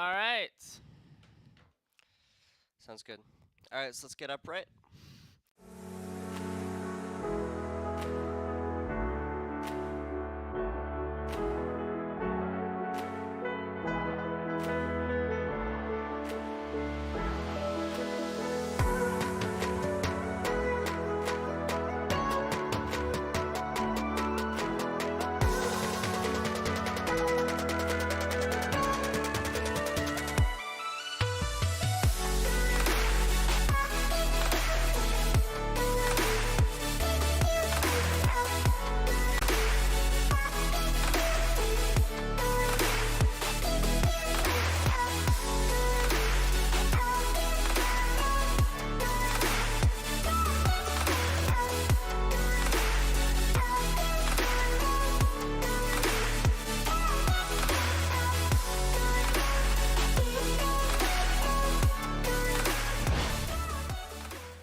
All right. Sounds good. All right, so let's get upright.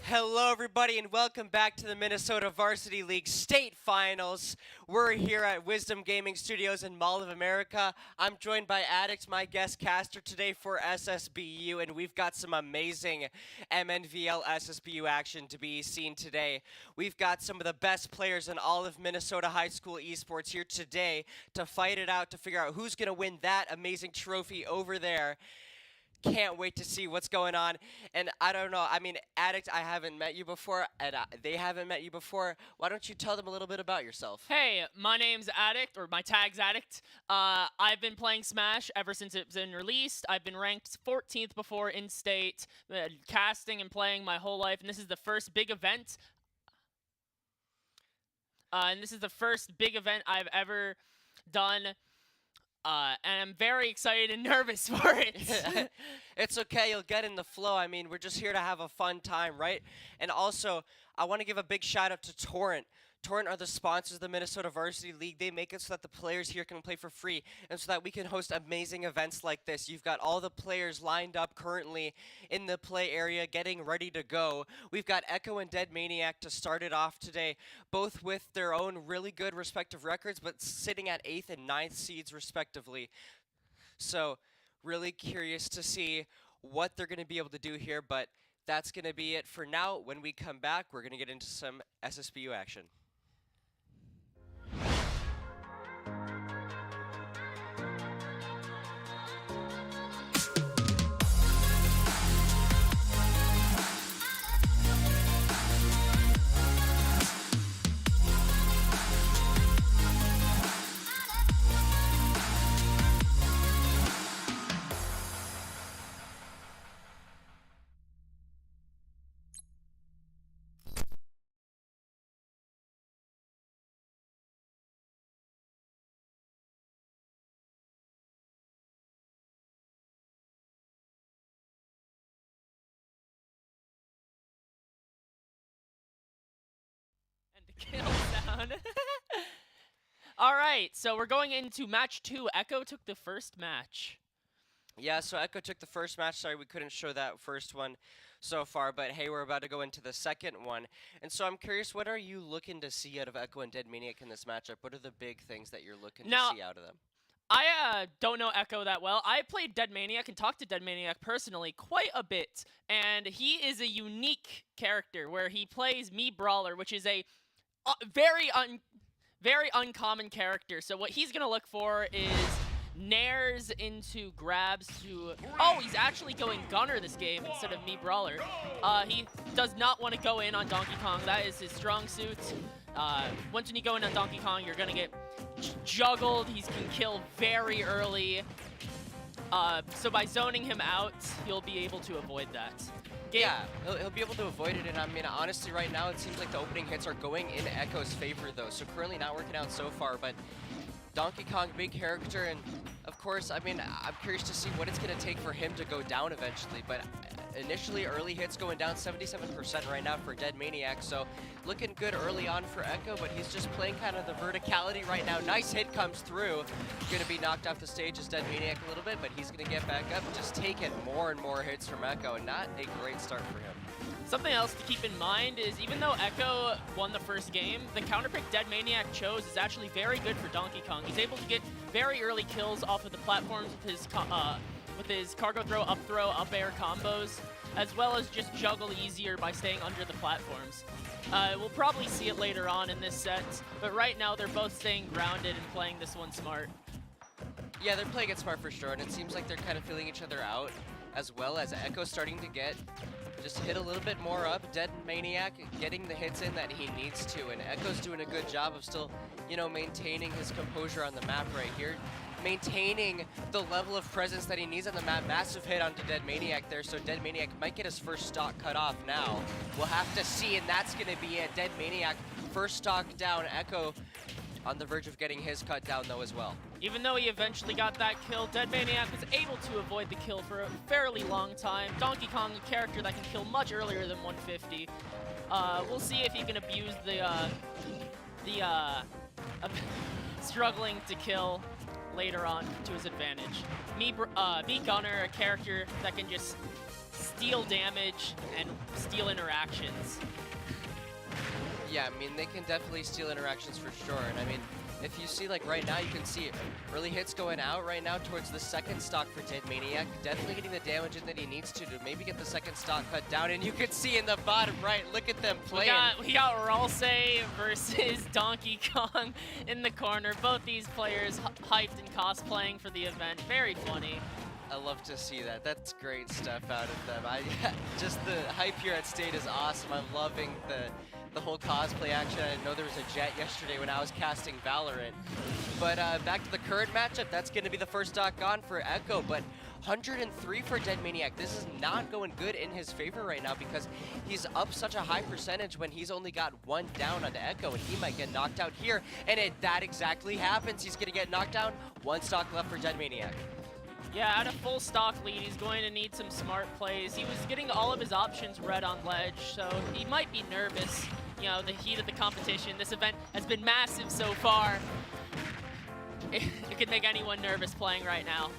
Hello, everybody, and welcome back to the Minnesota Varsity League State Finals. We're here at Wisdom Gaming Studios in Mall of America. I'm joined by Addict, my guest caster today for SSBU, and we've got some amazing MNVL SSBU action to be seen today. We've got some of the best players in all of Minnesota high school esports here today to fight it out to figure out who's going to win that amazing trophy over there. Can't wait to see what's going on. And I don't know, I mean, Addict, I haven't met you before, and they haven't met you before. Why don't you tell them a little bit about yourself? Hey, my name's Addict, or my tag's Addict. I've been playing Smash ever since it's been released. I've been ranked 14th before in-state, casting and playing my whole life, and this is the first big event. I've ever done. And I'm very excited and nervous for it. It's okay, you'll get in the flow. I mean, we're just here to have a fun time, right? And also, I want to give a big shout out to Torrent. Torrent are the sponsors of the Minnesota Varsity League. They make it so that the players here can play for free and so that we can host amazing events like this. You've got all the players lined up currently in the play area getting ready to go. We've got Echo and Dead Maniac to start it off today, both with their own really good respective records, but sitting at 8th and 9th seeds respectively. So really curious to see what they're going to be able to do here, but that's going to be it for now. When we come back, we're going to get into some SSBU action. Kill sound. All right, so we're going into match 2. Echo took the first match. Yeah, so Echo took the first match. Sorry, we couldn't show that first one so far, but hey, we're about to go into the second one. And so I'm curious, what are you looking to see out of Echo and Dead Maniac in this matchup? What are the big things that you're looking to see out of them? I don't know Echo that well. I played Dead Maniac and talked to Dead Maniac personally quite a bit, and he is a unique character where he plays Me Brawler, which is a very uncommon character. So what he's gonna look for is nairs into grabs to... Oh, he's actually going Gunner this game instead of Me Brawler. He does not want to go in on Donkey Kong. That is his strong suit. Once when you go in on Donkey Kong, you're gonna get juggled. He can kill very early. So by zoning him out, you'll be able to avoid that. Yeah, he'll be able to avoid it, and I mean, honestly, right now, it seems like the opening hits are going in Echo's favor, though, so currently not working out so far, but Donkey Kong, big character, and of course, I mean, I'm curious to see what it's going to take for him to go down eventually, but initially, early hits going down 77% right now for Dead Maniac, so looking good early on for Echo, but he's just playing kind of the verticality right now. Nice hit comes through. Going to be knocked off the stage as Dead Maniac a little bit, but he's going to get back up, just taking more and more hits from Echo, and not a great start for him. Something else to keep in mind is even though Echo won the first game, the counterpick Dead Maniac chose is actually very good for Donkey Kong. He's able to get very early kills off of the platforms with his with his cargo throw, up air combos, as well as just juggle easier by staying under the platforms. We'll probably see it later on in this set, but right now they're both staying grounded and playing this one smart. Yeah, they're playing it smart for sure, and it seems like they're kind of feeling each other out, as well as Echo's starting to get just hit a little bit more up. Dead Maniac getting the hits in that he needs to, and Echo's doing a good job of still, you know, maintaining his composure on the map right here. Maintaining the level of presence that he needs on the map. Massive hit onto Dead Maniac there, so Dead Maniac might get his first stock cut off now. We'll have to see, and that's going to be it. Dead Maniac, first stock down. Echo on the verge of getting his cut down, though, as well. Even though he eventually got that kill, Dead Maniac was able to avoid the kill for a fairly long time. Donkey Kong, a character that can kill much earlier than 150. We'll see if he can abuse the struggling to kill later on to his advantage. Me Gunner, a character that can just steal damage and steal interactions. Yeah, I mean, they can definitely steal interactions for sure, and I mean, if you see, like, right now, you can see early hits going out right now towards the second stock for Dead Maniac. Definitely getting the damage in that he needs to maybe get the second stock cut down. And you can see in the bottom right, look at them playing. We got Ralsei versus Donkey Kong in the corner. Both these players hyped and cosplaying for the event. Very funny. I love to see that. That's great stuff out of them. Just the hype here at State is awesome. I'm loving the whole cosplay action. I didn't know there was a jet yesterday when I was casting Valorant. But back to the current matchup, that's going to be the first stock gone for Echo, but 103 for Dead Maniac. This is not going good in his favor right now because he's up such a high percentage when he's only got one down on Echo, and he might get knocked out here, and that exactly happens. He's going to get knocked down. One stock left for Dead Maniac. Yeah, at a full stock lead, he's going to need some smart plays. He was getting all of his options read on ledge, so he might be nervous. You know, the heat of the competition. This event has been massive so far. It could make anyone nervous playing right now.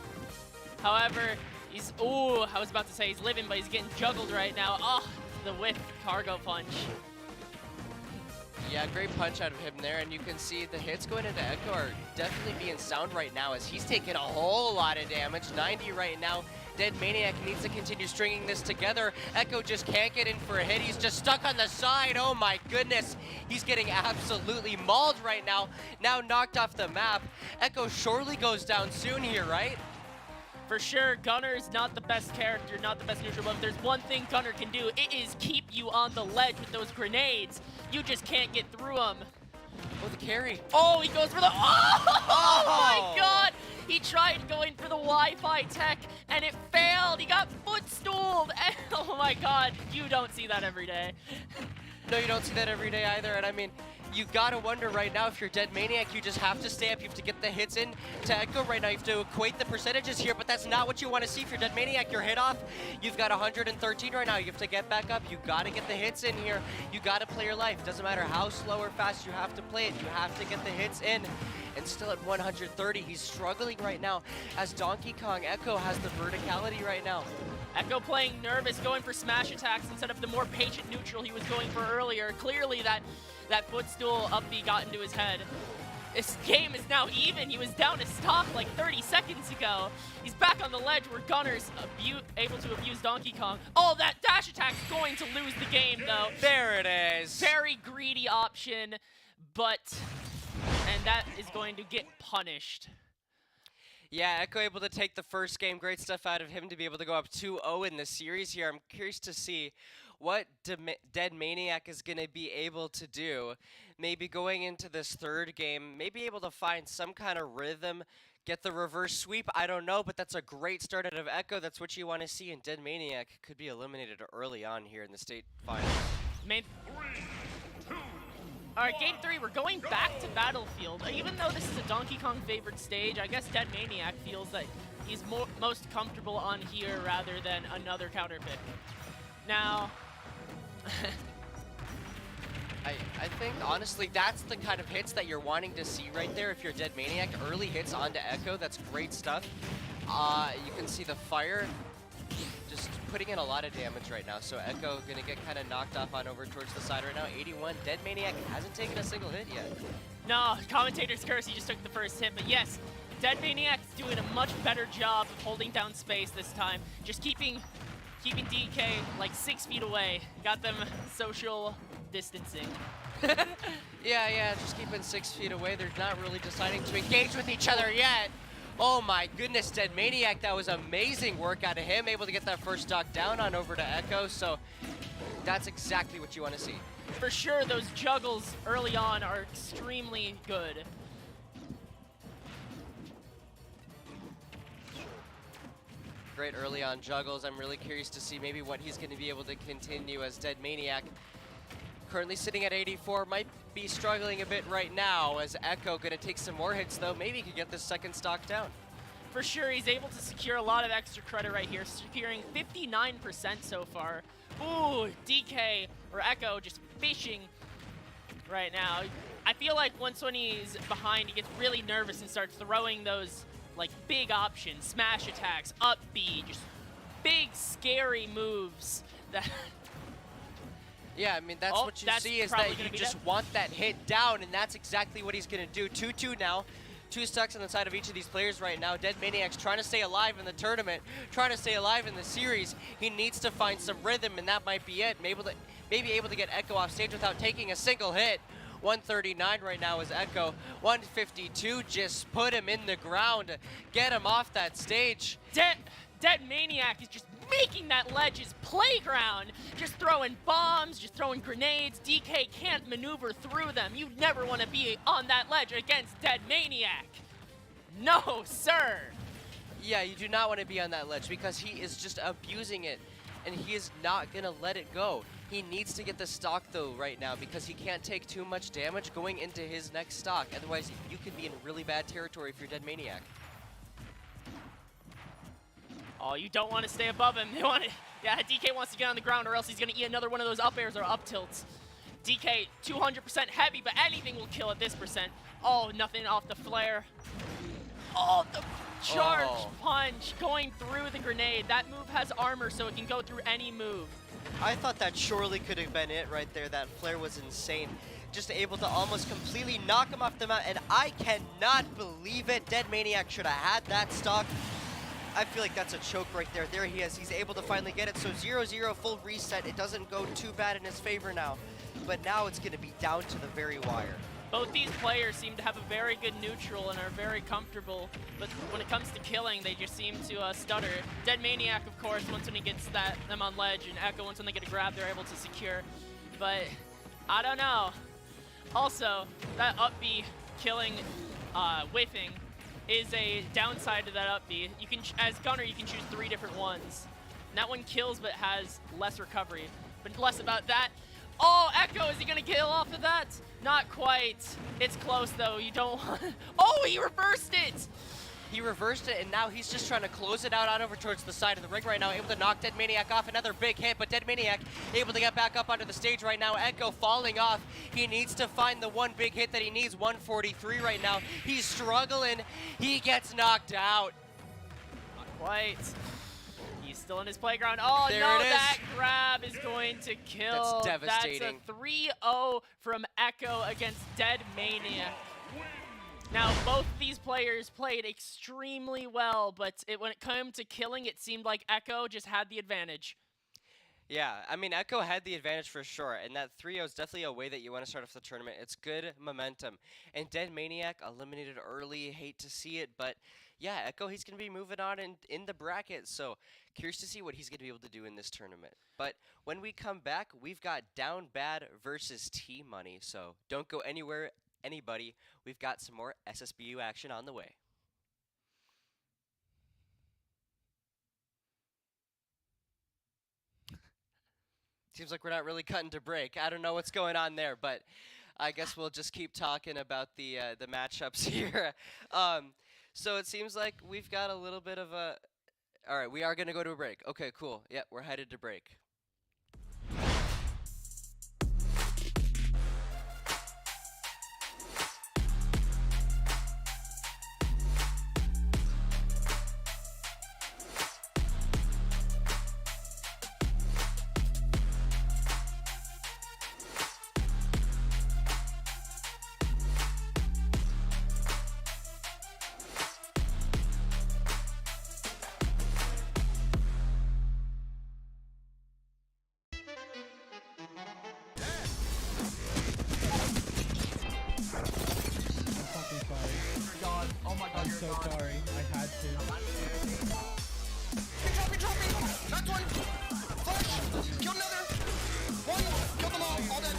However, he's, ooh, I was about to say he's living, but he's getting juggled right now. Oh, the whiff cargo punch. Yeah, great punch out of him there, and you can see the hits going into Echo are definitely being sound right now as he's taking a whole lot of damage. 90 right now. Dead Maniac needs to continue stringing this together. Echo just can't get in for a hit. He's just stuck on the side. Oh my goodness. He's getting absolutely mauled right now. Now knocked off the map. Echo surely goes down soon here, right? For sure, Gunner is not the best character, not the best neutral, but if there's one thing Gunner can do, it is keep you on the ledge with those grenades. You just can't get through them. Oh, the carry. Oh, he goes for the, oh my God. He tried going for the Wi-Fi tech, and it failed. He got footstooled. Oh my God, you don't see that every day. No, you don't see that every day either, and I mean, you gotta wonder right now if you're Dead Maniac, you just have to stay up, you have to get the hits in to Echo right now, you have to equate the percentages here, but that's not what you want to see if you're Dead Maniac. You're hit off, you've got 113 right now, you have to get back up, you gotta get the hits in here, you gotta play your life. Doesn't matter how slow or fast you have to play it, you have to get the hits in. And still at 130, he's struggling right now as Donkey Kong Echo has the verticality right now. Echo playing nervous, going for smash attacks instead of the more patient neutral he was going for earlier. Clearly that footstool up B got into his head. This game is now even. He was down to stock like 30 seconds ago. He's back on the ledge where Gunner's able to abuse Donkey Kong. Oh, that dash attack's going to lose the game though. There it is. Very greedy option, and that is going to get punished. Yeah, Echo able to take the first game. Great stuff out of him to be able to go up 2-0 in the series here. I'm curious to see what Dead Maniac is going to be able to do. Maybe going into this third game, maybe able to find some kind of rhythm, get the reverse sweep. I don't know, but that's a great start out of Echo. That's what you want to see, and Dead Maniac could be eliminated early on here in the state finals. All right, game 3, we're going back to Battlefield. Even though this is a Donkey Kong favored stage, I guess Dead Maniac feels that he's most comfortable on here rather than another counter pick. Now, I think, honestly, that's the kind of hits that you're wanting to see right there if you're Dead Maniac. Early hits onto Echo, that's great stuff. You can see the fire just putting in a lot of damage right now. So Echo gonna get kind of knocked off on over towards the side right now. 81, Dead Maniac hasn't taken a single hit yet. No, commentator's curse, he just took the first hit, but yes, Dead Maniac's doing a much better job of holding down space this time. Just keeping DK like 6 feet away. Got them social distancing. Yeah, just keeping 6 feet away. They're not really deciding to engage with each other yet. Oh my goodness, Dead Maniac, that was amazing work out of him, able to get that first stock down on over to Echo, so that's exactly what you want to see. For sure, those juggles early on are extremely good. Great early on juggles. I'm really curious to see maybe what he's going to be able to continue as Dead Maniac. Currently sitting at 84, might be struggling a bit right now as Echo going to take some more hits though. Maybe he could get this second stock down. For sure, he's able to secure a lot of extra credit right here, securing 59% so far. Ooh, DK or Echo just fishing right now. I feel like once when he's behind, he gets really nervous and starts throwing those like big options, smash attacks, up B, just big scary moves that yeah, I mean, that's what you see is that you just want that hit down, and that's exactly what he's going to do. 2-2 now. 2 stocks on the side of each of these players right now. Dead Maniac's trying to stay alive in the tournament, trying to stay alive in the series. He needs to find some rhythm, and that might be it. Maybe able to get Echo off stage without taking a single hit. 139 right now is Echo. 152 just put him in the ground. Get him off that stage. Dead Maniac is just making that ledge his playground. Just throwing bombs, just throwing grenades. DK can't maneuver through them. You never want to be on that ledge against Dead Maniac. No, sir. Yeah, you do not want to be on that ledge because he is just abusing it, and he is not going to let it go. He needs to get the stock, though, right now because he can't take too much damage going into his next stock. Otherwise, you could be in really bad territory if you're Dead Maniac. Oh, you don't want to stay above him. You want to, yeah, DK wants to get on the ground or else he's going to eat another one of those up airs or up tilts. DK, 200% heavy, but anything will kill at this percent. Oh, nothing off the flare. Oh, the charge punch going through the grenade. That move has armor, so it can go through any move. I thought that surely could have been it right there. That flare was insane. Just able to almost completely knock him off the mount, and I cannot believe it. Dead Maniac should have had that stock. I feel like that's a choke right there. There he is. He's able to finally get it. So 0-0 full reset. It doesn't go too bad in his favor now. But now it's going to be down to the very wire. Both these players seem to have a very good neutral and are very comfortable. But when it comes to killing, they just seem to stutter. Dead Maniac, of course, once when he gets them on ledge, and Echo, once when they get a grab, they're able to secure. But I don't know. Also, that up B killing, whiffing, is a downside to that up B. You can, as gunner, you can choose 3 different ones. And that one kills but has less recovery. But less about that. Oh, Echo, is he gonna kill off of that? Not quite. It's close though, you don't want. Oh, he reversed it! He reversed it, and now he's just trying to close it out on over towards the side of the ring right now, able to knock Dead Maniac off. Another big hit, but Dead Maniac able to get back up onto the stage right now. Echo falling off. He needs to find the one big hit that he needs. 143 right now. He's struggling. He gets knocked out. Not quite. He's still in his playground. Oh, there no, that grab is going to kill. That's devastating. That's a 3-0 from Echo against Dead Maniac. Now, both these players played extremely well, but when it came to killing, it seemed like Echo just had the advantage. Yeah, I mean, Echo had the advantage for sure, and that 3-0 is definitely a way that you want to start off the tournament. It's good momentum. And Dead Maniac eliminated early. Hate to see it, but yeah, Echo, he's going to be moving on in the bracket, so curious to see what he's going to be able to do in this tournament. But when we come back, we've got Down Bad versus T-Money, so don't go anywhere, anybody. We've got some more SSBU action on the way. Seems like we're not really cutting to break. I don't know what's going on there, but I guess we'll just keep talking about the matchups here. So it seems like we've got a little bit of a... All right, we are going to go to a break. Okay, cool. Yep, we're headed to break. Oh my god, I'm you're so gone. sorry. I had to. Drop me! That's one! Flash! Kill another! One! Kill them all dead!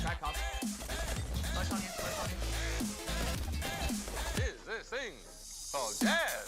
Track off. Flash on you, flash on you. Is this thing called jazz?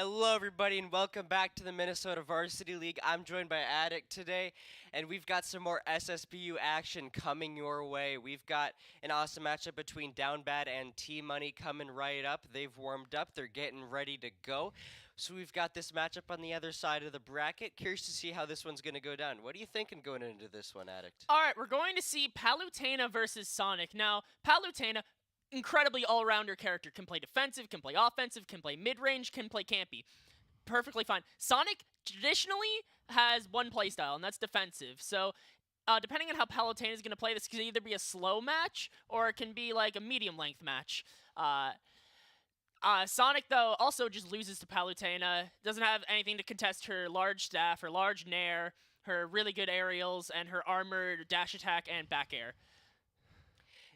Hello, everybody, and welcome back to the Minnesota Varsity League. I'm joined by Addict today, and we've got some more SSBU action coming your way. We've got an awesome matchup between Down Bad and T-Money coming right up. They've warmed up. They're getting ready to go. So we've got this matchup on the other side of the bracket. Curious to see how this one's going to go down. What are you thinking going into this one, Addict? All right, we're going to see Palutena versus Sonic. Now, Palutena, incredibly all-rounder character. Can play defensive, can play offensive, can play mid-range, can play campy. Perfectly fine. Sonic traditionally has one playstyle, and that's defensive. So, depending on how Palutena is going to play, this could either be a slow match or it can be like a medium-length match. Sonic, though, also just loses to Palutena. Doesn't have anything to contest her large staff, her large nair, her really good aerials, and her armored dash attack and back air.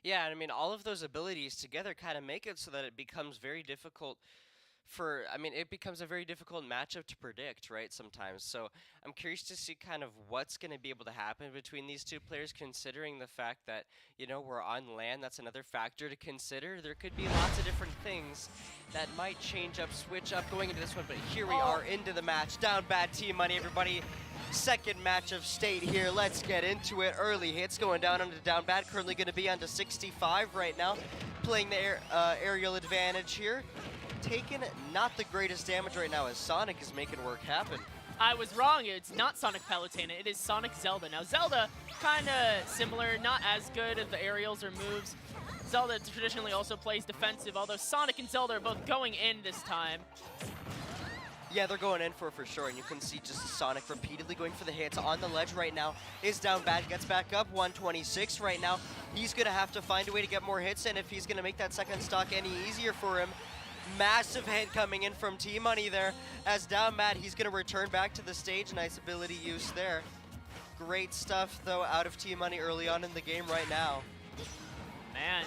Yeah, I mean, all of those abilities together kind of make it so that it becomes very difficult it becomes a very difficult matchup to predict, right, sometimes. So I'm curious to see kind of what's going to be able to happen between these two players, considering the fact that, you know, we're on land. That's another factor to consider. There could be lots of different things that might change up, switch up going into this one, but here we are into the match. Down Bad T-Money, everybody. Second match of state here. Let's get into it. Early hits going down onto Down Bad. Currently going to be onto 65 right now. Playing the aerial advantage here. Taking not the greatest damage right now as Sonic is making work happen. I was wrong. It's not Sonic Palutena. It is Sonic Zelda. Now, Zelda, kind of similar, not as good at the aerials or moves. Zelda traditionally also plays defensive, although Sonic and Zelda are both going in this time. Yeah, they're going in for sure, and you can see just Sonic repeatedly going for the hits on the ledge right now. Is Down Bad, gets back up, 126 right now. He's going to have to find a way to get more hits, and if he's going to make that second stock any easier for him, massive hit coming in from T-Money there. As Down Bad, he's going to return back to the stage. Nice ability use there. Great stuff, though, out of T-Money early on in the game right now. Man.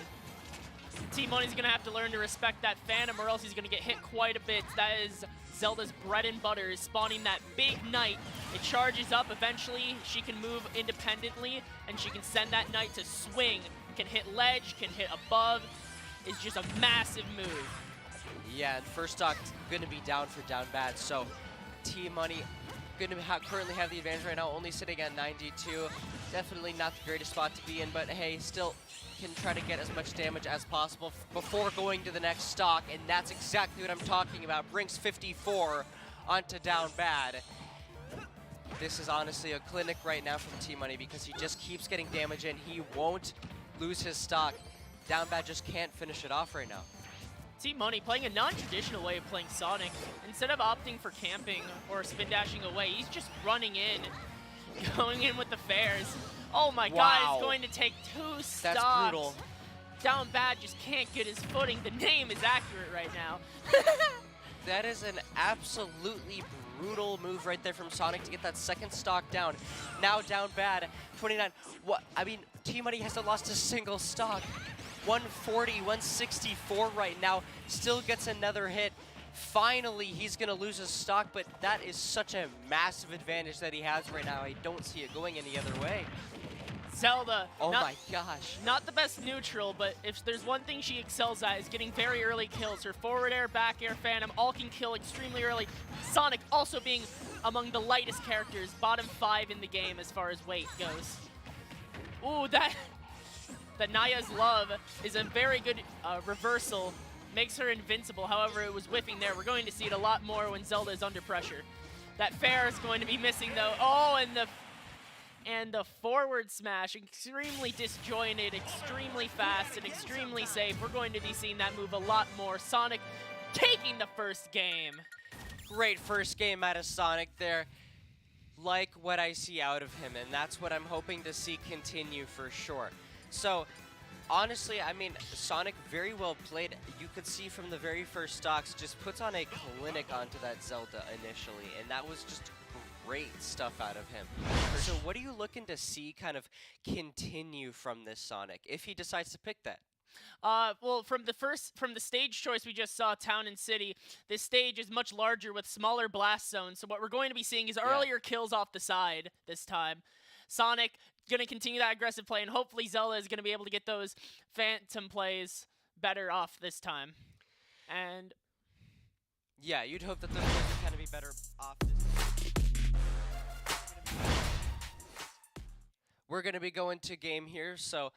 T-Money's going to have to learn to respect that Phantom or else he's going to get hit quite a bit. That is Zelda's bread and butter, is spawning that big knight. It charges up. Eventually, she can move independently, and she can send that knight to swing. Can hit ledge, can hit above. It's just a massive move. Yeah, and first stock going to be down for Down Bad, so T-Money going to currently have the advantage right now, only sitting at 92. Definitely not the greatest spot to be in, but hey, still can try to get as much damage as possible before going to the next stock, and that's exactly what I'm talking about. Brings 54 onto Down Bad. This is honestly a clinic right now from T-Money because he just keeps getting damage in. He won't lose his stock. Down Bad just can't finish it off right now. T-Money playing a non-traditional way of playing Sonic. Instead of opting for camping or spin dashing away, he's just running in, going in with the fares. Oh my God, it's going to take 2 stops. That's brutal. Down Bad just can't get his footing. The name is accurate right now. That is an absolutely brutal move right there from Sonic to get that second stock down. Now Down Bad, 29. T-Money hasn't lost a single stock. 140, 164 right now, still gets another hit. Finally, he's going to lose his stock, but that is such a massive advantage that he has right now. I don't see it going any other way. Zelda. Oh my gosh. Not the best neutral, but if there's one thing she excels at is getting very early kills. Her forward air, back air, Phantom, all can kill extremely early. Sonic also being among the lightest characters, bottom 5 in the game as far as weight goes. Ooh, that Naya's Love is a very good reversal. Makes her invincible. However, it was whiffing there. We're going to see it a lot more when Zelda is under pressure. That fair is going to be missing though. Oh, and the forward smash, extremely disjointed, extremely fast, and extremely safe. We're going to be seeing that move a lot more. Sonic taking the first game. Great first game out of Sonic there. Like what I see out of him, and that's what I'm hoping to see continue for sure. So, honestly, I mean, Sonic very well played. You could see from the very first stocks, just puts on a clinic onto that Zelda initially, and that was just great stuff out of him. So what are you looking to see kind of continue from this Sonic, if he decides to pick that? Well, from the stage choice we just saw, Town and City, this stage is much larger with smaller blast zones. So what we're going to be seeing is earlier kills off the side this time. Sonic going to continue that aggressive play, and hopefully Zelda is going to be able to get those Phantom plays better off this time. And Yeah, you'd hope that the players would kind of be better off this. We're going to be going to game here, so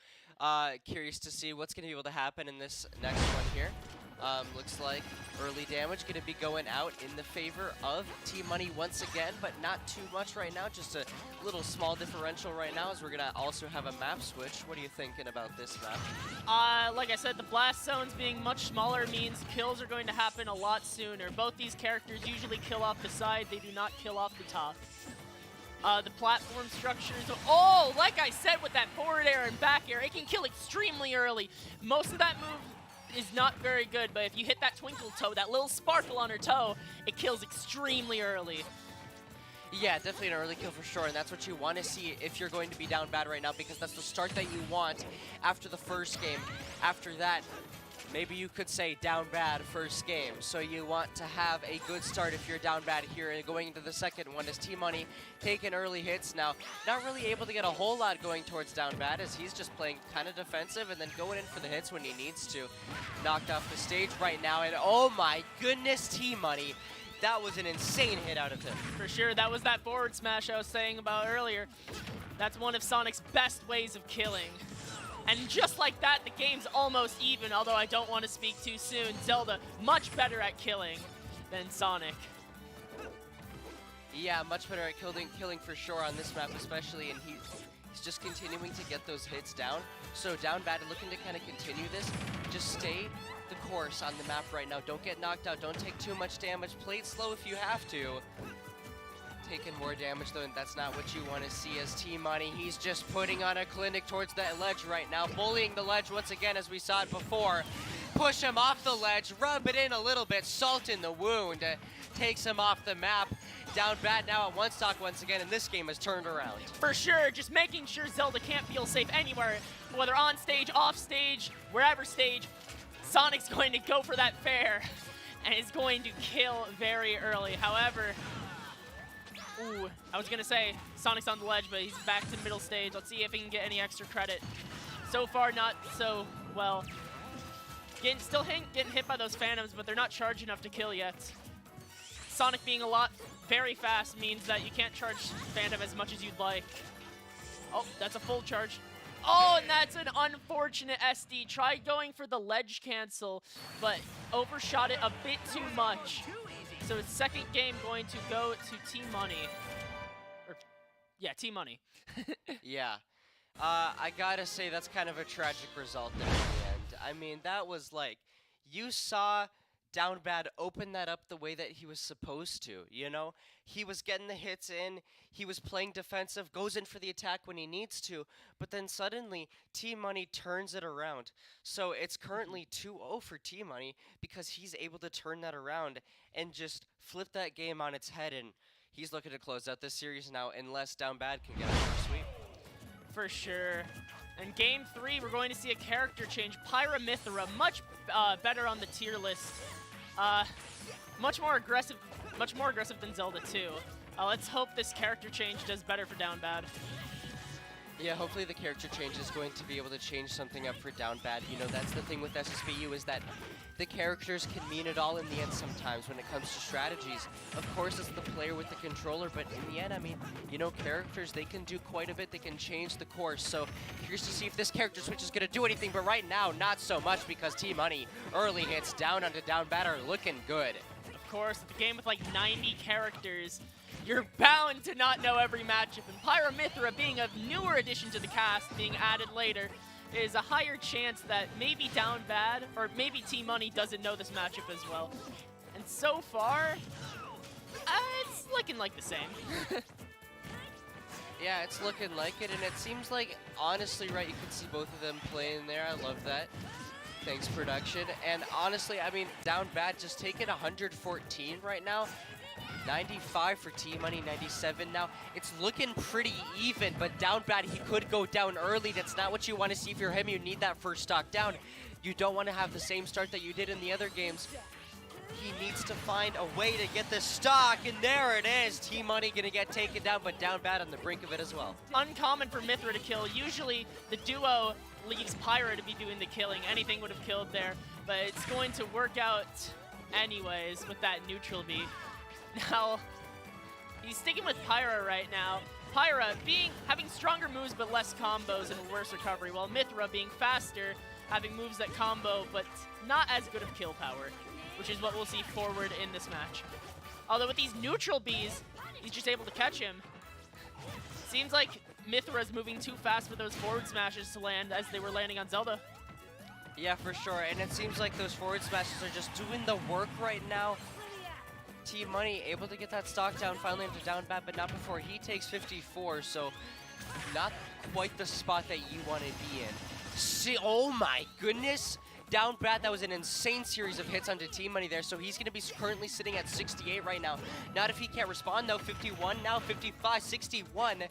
curious to see what's going to be able to happen in this next one here. Looks like early damage going to be going out in the favor of Team Money once again, but not too much right now. Just a little small differential right now as we're going to also have a map switch. What are you thinking about this map? Like I said, the blast zones being much smaller means kills are going to happen a lot sooner. Both these characters usually kill off the side. They do not kill off the top. The platform structures, oh, like I said with that forward air and back air, it can kill extremely early. Most of that move is not very good, but if you hit that twinkle toe, that little sparkle on her toe, it kills extremely early. Yeah, definitely an early kill for sure, and that's what you want to see if you're going to be down bad right now, because that's the start that you want after the first game. After that, maybe you could say down bad first game. So you want to have a good start if you're down bad here, and going into the second one is Team Money taking early hits now. Not really able to get a whole lot going towards down bad, as he's just playing kind of defensive and then going in for the hits when he needs to. Knocked off the stage right now, and oh my goodness, Team Money. That was an insane hit out of him. For sure, that was that forward smash I was saying about earlier. That's one of Sonic's best ways of killing. And just like that, the game's almost even, although I don't want to speak too soon. Zelda, much better at killing than Sonic. Yeah, much better at killing for sure on this map especially, and he's just continuing to get those hits down. So down bad, looking to kind of continue this. Just stay the course on the map right now. Don't get knocked out, don't take too much damage. Play it slow if you have to. Taking more damage though, and that's not what you want to see as Team Money. He's just putting on a clinic towards that ledge right now, bullying the ledge once again as we saw it before. Push him off the ledge, rub it in a little bit, salt in the wound, takes him off the map. Down bad now at one stock once again, and this game has turned around. For sure, just making sure Zelda can't feel safe anywhere, whether on stage, off stage, wherever stage. Sonic's going to go for that fair and is going to kill very early. However, ooh, I was gonna say Sonic's on the ledge, but he's back to middle stage. Let's see if he can get any extra credit. So far, not so well. Still getting hit by those Phantoms, but they're not charged enough to kill yet. Sonic being very fast means that you can't charge Phantom as much as you'd like. Oh, that's a full charge. Oh, and that's an unfortunate SD. Tried going for the ledge cancel, but overshot it a bit too much. So his second game going to go to Team Money. Yeah, Team Money. Yeah. I gotta say, that's kind of a tragic result there at the end. I mean, that was like, you saw down bad open that up the way that he was supposed to, you know? He was getting the hits in, he was playing defensive, goes in for the attack when he needs to, but then suddenly Team Money turns it around. So it's currently 2-0 for Team Money because he's able to turn that around and just flip that game on its head, and he's looking to close out this series now unless down bad can get a first sweep. For sure. In game 3, we're going to see a character change. Pyramithra, much better on the tier list. Much more aggressive than Zelda too. Let's hope this character change does better for down bad. Yeah, hopefully the character change is going to be able to change something up for down bad. You know, that's the thing with SSBU, is that the characters can mean it all in the end sometimes when it comes to strategies. Of course, it's the player with the controller, but in the end, I mean, you know, characters, they can do quite a bit. They can change the course. So curious to see if this character switch is going to do anything, but right now, not so much, because Team Money early hits down onto down bad are looking good. Of course, the game with like 90 characters, you're bound to not know every matchup, and Pyramithra, being a newer addition to the cast, being added later, is a higher chance that maybe down bad, or maybe Team Money doesn't know this matchup as well. And so far, it's looking like the same. Yeah, it's looking like it, and it seems like, honestly, right, you can see both of them playing there. I love that. Thanks, production. And honestly, I mean, down bad, just taking 114 right now. 95 for Team Money, 97 now. It's looking pretty even, but down bad, he could go down early. That's not what you want to see if you're him. You need that first stock down. You don't want to have the same start that you did in the other games. He needs to find a way to get this stock, and there it is. Team Money gonna get taken down, but down bad on the brink of it as well. Uncommon for Mithra to kill. Usually the duo leaves Pyra to be doing the killing. Anything would have killed there, but it's going to work out anyways with that neutral B. Now, he's sticking with Pyra right now. Pyra having stronger moves but less combos and a worse recovery, while Mythra being faster, having moves that combo but not as good of kill power, which is what we'll see forward in this match. Although with these neutral Bs, he's just able to catch him. Seems like Mythra's moving too fast for those forward smashes to land as they were landing on Zelda. Yeah, for sure. And it seems like those forward smashes are just doing the work right now. Team Money able to get that stock down finally into down bad, but not before he takes 54. So not quite the spot that you want to be in. See, oh my goodness. Down bad, that was an insane series of hits onto Team Money there, so he's going to be currently sitting at 68 right now. Not if he can't respond, though. 51, now 55, 61.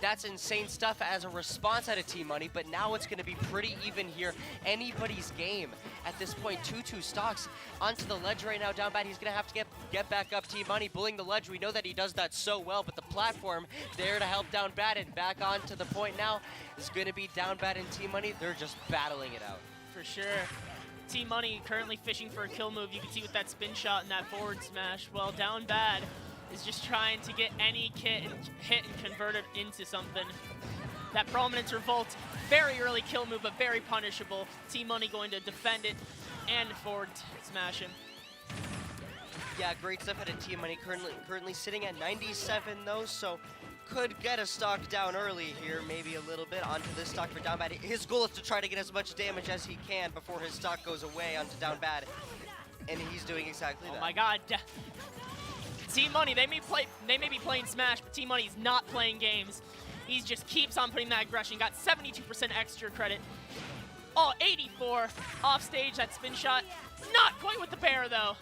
That's insane stuff as a response out of Team Money, but now it's going to be pretty even here. Anybody's game at this point. 2-2 stocks onto the ledge right now. Down bad, he's going to have to get back up. Team Money bullying the ledge. We know that he does that so well, but the platform there to help Down bad and back onto the point now is going to be Down bad and Team Money. They're just battling it out. For sure. Team Money currently fishing for a kill move. You can see with that spin shot and that forward smash. Well, Down bad is just trying to get any hit and convert it into something. That Prominence Revolt, very early kill move, but very punishable. Team Money going to defend it and forward smash him. Yeah, great stuff out of Team Money. Currently sitting at 97 though, so could get a stock down early here, maybe a little bit onto this stock for Down bad. His goal is to try to get as much damage as he can before his stock goes away onto Down bad, and he's doing exactly that. Oh my God. Team Money, they may be playing Smash, but Team Money's not playing games. He just keeps on putting that aggression. Got 72% extra credit. Oh, 84 off stage, that spin shot. Not quite with the pair though.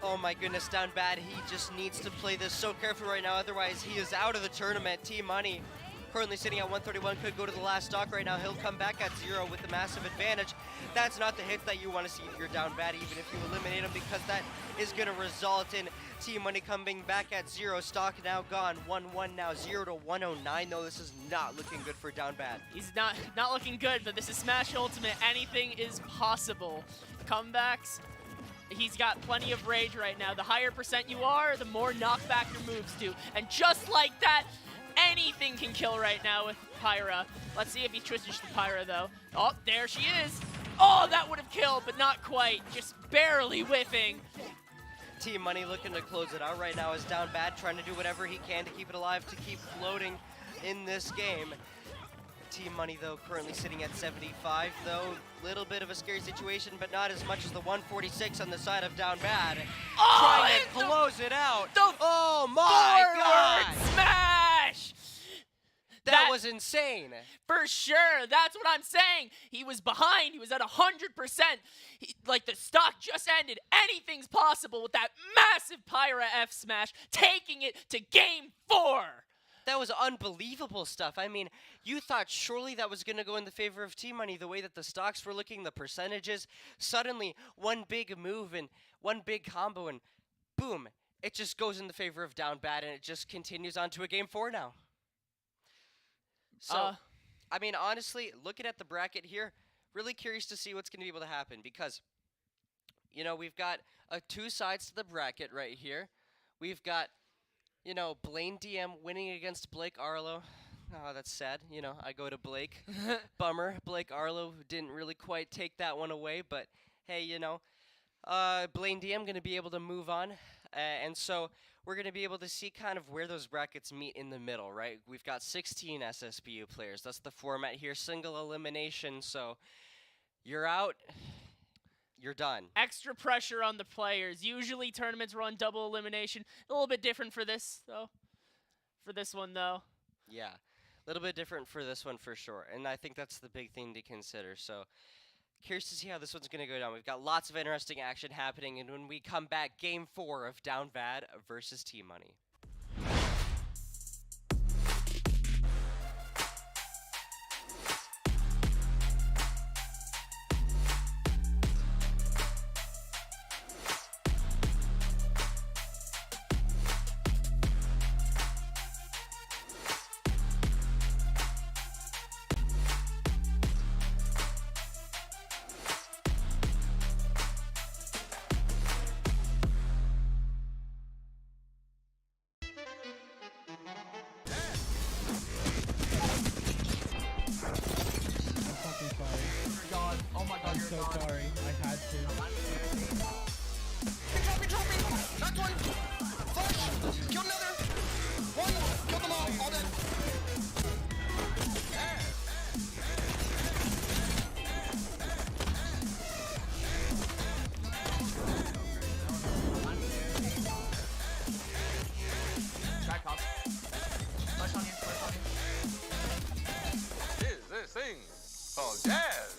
Oh my goodness, Down bad. He just needs to play this so carefully right now, otherwise he is out of the tournament. Team Money currently sitting at 131, could go to the last stock right now. He'll come back at 0 with the massive advantage. That's not the hits that you want to see if you're Down bad, even if you eliminate him, because that is going to result in Team Money coming back at 0. Stock now gone, 1-1 now, 0 to 109 though. This is not looking good for Down bad. He's not looking good, but this is Smash Ultimate. Anything is possible. Comebacks. He's got plenty of rage right now. The higher percent you are, the more knockback your moves do. And just like that, anything can kill right now with Pyra. Let's see if he switches to Pyra though. Oh, there she is. Oh, that would have killed, but not quite. Just barely whiffing. Team Money looking to close it out right now is Down bad, trying to do whatever he can to keep it alive, to keep floating in this game. Team Money, though, currently sitting at 75, though. Little bit of a scary situation, but not as much as the 146 on the side of Down bad. Oh, trying to close it out. Oh my God! Smash! That was insane. For sure, that's what I'm saying. He was behind, he was at 100%. Like the stock just ended. Anything's possible with that massive Pyra F smash, taking it to game 4. That was unbelievable stuff. I mean, you thought surely that was going to go in the favor of Team Money, the way that the stocks were looking, the percentages. Suddenly, one big move and one big combo, and boom, it just goes in the favor of Down bad, and it just continues on to a game 4 now. So, I mean, honestly, looking at the bracket here, really curious to see what's going to be able to happen, because, you know, we've got 2 sides to the bracket right here. We've got, you know, Blaine DM winning against Blake Arlo. Oh, that's sad. You know, I go to Blake. Bummer. Blake Arlo didn't really quite take that one away, but hey, you know, Blaine DM going to be able to move on. And so we're going to be able to see kind of where those brackets meet in the middle, right? We've got 16 SSBU players. That's the format here, single elimination. So you're out. You're done. Extra pressure on the players. Usually tournaments run double elimination. A little bit different for this, though. For this one, though. Yeah, a little bit different for this one for sure. And I think that's the big thing to consider. So curious to see how this one's going to go down. We've got lots of interesting action happening. And when we come back, game 4 of Down Bad versus Team Money. sorry. I had to. Drop me. Knocked one. Flash. Kill another. One. Kill them all. All dead. Track up. Flash on you. Is this thing called jazz?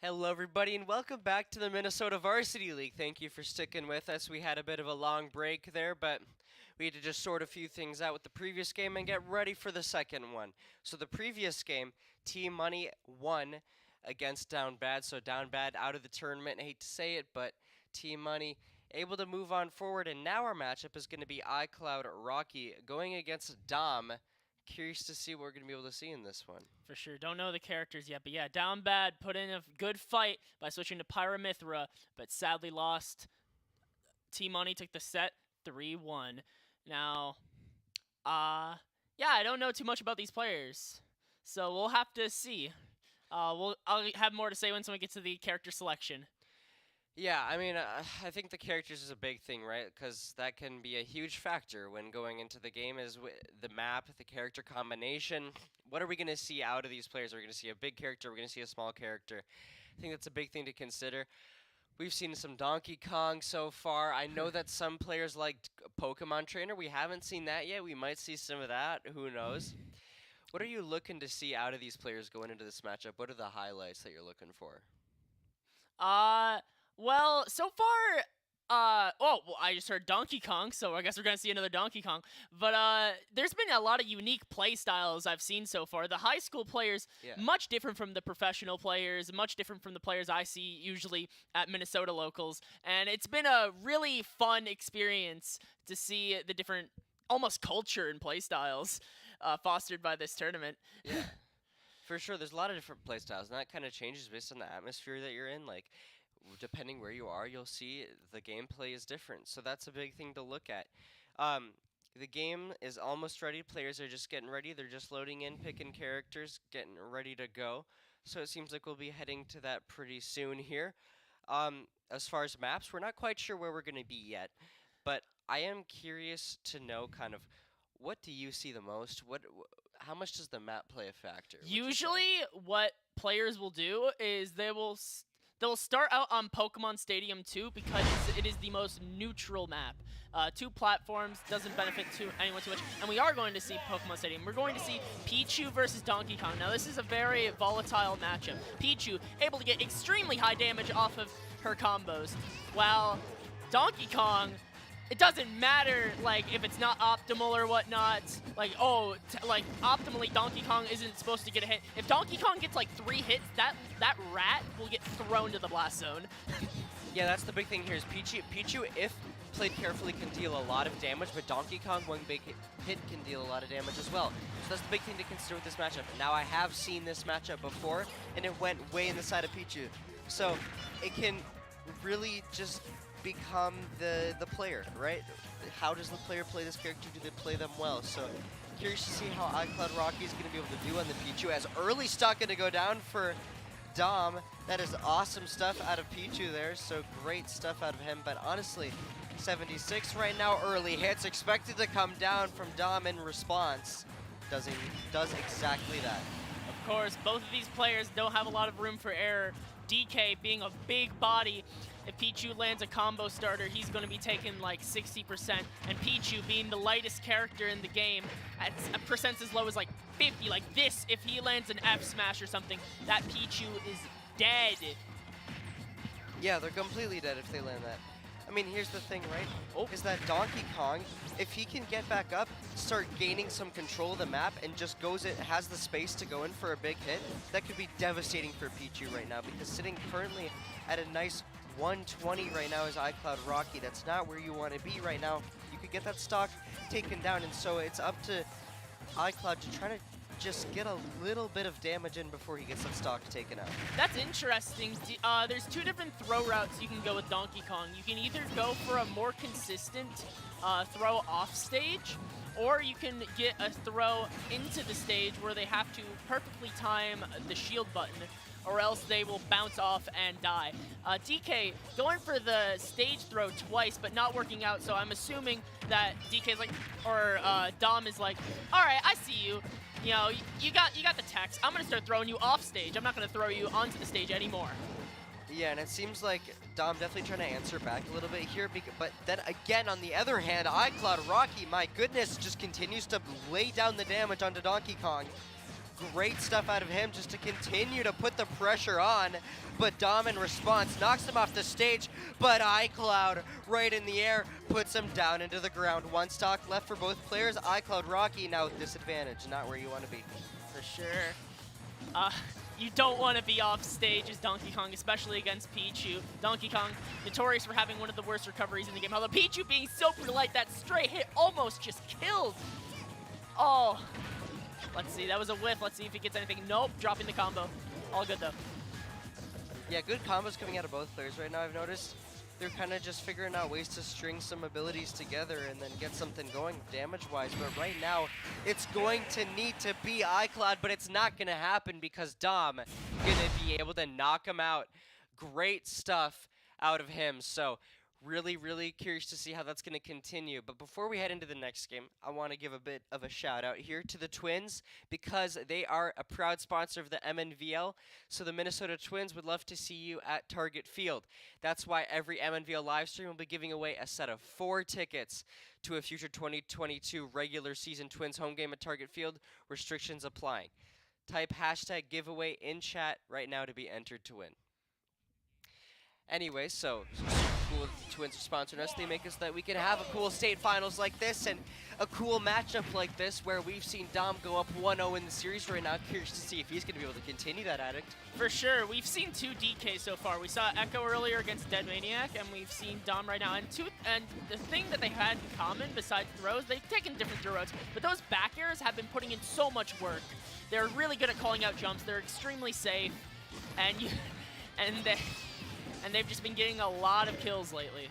Hello, everybody, and welcome back to the Minnesota Varsity League. Thank you for sticking with us. We had a bit of a long break there, but we had to just sort a few things out with the previous game and get ready for the second one. So the previous game, Team Money won against Down Bad. So Down Bad out of the tournament. I hate to say it, but Team Money able to move on forward. And now our matchup is going to be Icloud Rocky going against Dom. Curious to see what we're going to be able to see in this one. For sure. Don't know the characters yet, but yeah, Down Bad put in a good fight by switching to Pyramithra, but sadly lost. Team Money took the set 3-1. Now, yeah, I don't know too much about these players, so we'll have to see. I'll have more to say once we get to the character selection. Yeah, I mean, I think the characters is a big thing, right? Because that can be a huge factor when going into the game is the map, the character combination. What are we going to see out of these players? Are we going to see a big character? Are we going to see a small character? I think that's a big thing to consider. We've seen some Donkey Kong so far. I know that some players liked Pokemon Trainer. We haven't seen that yet. We might see some of that. Who knows? What are you looking to see out of these players going into this matchup? What are the highlights that you're looking for? Well, so far, well, I just heard Donkey Kong, so I guess we're going to see another Donkey Kong. But there's been a lot of unique play styles I've seen so far. The high school players, much different from the professional players, much different from the players I see usually at Minnesota locals. And it's been a really fun experience to see the different, almost culture and play styles fostered by this tournament. Yeah, for sure. There's a lot of different play styles, and that kind of changes based on the atmosphere that you're in. Like, depending where you are, you'll see the gameplay is different. So that's a big thing to look at. The game is almost ready. Players are just getting ready. They're just loading in, picking characters, getting ready to go. So it seems like we'll be heading to that pretty soon here. As far as maps, we're not quite sure where we're going to be yet. But I am curious to know kind of, what do you see the most? How much does the map play a factor? Usually what players will do is they'll start out on Pokemon Stadium 2 because it is the most neutral map. 2 platforms, doesn't benefit anyone too much. And we are going to see Pokemon Stadium. We're going to see Pichu versus Donkey Kong. Now, this is a very volatile matchup. Pichu able to get extremely high damage off of her combos, while Donkey Kong, it doesn't matter, like, if it's not optimal or whatnot. Like, optimally, Donkey Kong isn't supposed to get a hit. If Donkey Kong gets, like, 3 hits, that rat will get thrown to the blast zone. Yeah, that's the big thing here is Pichu, if played carefully, can deal a lot of damage, but Donkey Kong, one big hit can deal a lot of damage as well. So that's the big thing to consider with this matchup. Now, I have seen this matchup before, and it went way in the side of Pichu. So it can really just become the player, right? How does the player play this character? Do they play them well? So curious to see how Icloud Rocky is going to be able to do on the Pichu, as early stock going to go down for Dom. That is awesome stuff out of Pichu there, so great stuff out of him. But honestly, 76 right now, early hits expected to come down from Dom in response. Does exactly that. Of course, both of these players don't have a lot of room for error. DK being a big body, if Pichu lands a combo starter, he's going to be taking like 60%. And Pichu being the lightest character in the game at percents as low as like 50. Like this, if he lands an F smash or something, that Pichu is dead. Yeah, they're completely dead if they land that. I mean, here's the thing, right? Is that Donkey Kong, if he can get back up, start gaining some control of the map, and just has the space to go in for a big hit, that could be devastating for Pichu right now, because sitting currently at a nice 120 right now is Icloud Rocky. That's not where you want to be right now. You could get that stock taken down, and so it's up to Icloud to try to just get a little bit of damage in before he gets that stock taken out. That's interesting. There's 2 different throw routes you can go with Donkey Kong. You can either go for a more consistent throw off stage, or you can get a throw into the stage where they have to perfectly time the shield button, or else they will bounce off and die. DK going for the stage throw twice, but not working out, so I'm assuming that DK's like, or Dom is like, all right, I see you. You know, you got the text. I'm gonna start throwing you off stage. I'm not gonna throw you onto the stage anymore. Yeah, and it seems like Dom definitely trying to answer back a little bit here, but then again, on the other hand, Icloud Rocky, my goodness, just continues to lay down the damage onto Donkey Kong. Great stuff out of him just to continue to put the pressure on. But Dom in response knocks him off the stage, but Icloud right in the air puts him down into the ground. One stock left for both players. Icloud Rocky now with disadvantage, not where you want to be. For sure. You don't want to be off stage as Donkey Kong, especially against Pichu. Donkey Kong, notorious for having one of the worst recoveries in the game. Although Pichu being super light, that stray hit almost just killed. Oh, let's see, that was a whiff. Let's see if he gets anything. Nope, dropping the combo. All good though. Yeah, good combos coming out of both players right now, I've noticed. They're kind of just figuring out ways to string some abilities together and then get something going damage-wise. But right now, it's going to need to be Icloud, but it's not going to happen because Dom going to be able to knock him out. Great stuff out of him. So really, really curious to see how that's going to continue. But before we head into the next game, I want to give a bit of a shout out here to the Twins because they are a proud sponsor of the MNVL. So the Minnesota Twins would love to see you at Target Field. That's why every MNVL live stream will be giving away a set of 4 tickets to a future 2022 regular season Twins home game at Target Field. Restrictions applying. Type hashtag giveaway in chat right now to be entered to win. Anyway, so cool that the Twins are sponsoring us. They make it so that we can have a cool state finals like this and a cool matchup like this where we've seen Dom go up 1-0 in the series right now. Curious to see if he's going to be able to continue that addict. For sure. We've seen 2 DK so far. We saw Echo earlier against Dead Maniac, and we've seen Dom right now. And the thing that they had in common besides throws, they've taken different throw routes, but those back airs have been putting in so much work. They're really good at calling out jumps. They're extremely safe, and they've just been getting a lot of kills lately.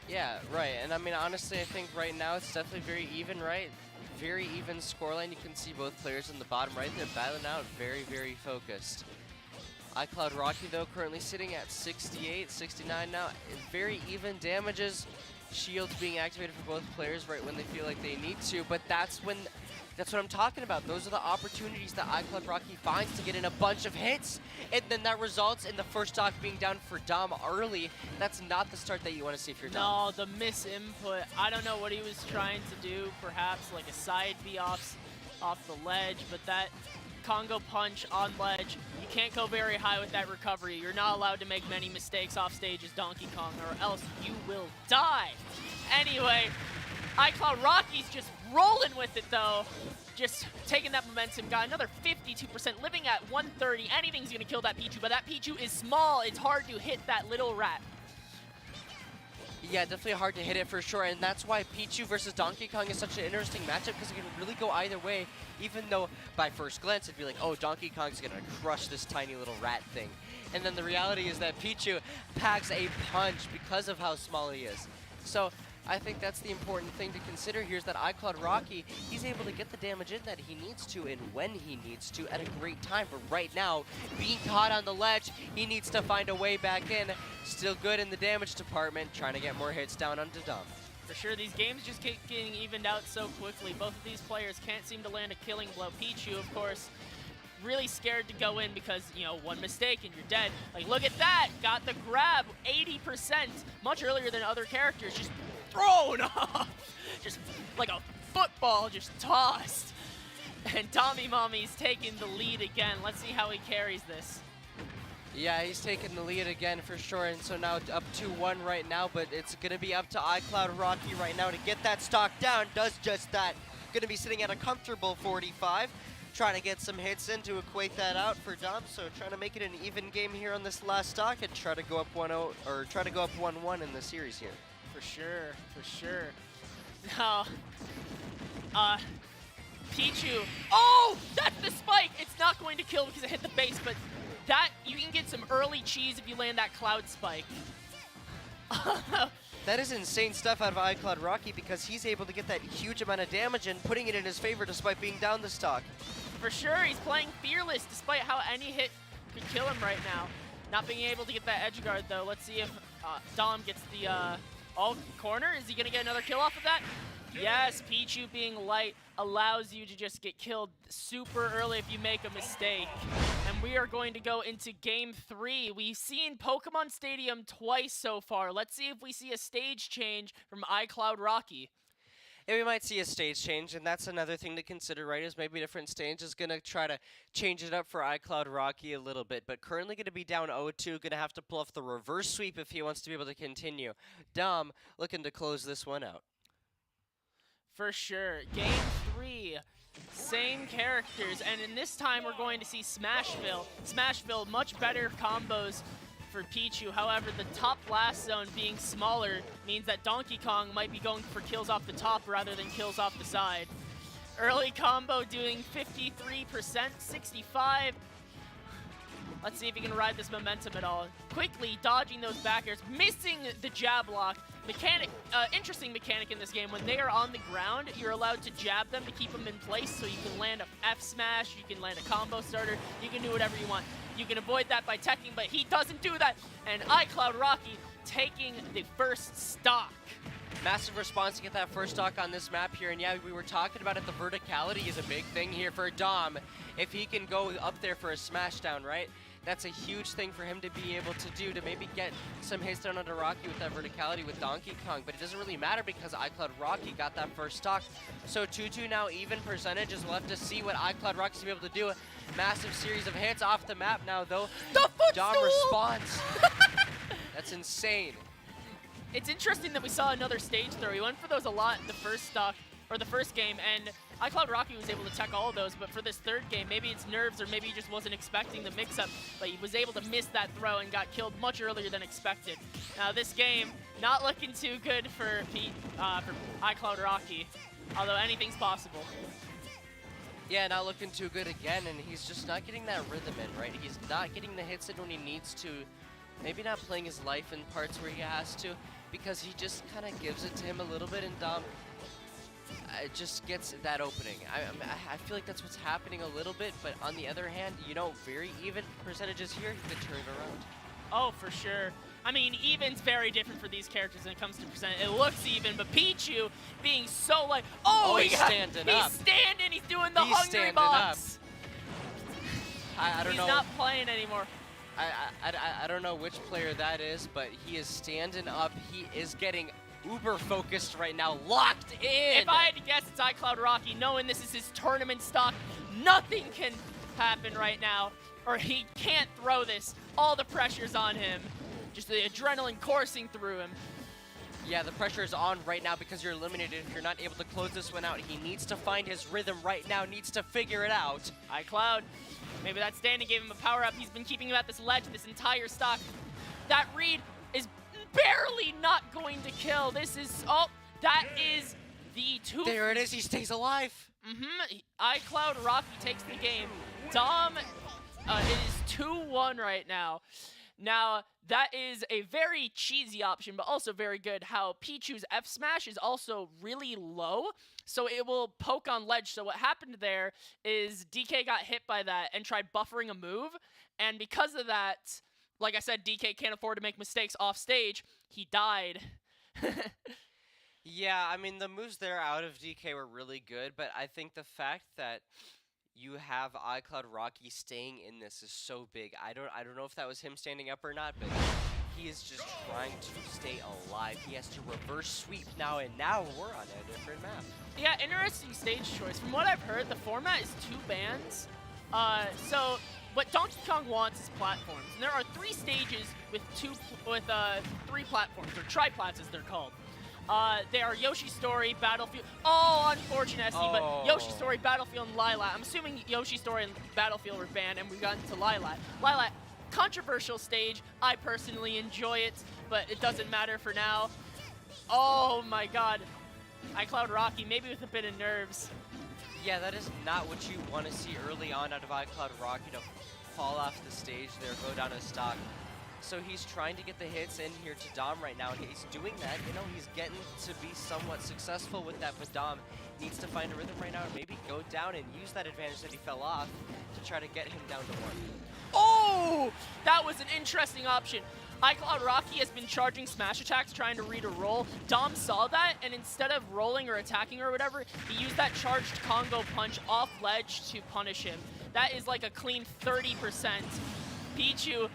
Yeah, right. And I mean, honestly, I think right now it's definitely very even, right? Very even scoreline. You can see both players in the bottom right. They're battling out very, very focused. Icloud Rocky, though, currently sitting at 68, 69 now. Very even damages. Shields being activated for both players right when they feel like they need to. But that's what I'm talking about. Those are the opportunities that Icloud Rocky finds to get in a bunch of hits, and then that results in the first stock being down for Dom early. That's not the start that you want to see if you're Dom. No, the misinput. I don't know what he was trying to do. Perhaps like a side B off the ledge, but that Congo punch on ledge, you can't go very high with that recovery. You're not allowed to make many mistakes off stage as Donkey Kong, or else you will die. Anyway, Icloud Rocky's just rolling with it though. Just taking that momentum, got another 52%, living at 130. Anything's gonna kill that Pichu, but that Pichu is small. It's hard to hit that little rat. Yeah, definitely hard to hit it for sure, and that's why Pichu versus Donkey Kong is such an interesting matchup because it can really go either way, even though by first glance it'd be like, oh, Donkey Kong's gonna crush this tiny little rat thing. And then the reality is that Pichu packs a punch because of how small he is. So I think that's the important thing to consider here is that Icloud Rocky, he's able to get the damage in that he needs to and when he needs to at a great time. But right now, being caught on the ledge, he needs to find a way back in. Still good in the damage department, trying to get more hits down onto Dom. For sure, these games just keep getting evened out so quickly. Both of these players can't seem to land a killing blow. Pichu, of course, really scared to go in because, you know, one mistake and you're dead. Like, look at that! Got the grab, 80%, much earlier than other characters. Just thrown off, just like a football, just tossed. And Tommy Mommy's taking the lead again. Let's see how he carries this. Yeah, he's taking the lead again for sure, and so now up 2-1 right now, but it's going to be up to Icloud Rocky right now to get that stock down. Does just that. Going to be sitting at a comfortable 45, trying to get some hits in to equate that out for Dom, so trying to make it an even game here on this last stock and try to go up 1-0, or try to go up 1-1 in the series here. For sure, for sure. Now, Pichu. Oh, that's the spike. It's not going to kill because it hit the base, but that you can get some early cheese if you land that cloud spike. That is insane stuff out of Icloud Rocky because he's able to get that huge amount of damage and putting it in his favor despite being down the stock. For sure, he's playing fearless despite how any hit could kill him right now. Not being able to get that edge guard though. Let's see if Dom gets the corner. Is he gonna get another kill off of that? Yes, Pichu being light allows you to just get killed super early if you make a mistake. And we are going to go into game 3. We've seen Pokemon Stadium twice so far. Let's see if we see a stage change from Icloud Rocky. Yeah, we might see a stage change, and that's another thing to consider, right? Is maybe a different stage is going to try to change it up for Icloud Rocky a little bit, but currently going to be down 0-2, going to have to pull off the reverse sweep if he wants to be able to continue. Dom looking to close this one out. For sure. Game 3, same characters, and in this time we're going to see Smashville. Smashville, much better combos for Pichu. However, the top blast zone being smaller means that Donkey Kong might be going for kills off the top rather than kills off the side. Early combo doing 53%, 65. Let's see if he can ride this momentum at all. Quickly dodging those back airs, missing the jab lock. Interesting mechanic in this game. When they are on the ground, you're allowed to jab them to keep them in place, so you can land a F smash, you can land a combo starter, you can do whatever you want. You can avoid that by teching, but he doesn't do that. And Icloud Rocky taking the first stock. Massive response to get that first stock on this map here, and yeah, we were talking about it, the verticality is a big thing here for Dom. If he can go up there for a smashdown, right? That's a huge thing for him to be able to do, to maybe get some hits down onto Rocky with that verticality with Donkey Kong, but it doesn't really matter because Icloud Rocky got that first stock. So 2-2 now, even percentages. We'll have to see what Icloud Rocky's going to be able to do. Massive series of hits off the map now, though. Dom responds. That's insane. It's interesting that we saw another stage throw. He went for those a lot in the first stock, or the first game, and Icloud Rocky was able to tech all of those, but for this third game, maybe it's nerves or maybe he just wasn't expecting the mix-up, but he was able to miss that throw and got killed much earlier than expected. Now this game, not looking too good for Icloud Rocky, although anything's possible. Yeah, not looking too good again, and he's just not getting that rhythm in, right? He's not getting the hits in when he needs to. Maybe not playing his life in parts where he has to, because he just kind of gives it to him a little bit, and Dom just gets that opening. I feel like that's what's happening a little bit, but on the other hand, you know, very even percentages here, he could turn it around. Oh, for sure. I mean, even's very different for these characters when it comes to percent. It looks even, but Pichu being so like, he's standing up. He's standing, he's doing the hungry box. I don't know. He's not playing anymore. I don't know which player that is, but he is standing up. He is getting uber focused right now, locked in. If I had to guess, it's Icloud Rocky. Knowing this is his tournament stock, nothing can happen right now, or he can't throw this. All the pressure's on him. Just the adrenaline coursing through him. Yeah, the pressure is on right now because you're eliminated if you're not able to close this one out. He needs to find his rhythm right now, needs to figure it out. Icloud, maybe that standing gave him a power-up. He's been keeping him at this ledge this entire stock. That read is barely not going to kill. This is, that is the two. There it is, he stays alive. Icloud Rocky takes the game. Dom, it is 2-1 right now. Now, that is a very cheesy option, but also very good. How Pichu's F smash is also really low, so it will poke on ledge. So what happened there is DK got hit by that and tried buffering a move, and because of that, like I said, DK can't afford to make mistakes off stage. He died. Yeah, I mean, the moves there out of DK were really good, but I think the fact that you have Icloud Rocky staying in this is so big. I don't know if that was him standing up or not, but he is just trying to stay alive. He has to reverse sweep now, and now we're on a different map. Yeah, interesting stage choice. From what I've heard, the format is 2 bans. So what Donkey Kong wants is platforms, and there are 3 stages with 3 platforms, or triplats as they're called. They are Yoshi Story, Battlefield. Oh, unfortunate, but Yoshi Story, Battlefield, and Lilat. I'm assuming Yoshi Story and Battlefield were banned, and we got into Lilat. Lilat, controversial stage. I personally enjoy it, but it doesn't matter for now. Oh my God, Icloud Rocky, maybe with a bit of nerves. Yeah, that is not what you want to see early on out of Icloud Rocky, to fall off the stage there, go down a stock. So he's trying to get the hits in here to Dom right now. He's doing that, you know, he's getting to be somewhat successful with that, but Dom needs to find a rhythm right now and maybe go down and use that advantage that he fell off to try to get him down to 1. Oh, that was an interesting option. Icloud Rocky has been charging smash attacks, trying to read a roll. Dom saw that, and instead of rolling or attacking or whatever, he used that charged Congo punch off ledge to punish him. That is like a clean 30%. Pichu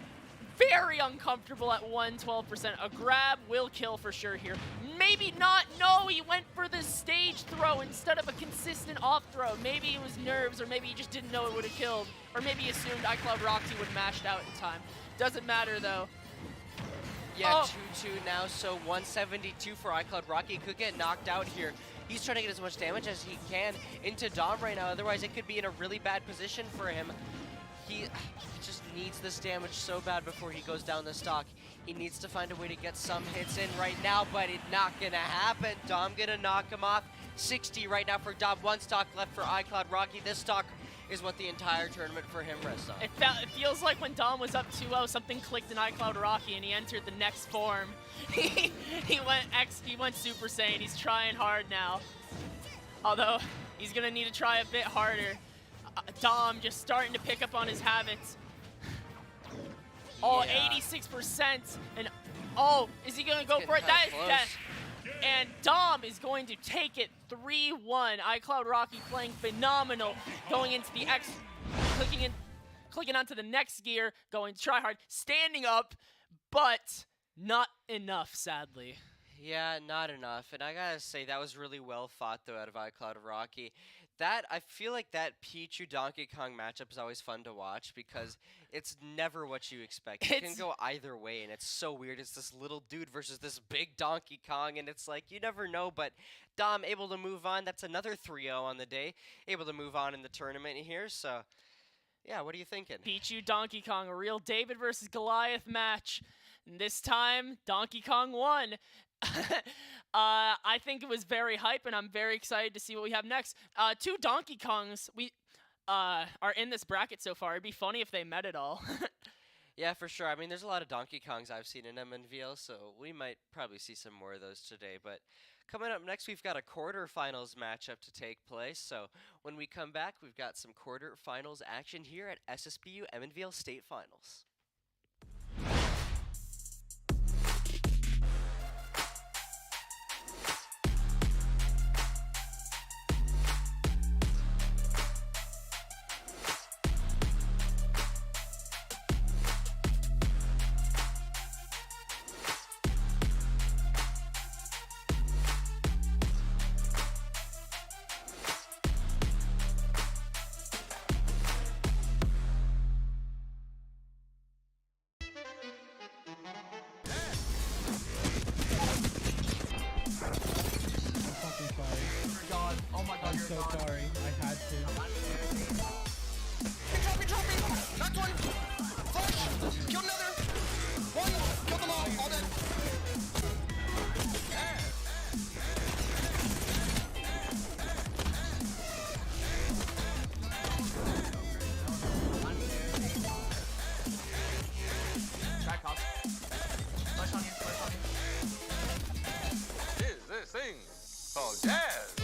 very uncomfortable at 112%. A grab will kill for sure here. Maybe not. No, he went for the stage throw instead of a consistent off throw. Maybe it was nerves, or maybe he just didn't know it would have killed. Or maybe he assumed Icloud Rocky would have mashed out in time. Doesn't matter though. Yeah, 2-2 now, so 172 for Icloud Rocky. Could get knocked out here. He's trying to get as much damage as he can into Dom right now, otherwise it could be in a really bad position for him. He just needs this damage so bad before he goes down the stock. He needs to find a way to get some hits in right now, but it's not gonna happen. Dom gonna knock him off. 60 right now for Dom, 1 stock left for Icloud Rocky. This stock is what the entire tournament for him rests on. It feels like when Dom was up 2-0, something clicked in Icloud Rocky and he entered the next form. he went Super Saiyan. He's trying hard now. Although he's gonna need to try a bit harder. Dom just starting to pick up on his habits. Oh, Yeah. 86%. And oh, is he gonna go for it? That is death. And Dom is going to take it 3-1. Icloud Rocky playing phenomenal, going into the clicking onto the next gear, going to try hard, standing up, but not enough, sadly. Yeah, not enough. And I gotta say, that was really well fought, though, out of Icloud Rocky. I feel like that Pichu Donkey Kong matchup is always fun to watch because it's never what you expect. It can go either way, and it's so weird. It's this little dude versus this big Donkey Kong, and it's like, you never know, but Dom able to move on. That's another 3-0 on the day. Able to move on in the tournament here, so yeah, what are you thinking? Pichu Donkey Kong, a real David versus Goliath match. And this time, Donkey Kong won. I think it was very hype, and I'm very excited to see what we have next. 2 Donkey Kongs are in this bracket so far. It'd be funny if they met at all. Yeah, for sure. I mean, there's a lot of Donkey Kongs I've seen in MNVL, so we might probably see some more of those today. But coming up next, we've got a quarterfinals matchup to take place. So when we come back, we've got some quarterfinals action here at SSBU MNVL State Finals. So sorry, I had to. Drop me! Knocked one! Flash! Killed another! One! Killed them all dead! Track off. Flash on you, flash on you. Is this thing called jazz?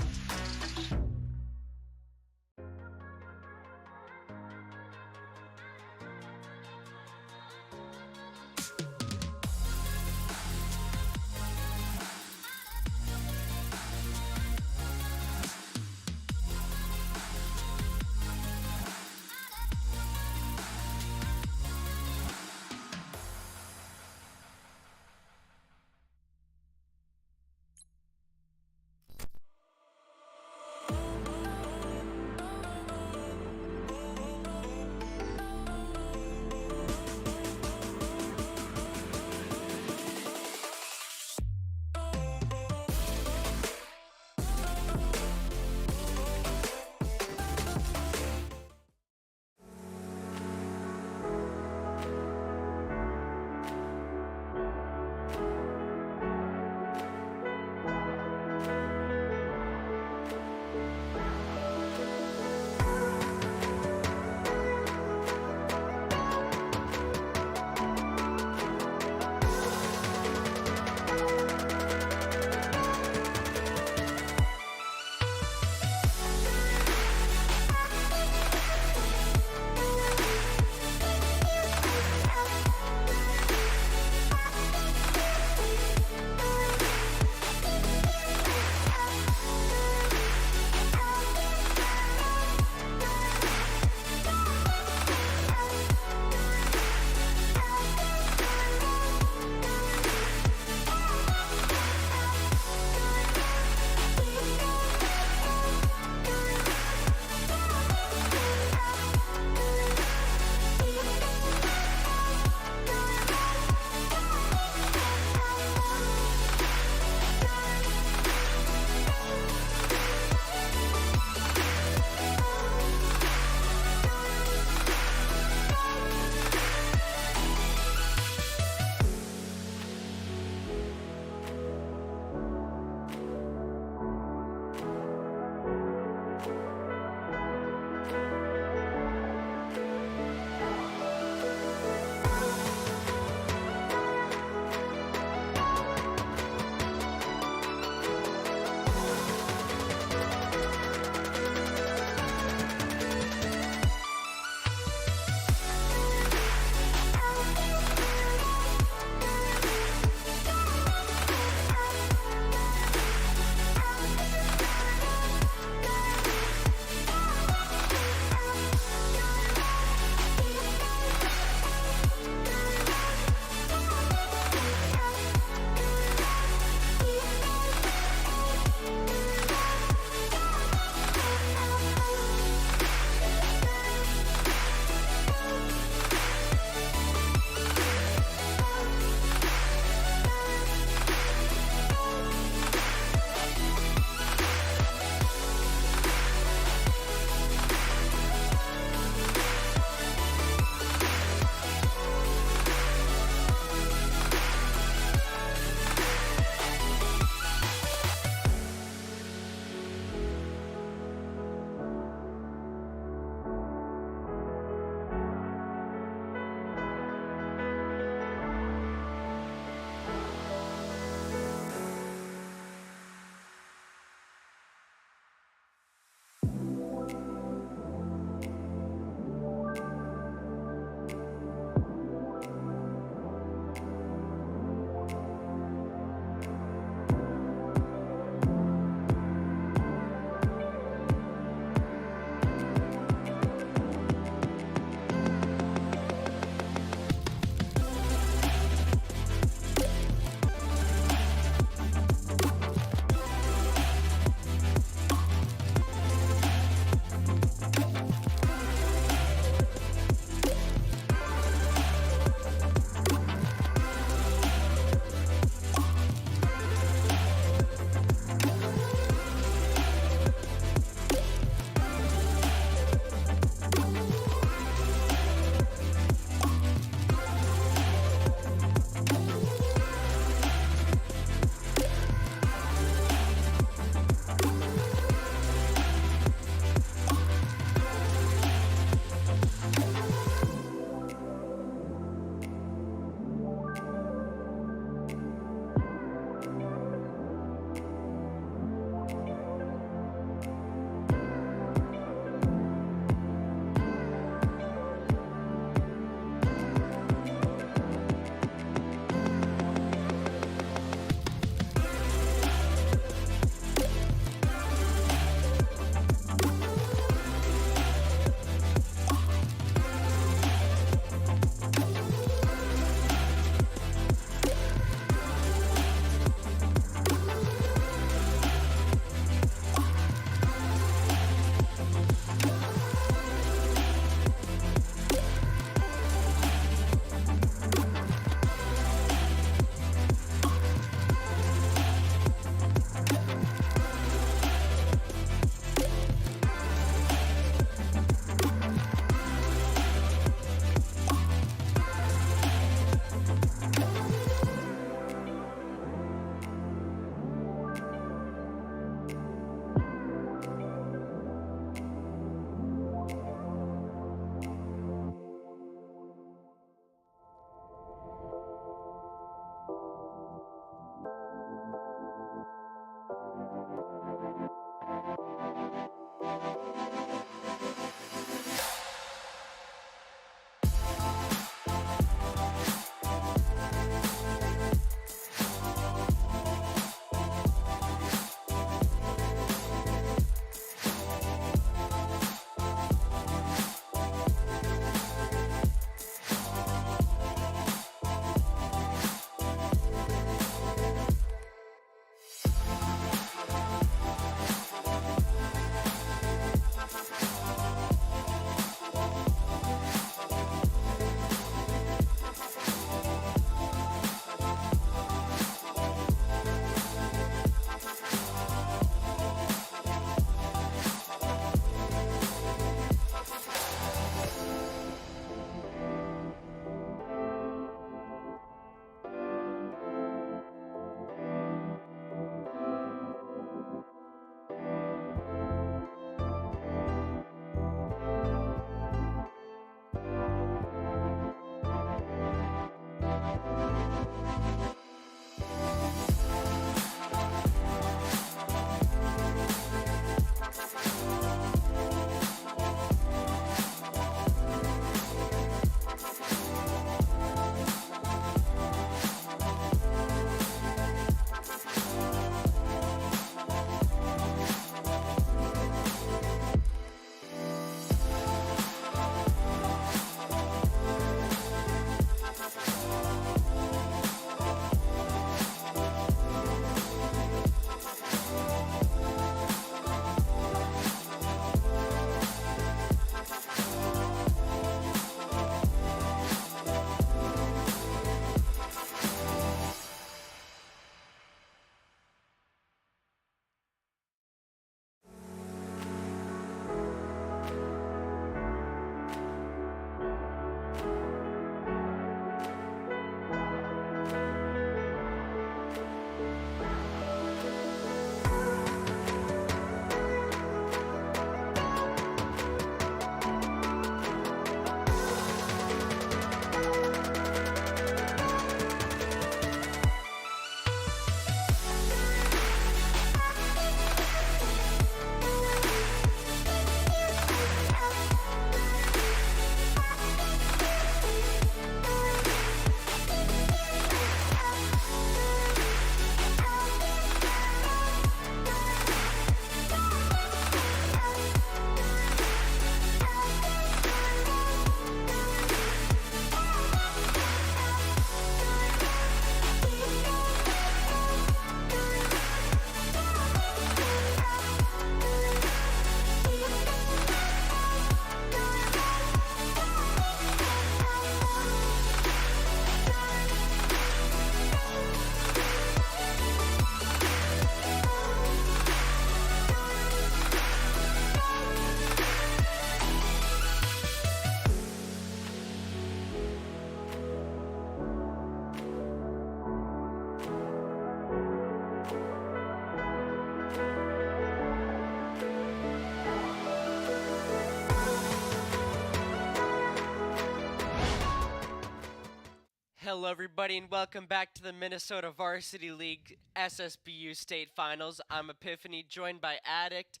Hello, everybody, and welcome back to the Minnesota Varsity League SSBU State Finals. I'm Epiphany, joined by Addict,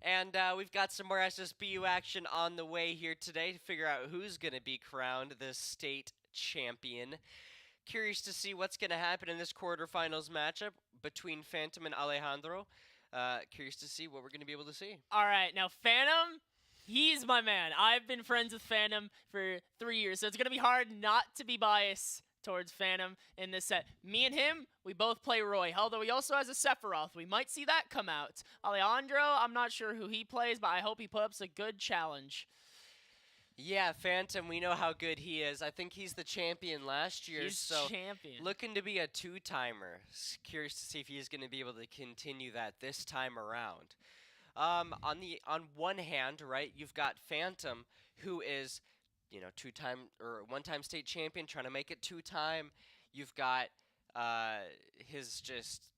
and we've got some more SSBU action on the way here today to figure out who's going to be crowned the state champion. Curious to see what's going to happen in this quarterfinals matchup between Phantom and Alejandro. Curious to see what we're going to be able to see. All right, now Phantom, he's my man. I've been friends with Phantom for 3 years, so it's going to be hard not to be biased towards Phantom in this set. Me and him, we both play Roy, although he also has a Sephiroth. We might see that come out. Alejandro, I'm not sure who he plays, but I hope he puts up a good challenge. Yeah, Phantom, we know how good he is. I think he's the champion last year, He's so champion. looking to be a two-timer. Curious to see if he's going to be able to continue that this time around. On one hand, right, you've got Phantom, who is, you know, one-time state champion, trying to make it two-time. You've got his just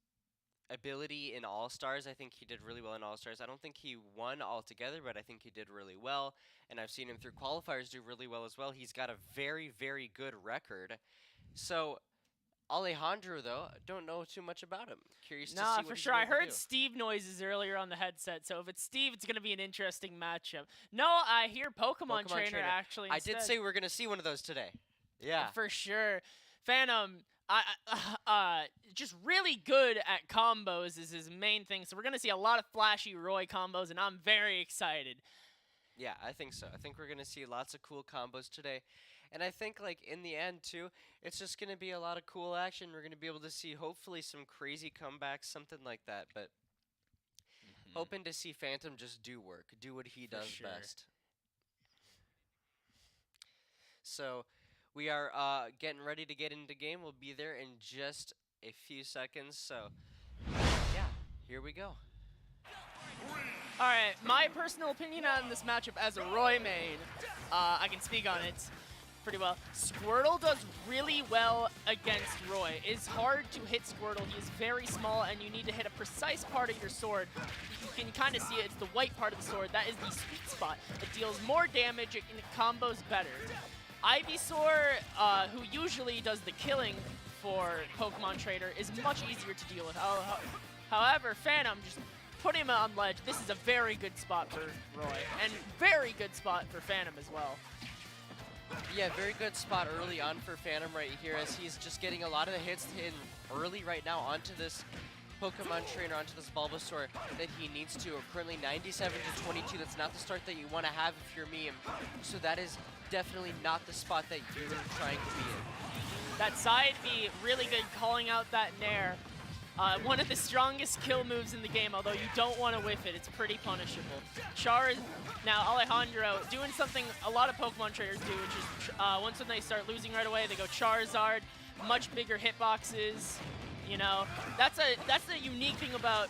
ability in All-Stars. I think he did really well in All-Stars. I don't think he won altogether, but I think he did really well. And I've seen him through qualifiers do really well as well. He's got a very, very good record. So Alejandro, though, don't know too much about him. Curious to see what for he's sure. gonna I heard do. Steve noises earlier on the headset, so if it's Steve, it's going to be an interesting matchup. No, I hear Pokemon Trainer actually I did say we're going to see one of those today. Yeah. For sure. Phantom, just really good at combos is his main thing, so we're going to see a lot of flashy Roy combos, and I'm very excited. Yeah, I think so. I think we're going to see lots of cool combos today. And I think, like, in the end, too, it's just going to be a lot of cool action. We're going to be able to see, hopefully, some crazy comebacks, something like that. But hoping to see Phantom just do work, do what he does best. So we are getting ready to get into game. We'll be there in just a few seconds. So, yeah, here we go. All right, my personal opinion on this matchup as a Roy main, I can speak on it pretty well. Squirtle does really well against Roy. It's hard to hit Squirtle. He is very small, and you need to hit a precise part of your sword. You can kind of see it. It's the white part of the sword. That is the sweet spot. It deals more damage, and it combos better. Ivysaur, who usually does the killing for Pokemon Trainer, is much easier to deal with. However, Phantom, just put him on ledge. This is a very good spot for Roy, and very good spot for Phantom as well. Yeah, very good spot early on for Phantom right here, as he's just getting a lot of the hits in early right now onto this Pokemon Trainer, onto this Bulbasaur that he needs to. Currently 97 to 22. That's not the start that you want to have if you're me. So that is definitely not the spot that you're trying to be in. That side B, really good, calling out that Nair. One of the strongest kill moves in the game, although you don't want to whiff it. It's pretty punishable. Now Alejandro doing something a lot of Pokemon trainers do, which is once when they start losing right away, they go Charizard, much bigger hitboxes. You know, that's the unique thing about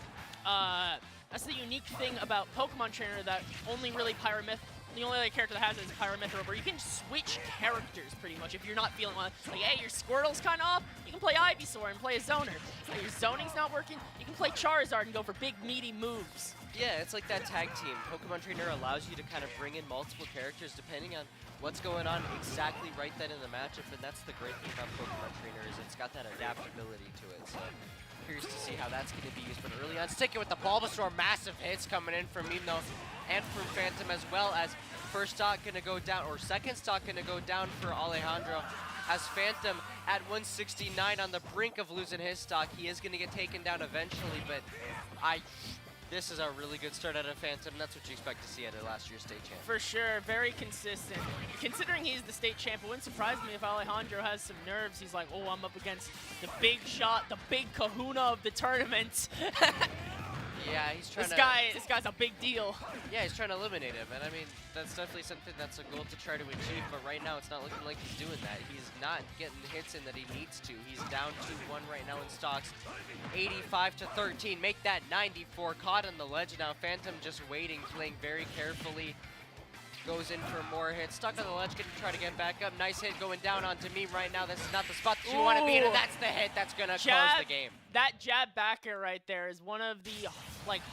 Pokemon Trainer that only really Pyramith. The only other character that has it is Pyramithra, where you can switch characters pretty much if you're not feeling well. Like, hey, your Squirtle's kind of off, you can play Ivysaur and play a Zoner. If your zoning's not working, you can play Charizard and go for big, meaty moves. Yeah, it's like that tag team. Pokemon Trainer allows you to kind of bring in multiple characters depending on what's going on exactly right then in the matchup, and that's the great thing about Pokemon Trainer is it's got that adaptability to it. So curious to see how that's going to be used. But early on, sticking with the Bulbasaur, massive hits coming in from Mimno and from Phantom, as well as first stock going to go down, or second stock going to go down for Alejandro, as Phantom at 169 on the brink of losing his stock. He is going to get taken down eventually, but this is a really good start out of Phantom. That's what you expect to see at a last year's state champ. For sure, very consistent. Considering he's the state champ, it wouldn't surprise me if Alejandro has some nerves. He's like, oh, I'm up against the big shot, the big kahuna of the tournament. Yeah, he's trying This guy's a big deal. Yeah, he's trying to eliminate him, and I mean, that's definitely something that's a goal to try to achieve, but right now it's not looking like he's doing that. He's not getting the hits in that he needs to. He's down 2-1 right now in stocks. 85 to 13, make that 94. Caught on the ledge now. Phantom just waiting, playing very carefully. Goes in for more hits. Stuck on the ledge, gonna try to get back up. Nice hit going down onto me right now. This is not the spot that you want to be in, and that's the hit that's gonna close the game. That jab backer right there is one of the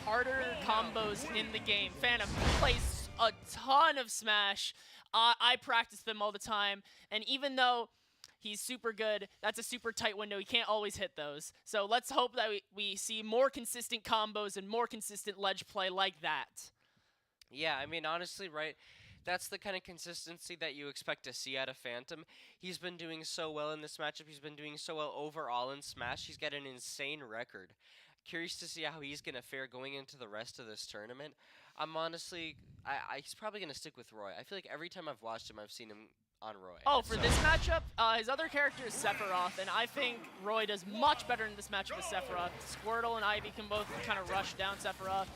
harder combos in the game. Phantom plays a ton of Smash. I practice them all the time, and even though He's super good. That's a super tight window. He can't always hit those. So let's hope that we see more consistent combos and more consistent ledge play like that. Yeah, I mean, honestly, right, that's the kind of consistency that you expect to see out of Phantom. He's been doing so well in this matchup. He's been doing so well overall in Smash. He's got an insane record. Curious to see how he's going to fare going into the rest of this tournament. I'm honestly, he's probably going to stick with Roy. I feel like every time I've watched him, I've seen him on Roy. Oh, for this matchup, his other character is Sephiroth, and I think Roy does much better in this matchup with Sephiroth. Squirtle and Ivy can both kind of rush down Sephiroth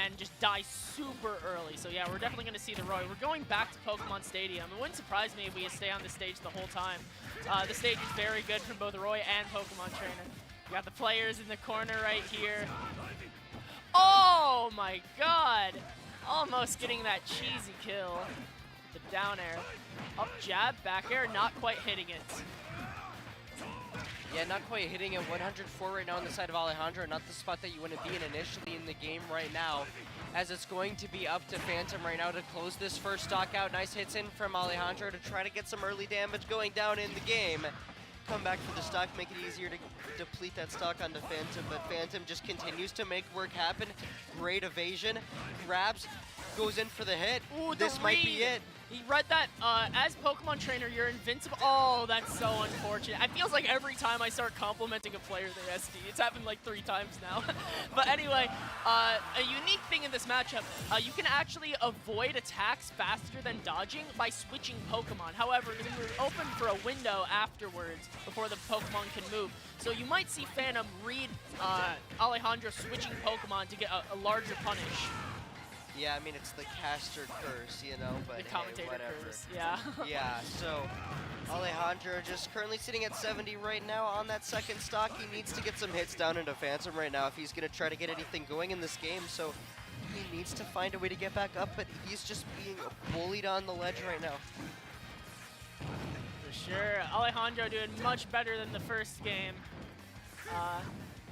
and just die super early. So yeah, we're definitely going to see the Roy. We're going back to Pokemon Stadium. It wouldn't surprise me if we stay on the stage the whole time. The stage is very good from both Roy and Pokemon Trainer. We got the players in the corner right here. Oh my god! Almost getting that cheesy kill. The down air. Up jab, back air, not quite hitting it. Yeah, not quite hitting it. 104 right now on the side of Alejandro. Not the spot that you want to be in initially in the game right now, as it's going to be up to Phantom right now to close this first stock out. Nice hits in from Alejandro to try to get some early damage going down in the game. Come back for the stock, make it easier to deplete that stock onto Phantom, but Phantom just continues to make work happen. Great evasion, grabs, goes in for the hit. Ooh, this might be it. He read that, as Pokemon Trainer, you're invincible. Oh, that's so unfortunate. It feels like every time I start complimenting a player, they SD. It's happened like 3 times now. But anyway, a unique thing in this matchup, you can actually avoid attacks faster than dodging by switching Pokemon. However, you're open for a window afterwards before the Pokemon can move. So you might see Phantom read Alejandro switching Pokemon to get a larger punish. Yeah, I mean, it's the caster curse, you know, but The hey, commentator whatever. curse, yeah. Yeah, so Alejandro just currently sitting at 70 right now on that second stock. He needs to get some hits down into Phantom right now if he's going to try to get anything going in this game. So he needs to find a way to get back up, but he's just being bullied on the ledge right now. For sure. Alejandro doing much better than the first game.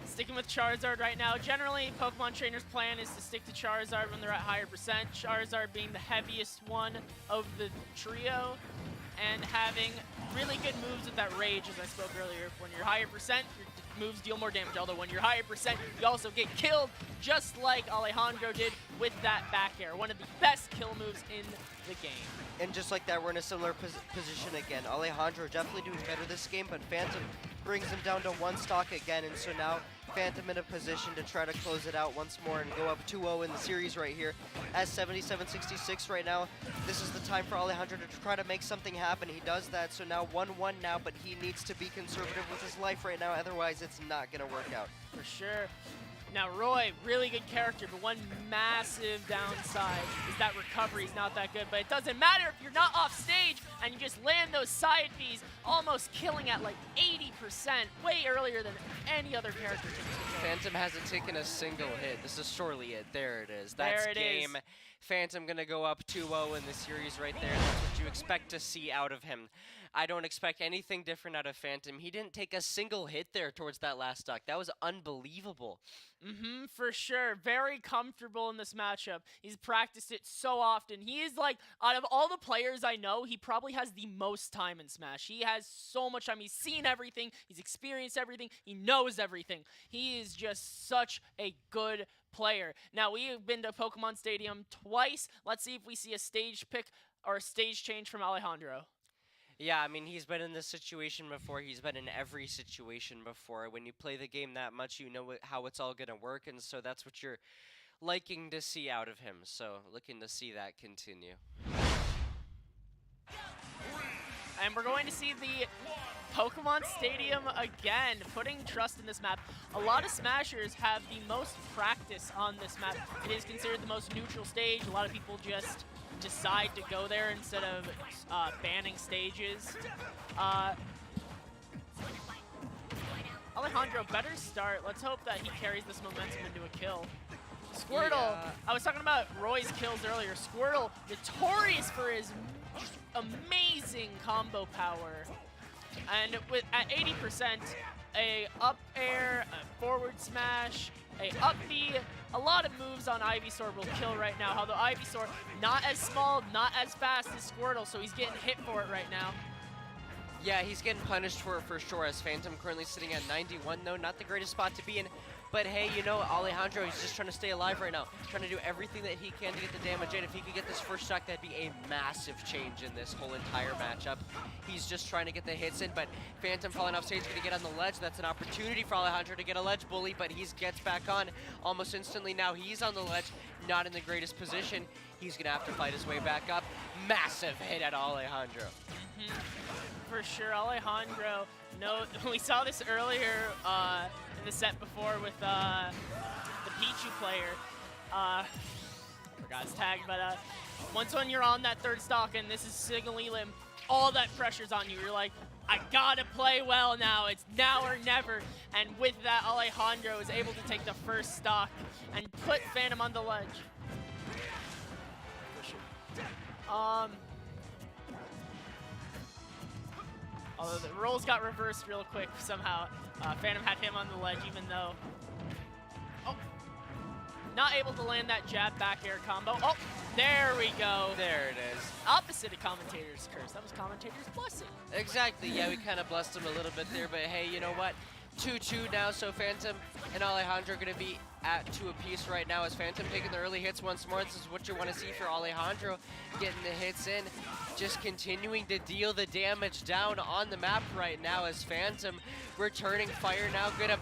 Sticking with Charizard right now. Generally, Pokemon Trainer's plan is to stick to Charizard when they're at higher percent. Charizard being the heaviest one of the trio and having really good moves with that Rage, as I spoke earlier. When you're higher percent, your moves deal more damage. Although when you're higher percent, you also get killed, just like Alejandro did with that back air. One of the best kill moves in the game. And just like that, we're in a similar position again. Alejandro definitely doing better this game, but Phantom brings him down to 1 stock again, and so now Phantom in a position to try to close it out once more and go up 2-0 in the series right here. At 77-66 right now, this is the time for Alejandro to try to make something happen. He does that, so now 1-1 now, but he needs to be conservative with his life right now, otherwise it's not going to work out. For sure. Now Roy, really good character, but one massive downside is that recovery is not that good. But it doesn't matter if you're not off stage and you just land those side Bs, almost killing at like 80%, way earlier than any other character can. Phantom hasn't taken a single hit. This is surely it. There it is. That's There it game. is. Phantom gonna go up 2-0 in the series right there. That's what you expect to see out of him. I don't expect anything different out of Phantom. He didn't take a single hit there towards that last stock. That was unbelievable. For sure. Very comfortable in this matchup. He's practiced it so often. He is like, out of all the players I know, he probably has the most time in Smash. He has so much time. He's seen everything. He's experienced everything. He knows everything. He is just such a good player. Now, we have been to Pokemon Stadium twice. Let's see if we see a stage pick or a stage change from Alejandro. Yeah, I mean, he's been in this situation before. He's been in every situation before. When you play the game that much, you know how it's all going to work, and so that's what you're liking to see out of him. So, looking to see that continue. And we're going to see the Pokemon Stadium again, putting trust in this map. A lot of Smashers have the most practice on this map. It is considered the most neutral stage. A lot of people just decide to go there instead of banning stages. Alejandro, better start. Let's hope that he carries this momentum into a kill. Squirtle, Yeah. I was talking about Roy's kills earlier. Squirtle, notorious for his just amazing combo power. And at 80%, a up air, a forward smash, a up B, a lot of moves on Ivysaur will kill right now. Although Ivysaur, not as small, not as fast as Squirtle, so he's getting hit for it right now. Yeah, he's getting punished for it for sure, as Phantom currently sitting at 91 though. Not the greatest spot to be in. But hey, you know, Alejandro, he's just trying to stay alive right now. Trying to do everything that he can to get the damage in. If he could get this first stock, that'd be a massive change in this whole entire matchup. He's just trying to get the hits in, but Phantom falling off stage, gonna get on the ledge. That's an opportunity for Alejandro to get a ledge bully, but he gets back on almost instantly. Now he's on the ledge, not in the greatest position. He's gonna have to fight his way back up. Massive hit at Alejandro. For sure, Alejandro. No, we saw this earlier in the set before with the Pichu player. Forgot his tag, but once when you're on that third stock and this is Signal Elim, all that pressure's on you. You're like, I gotta play well now. It's now or never. And with that, Alejandro is able to take the first stock and put Phantom on the ledge. For sure. Although the roles got reversed real quick somehow. Phantom had him on the ledge, even though... Oh! Not able to land that jab back air combo. Oh! There we go. There it is. Opposite of commentator's curse. That was commentator's blessing. Exactly. Yeah, we kind of blessed him a little bit there, but hey, you know what? 2-2 now, so Phantom and Alejandro are going to be at 2 apiece right now, as Phantom taking the early hits once more. This is what you want to see for Alejandro, getting the hits in, just continuing to deal the damage down on the map right now, as Phantom returning fire now, gonna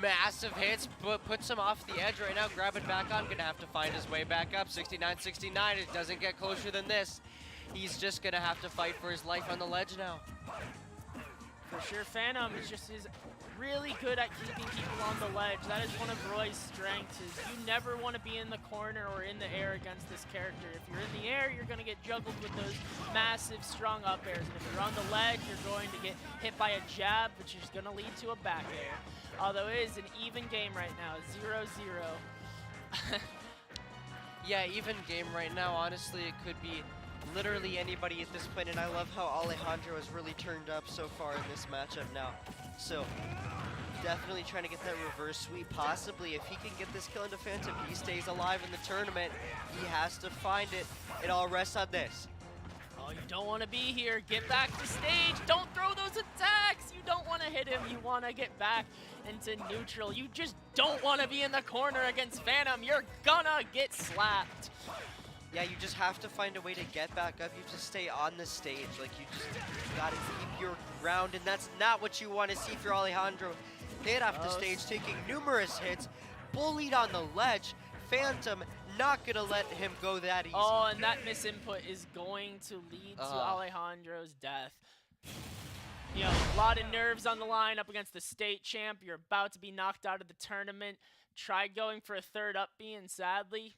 massive hits, but puts him off the edge right now, grabbing back on, gonna have to find his way back up. 69-69, it doesn't get closer than this. He's just gonna have to fight for his life on the ledge now. For sure, Phantom is really good at keeping people on the ledge. That is one of Roy's strengths, is you never want to be in the corner or in the air against this character. If you're in the air, you're going to get juggled with those massive, strong up airs. And if you're on the ledge, you're going to get hit by a jab, which is going to lead to a back air. Although it is an even game right now, 0-0. Yeah, even game right now. Honestly, it could be Literally anybody at this point, and I love how Alejandro has really turned up so far in this matchup now. So, definitely trying to get that reverse sweep, possibly. If he can get this kill into Phantom, he stays alive in the tournament. He has to find it. It all rests on this. Oh, you don't want to be here. Get back to stage. Don't throw those attacks. You don't want to hit him. You want to get back into neutral. You just don't want to be in the corner against Phantom. You're gonna get slapped. Yeah, you just have to find a way to get back up. You have to stay on the stage. Like, you just gotta keep your ground, and that's not what you want to see for Alejandro. Hit off the stage, taking numerous hits, bullied on the ledge. Phantom not gonna let him go that easy. Oh, and that misinput is going to lead to Alejandro's death. You know, a lot of nerves on the line up against the state champ. You're about to be knocked out of the tournament. Tried going for a third up B, and sadly,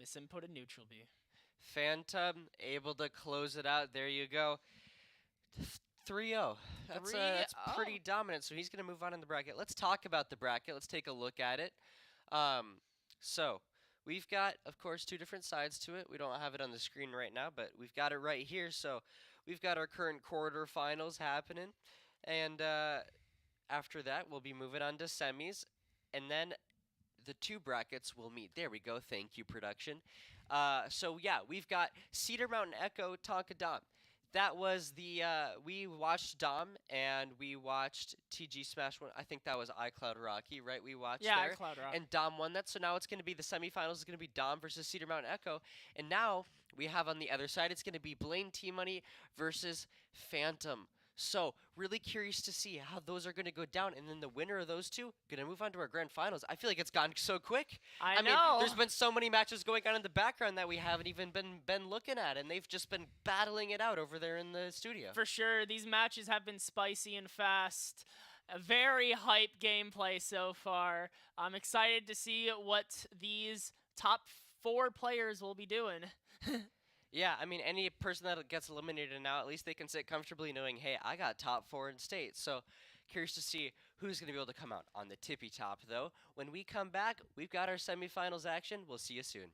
misinput a neutral B. Phantom able to close it out. There you go. 3-0. That's pretty dominant. So he's going to move on in the bracket. Let's talk about the bracket. Let's take a look at it. So we've got, of course, 2 different sides to it. We don't have it on the screen right now, but we've got it right here. So we've got our current quarterfinals happening. And after that, we'll be moving on to semis. And then the 2 brackets will meet. There we go. Thank you, production. So yeah, we've got Cedar Mountain Echo, Tonka Dom. That was the, we watched Dom and we watched TG Smash one. I think that was Icloud Rocky, right? We watched there. Icloud Rocky. And Dom won that. So now it's going to be the semifinals. It's going to be Dom versus Cedar Mountain Echo. And now we have on the other side, it's going to be Blaine T-Money versus Phantom. So, really curious to see how those are going to go down. And then the winner of those 2 going to move on to our grand finals. I feel like it's gone so quick. I know. mean, there's been so many matches going on in the background that we haven't even been looking at. And they've just been battling it out over there in the studio. For sure. These matches have been spicy and fast. A very hype gameplay so far. I'm excited to see what these top 4 players will be doing. Yeah, I mean, any person that gets eliminated now, at least they can sit comfortably knowing, hey, I got top 4 in state. So, curious to see who's going to be able to come out on the tippy top, though. When we come back, we've got our semifinals action. We'll see you soon.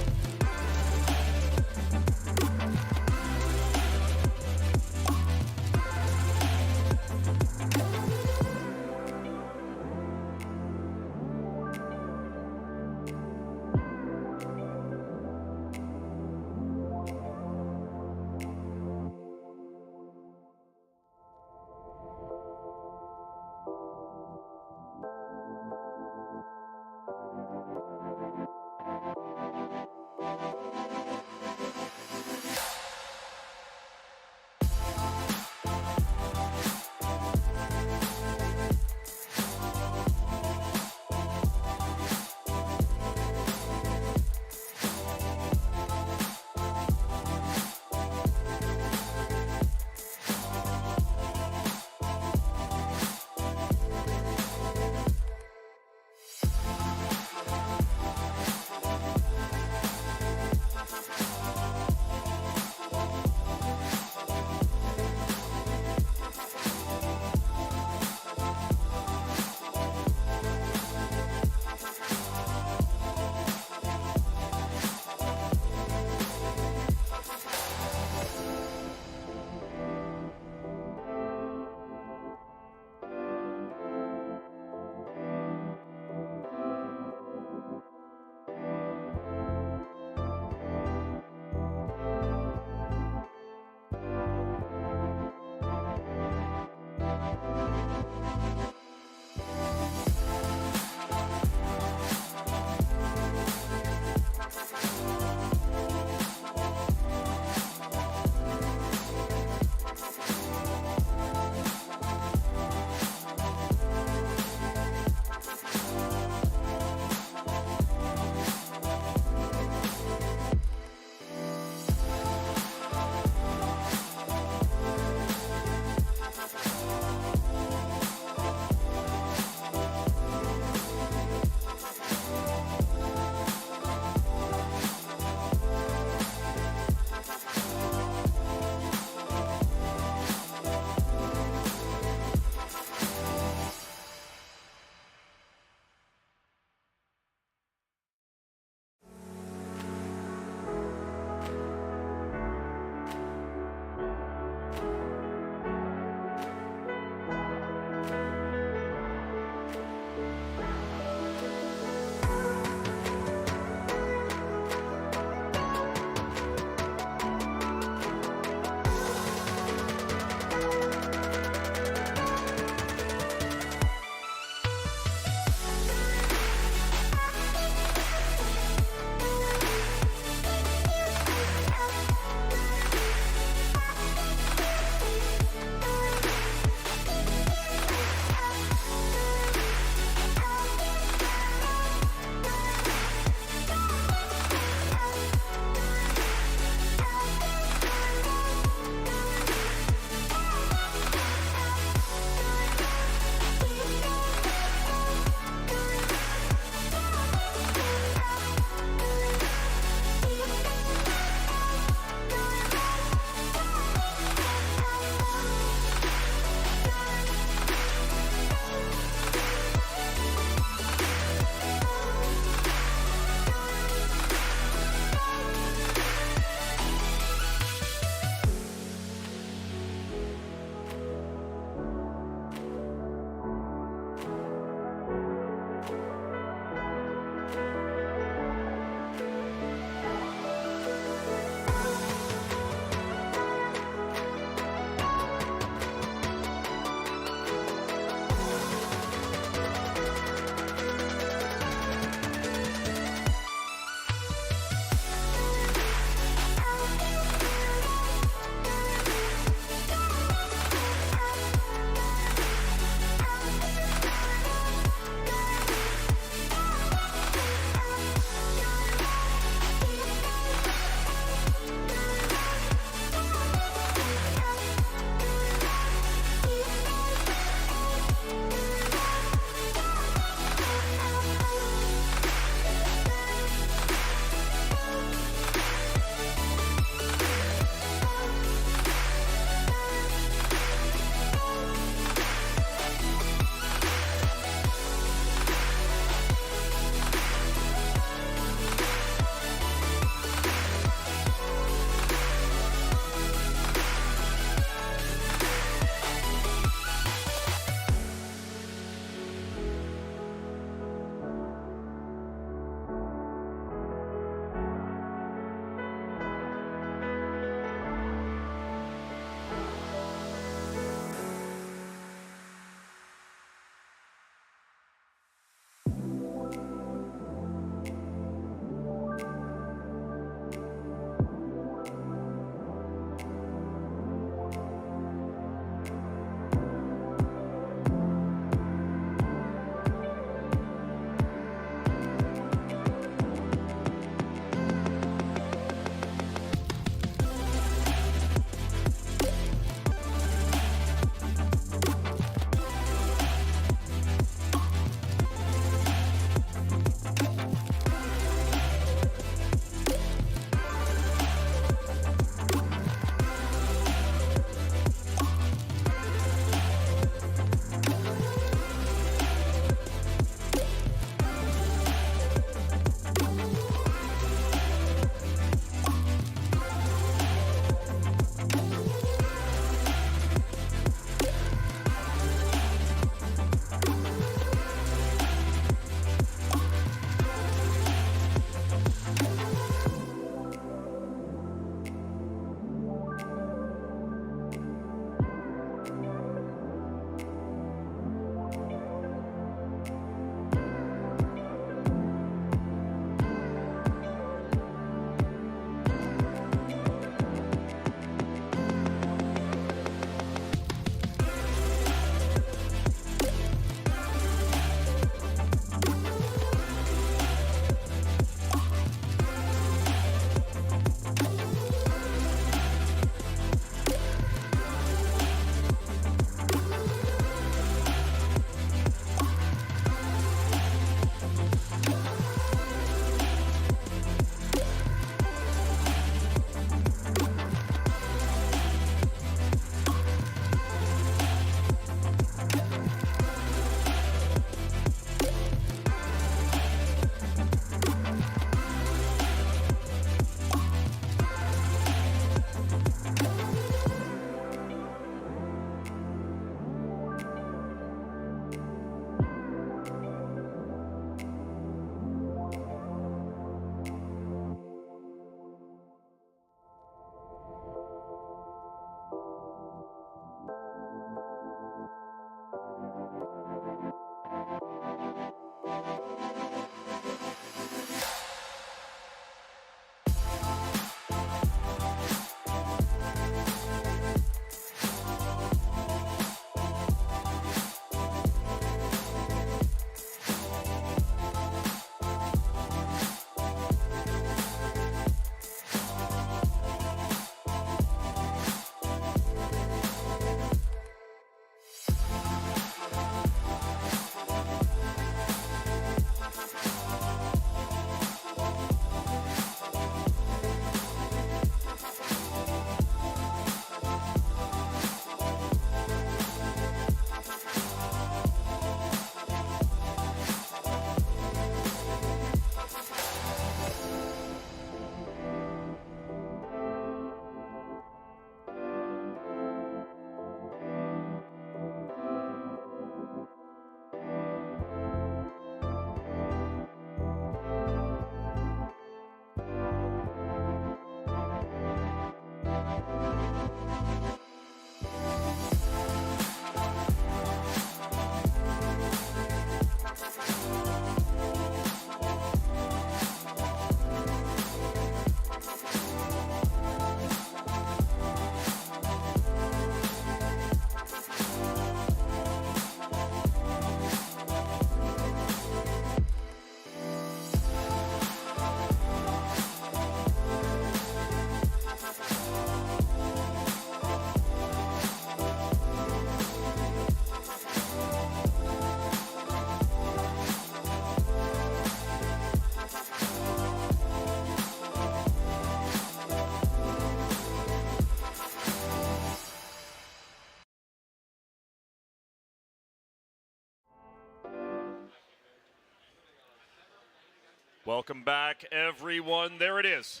Welcome back, everyone. There it is.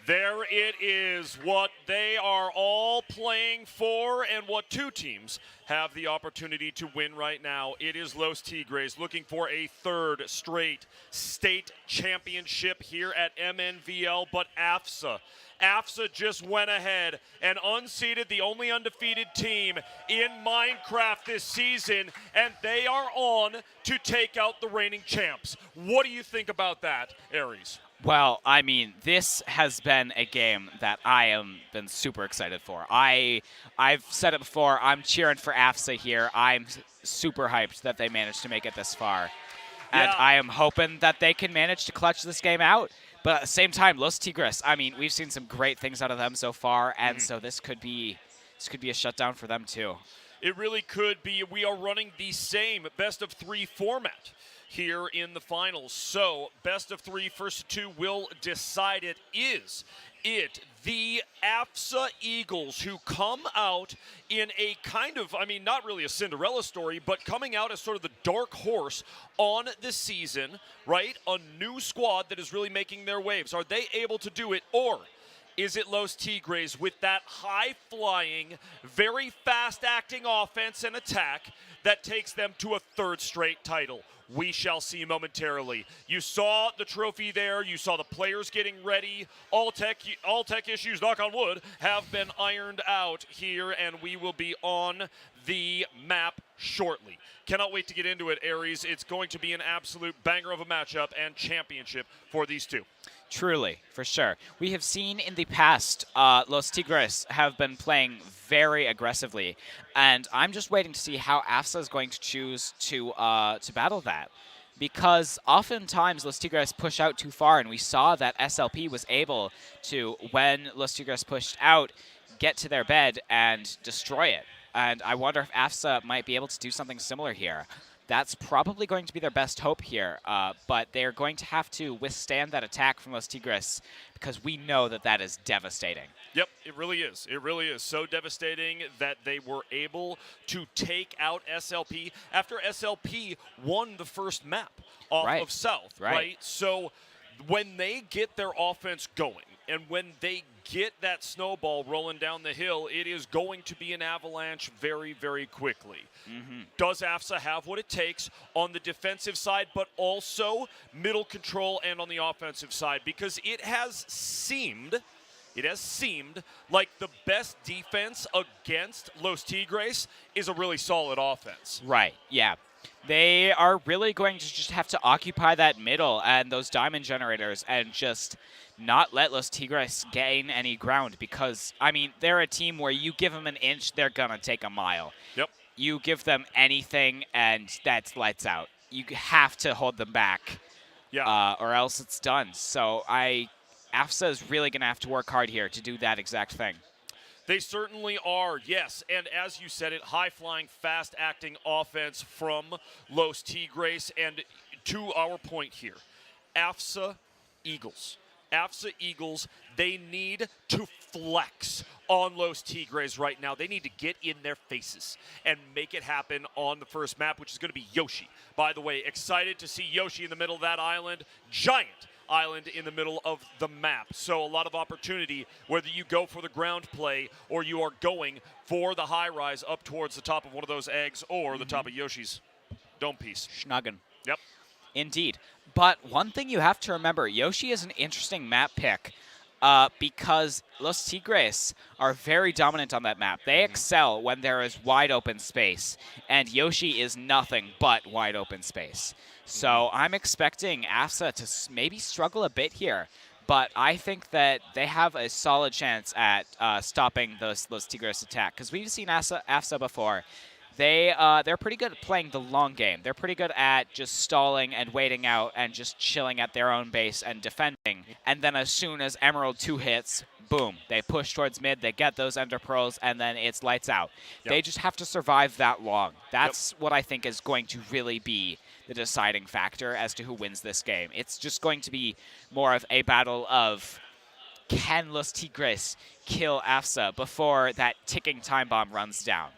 There it is, what they are all playing for and what two teams have the opportunity to win right now. It is Los Tigres looking for a third straight state championship here at MNVL, but AFSA just went ahead and unseated the only undefeated team in Minecraft this season, and they are on to take out the reigning champs. What do you think about that, Aries? Well, I mean, this has been a game that I have been super excited for. I've said it before, I'm cheering for AFSA here. I'm super hyped that they managed to make it this far. And I am hoping that they can manage to clutch this game out. But at the same time, Los Tigres, I mean, we've seen some great things out of them so far, and so this could be a shutdown for them too. It really could be. We are running the same best-of-3 format here in the finals. So, best of 3, first of 2 will decide it. Is it the AFSA Eagles who come out in a kind of, I mean, not really a Cinderella story, but coming out as sort of the dark horse on the season, right? A new squad that is really making their waves. Are they able to do it, or is it Los Tigres with that high-flying, very fast-acting offense and attack that takes them to a third straight title? We shall see momentarily. You saw the trophy there. You saw the players getting ready. All tech issues, knock on wood, have been ironed out here, and we will be on the map shortly. Cannot wait to get into it, Aries. It's going to be an absolute banger of a matchup and championship for these two. Truly, for sure. We have seen in the past, Los Tigres have been playing very aggressively, and I'm just waiting to see how AFSA is going to choose to battle that. Because oftentimes Los Tigres push out too far, and we saw that SLP was able to, when Los Tigres pushed out, get to their bed and destroy it. And I wonder if AFSA might be able to do something similar here. That's probably going to be their best hope here, but they're going to have to withstand that attack from Los Tigres because we know that that is devastating. Yep, it really is. It really is so devastating that they were able to take out SLP after SLP won the first map off of South, right? So when they get their offense going, and when they get that snowball rolling down the hill, it is going to be an avalanche very, very quickly. Does AFSA have what it takes on the defensive side, but also middle control and on the offensive side? Because it has seemed like the best defense against Los Tigres is a really solid offense. Right, yeah. They are really going to just have to occupy that middle and those diamond generators and just not let Los Tigres gain any ground because, I mean, they're a team where you give them an inch, they're going to take a mile. Yep. You give them anything, and that's lights out. You have to hold them back, or else it's done. So AFSA is really going to have to work hard here to do that exact thing. They certainly are, yes. And as you said it, high-flying, fast-acting offense from Los Tigres. And to our point here, AFSA Eagles. AFSA Eagles, they need to flex on Los Tigres right now. They need to get in their faces and make it happen on the first map, which is going to be Yoshi. By the way, excited to see Yoshi in the middle of that island. Giant island in the middle of the map. So a lot of opportunity, whether you go for the ground play or you are going for the high rise up towards the top of one of those eggs or the top of Yoshi's dome piece. Schnuggin. Yep. Indeed. But one thing you have to remember, Yoshi is an interesting map pick because Los Tigres are very dominant on that map. They excel when there is wide open space, and Yoshi is nothing but wide open space. So I'm expecting AFSA to maybe struggle a bit here, but I think that they have a solid chance at stopping those Los Tigres attack because we've seen AFSA before. They're pretty good at playing the long game. They're pretty good at just stalling and waiting out and just chilling at their own base and defending. And then as soon as Emerald 2 hits, boom, they push towards mid, they get those Ender Pearls, and then it's lights out. Yep. They just have to survive that long. That's what I think is going to really be the deciding factor as to who wins this game. It's just going to be more of a battle of can Los Tigres kill AFSA before that ticking time bomb runs down.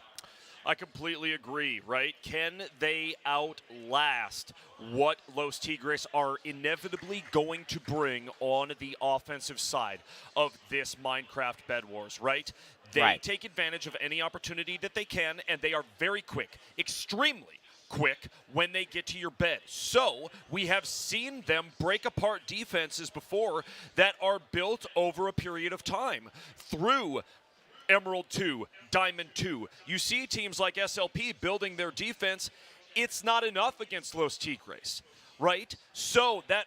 I completely agree, right? Can they outlast what Los Tigres are inevitably going to bring on the offensive side of this Minecraft Bed Wars, right? They take advantage of any opportunity that they can, and they are very quick, extremely quick when they get to your bed. So we have seen them break apart defenses before that are built over a period of time through Emerald 2, Diamond 2. You see teams like SLP building their defense. It's not enough against Los Tigres, right? So that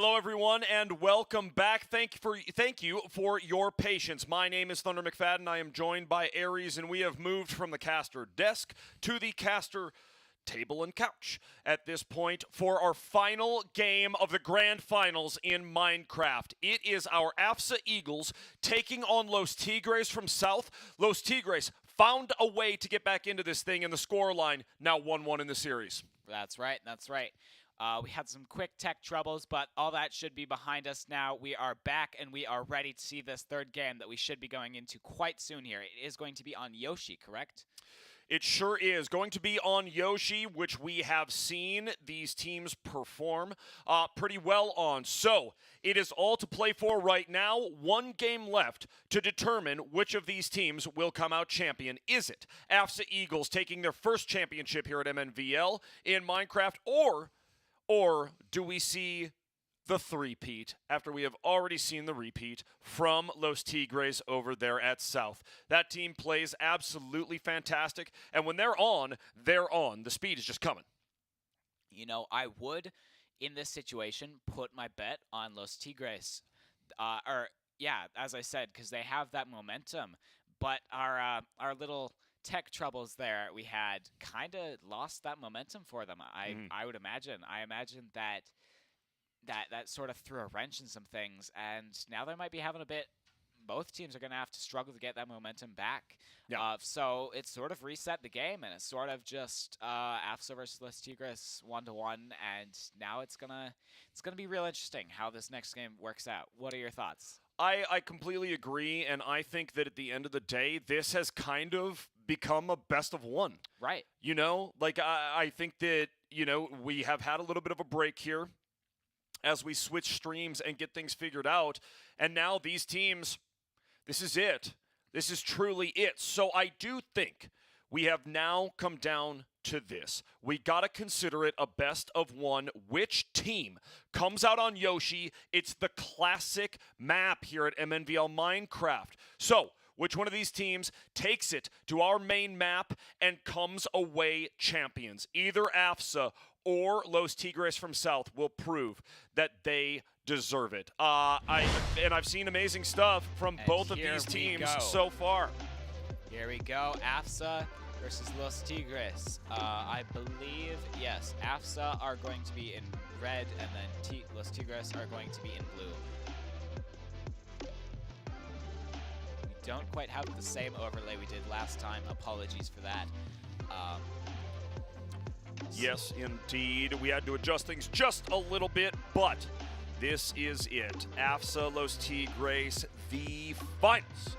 Hello, everyone, and welcome back. Thank you for your patience. My name is Thunder McFadden. I am joined by Aries, and we have moved from the caster desk to the caster table and couch at this point for our final game of the grand finals in Minecraft. It is our AFSA Eagles taking on Los Tigres from South. Los Tigres found a way to get back into this thing, and the scoreline now 1-1 in the series. That's right. We had some quick tech troubles, but all that should be behind us now. We are back, and we are ready to see this third game that we should be going into quite soon here. It is going to be on Yoshi, correct? It sure is going to be on Yoshi, which we have seen these teams perform pretty well on. So it is all to play for right now. One game left to determine which of these teams will come out champion. Is it AFSA Eagles taking their first championship here at MNVL in Minecraft, or do we see the three-peat after we have already seen the repeat from Los Tigres over there at South? That team plays absolutely fantastic, and when they're on, they're on. The speed is just coming. You know, I would, in this situation, put my bet on Los Tigres. As I said, because they have that momentum, but our little tech troubles there we had kind of lost that momentum for them. I would imagine. I imagine that sort of threw a wrench in some things, and now they might be having both teams are going to have to struggle to get that momentum back. Yeah. So it's sort of reset the game, and it's sort of just AFSA versus Los Tigres 1-1, and now it's gonna be real interesting how this next game works out. What are your thoughts? I completely agree, and I think that at the end of the day, this has kind of become a best of one. Right. You know, like I think that, you know, we have had a little bit of a break here as we switch streams and get things figured out. And now these teams, this is it. This is truly it. So I do think we have now come down to this. We got to consider it a best of one. Which team comes out on Yoshi? It's the classic map here at MNVL Minecraft. So which one of these teams takes it to our main map and comes away champions? Either AFSA or Los Tigres from South will prove that they deserve it. I've seen amazing stuff from both of these teams so far. Here we go, AFSA versus Los Tigres. I believe, yes, AFSA are going to be in red, and then Los Tigres are going to be in blue. We don't quite have the same overlay we did last time. Apologies for that. Yes, indeed. We had to adjust things just a little bit, but this is it. AFSA Los Tigres, the finals.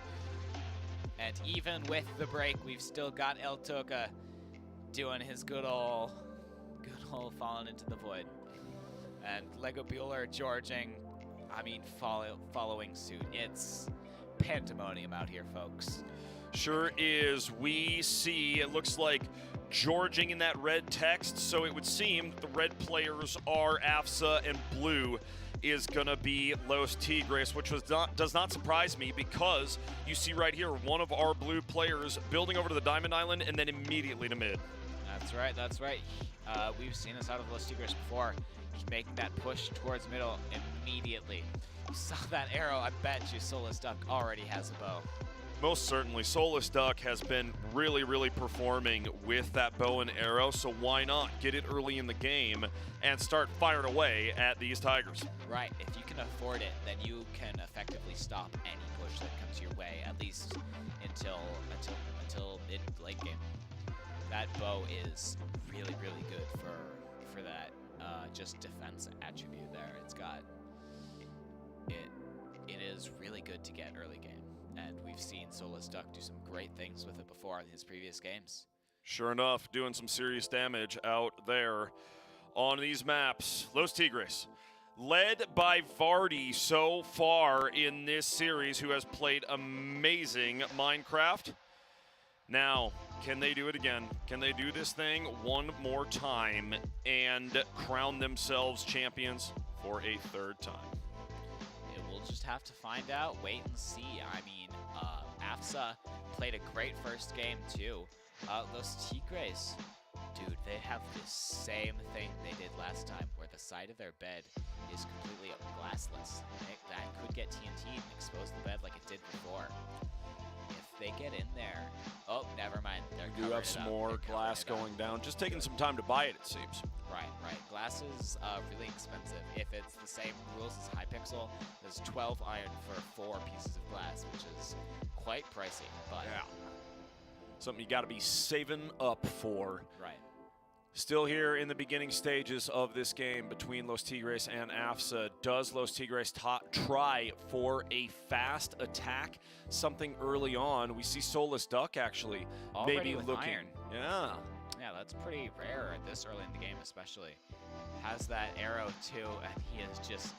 And even with the break, we've still got El Toca doing his good old falling into the void. And Lego Bueller Georging, following suit. It's pandemonium out here, folks. Sure is. We see, it looks like Georging in that red text, so it would seem the red players are AFSA and blue is going to be Los Tigres, which does not surprise me, because you see right here one of our blue players building over to the Diamond Island and then immediately to mid. That's right. We've seen this out of Los Tigres before. He's making that push towards middle immediately. You saw that arrow. I bet you Solus Duck already has a bow. Most certainly. Solus Duck has been really, really performing with that bow and arrow, so why not get it early in the game and start firing away at these Tigers? Right. If you can afford it, then you can effectively stop any push that comes your way, at least until mid-late game. That bow is really, really good for that just defense attribute there. It is really good to get early game. And we've seen Solus Duck do some great things with it before in his previous games. Sure enough, doing some serious damage out there on these maps. Los Tigres, led by Vardy so far in this series, who has played amazing Minecraft. Now, can they do it again? Can they do this thing one more time and crown themselves champions for a third time? We'll just have to find out, wait and see. AFSA played a great first game too. Los Tigres, Dude, they have the same thing they did last time, where the side of their bed is completely glassless. That could get TNT'd and expose the bed like it did before. If they get in there, oh, never mind. They're We do have some more glass going down. Just taking some time to buy it seems. Right. Glass is really expensive. If it's the same rules as Hypixel, there's 12 iron for 4 pieces of glass, which is quite pricey. But yeah, something you got to be saving up for. Right. Still here in the beginning stages of this game between Los Tigres and AFSA. Does Los Tigres try for a fast attack? Something early on. We see Soulless Duck actually Already maybe with looking. iron. Yeah. Yeah, that's pretty rare this early in the game, especially. Has that arrow too, and he is just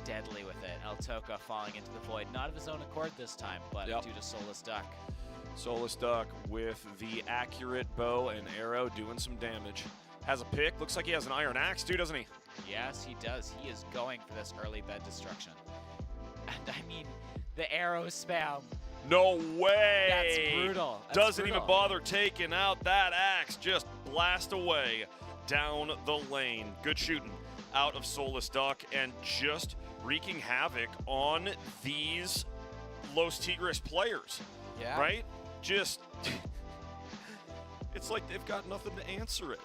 deadly with it. El Toca falling into the void, not of his own accord this time, but due to Soulless Duck. Soulless Duck with the accurate bow and arrow doing some damage. Has a pick. Looks like he has an iron axe too, doesn't he? Yes, he does. He is going for this early bed destruction. And I mean, the arrow spam. No way! That's brutal. Doesn't even bother taking out that axe. Just blast away down the lane. Good shooting out of Soulless Duck and just wreaking havoc on these Los Tigres players. Yeah. Right? Just, it's like they've got nothing to answer it.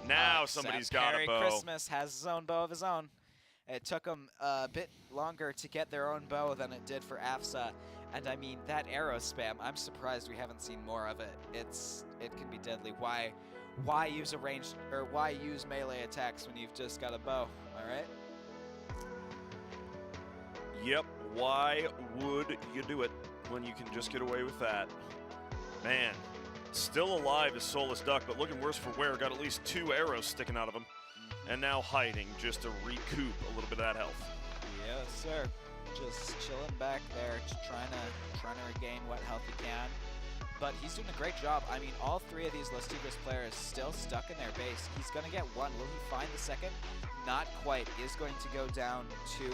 Now somebody's got a bow. Christmas has his own bow of his own. It took them a bit longer to get their own bow than it did for AFSA. And I mean, that arrow spam, I'm surprised we haven't seen more of it. It can be deadly. Why use why use melee attacks when you've just got a bow? All right? Yep. Why would you do it when you can just get away with that? Man, still alive is Soulless Duck, but looking worse for wear. Got at least 2 arrows sticking out of him. And now hiding just to recoup a little bit of that health. Yes, sir. Just chilling back there, just trying to regain what health he can. But he's doing a great job. I mean, all 3 of these Los Tigres players still stuck in their base. He's going to get one. Will he find the second? Not quite. Is going to go down to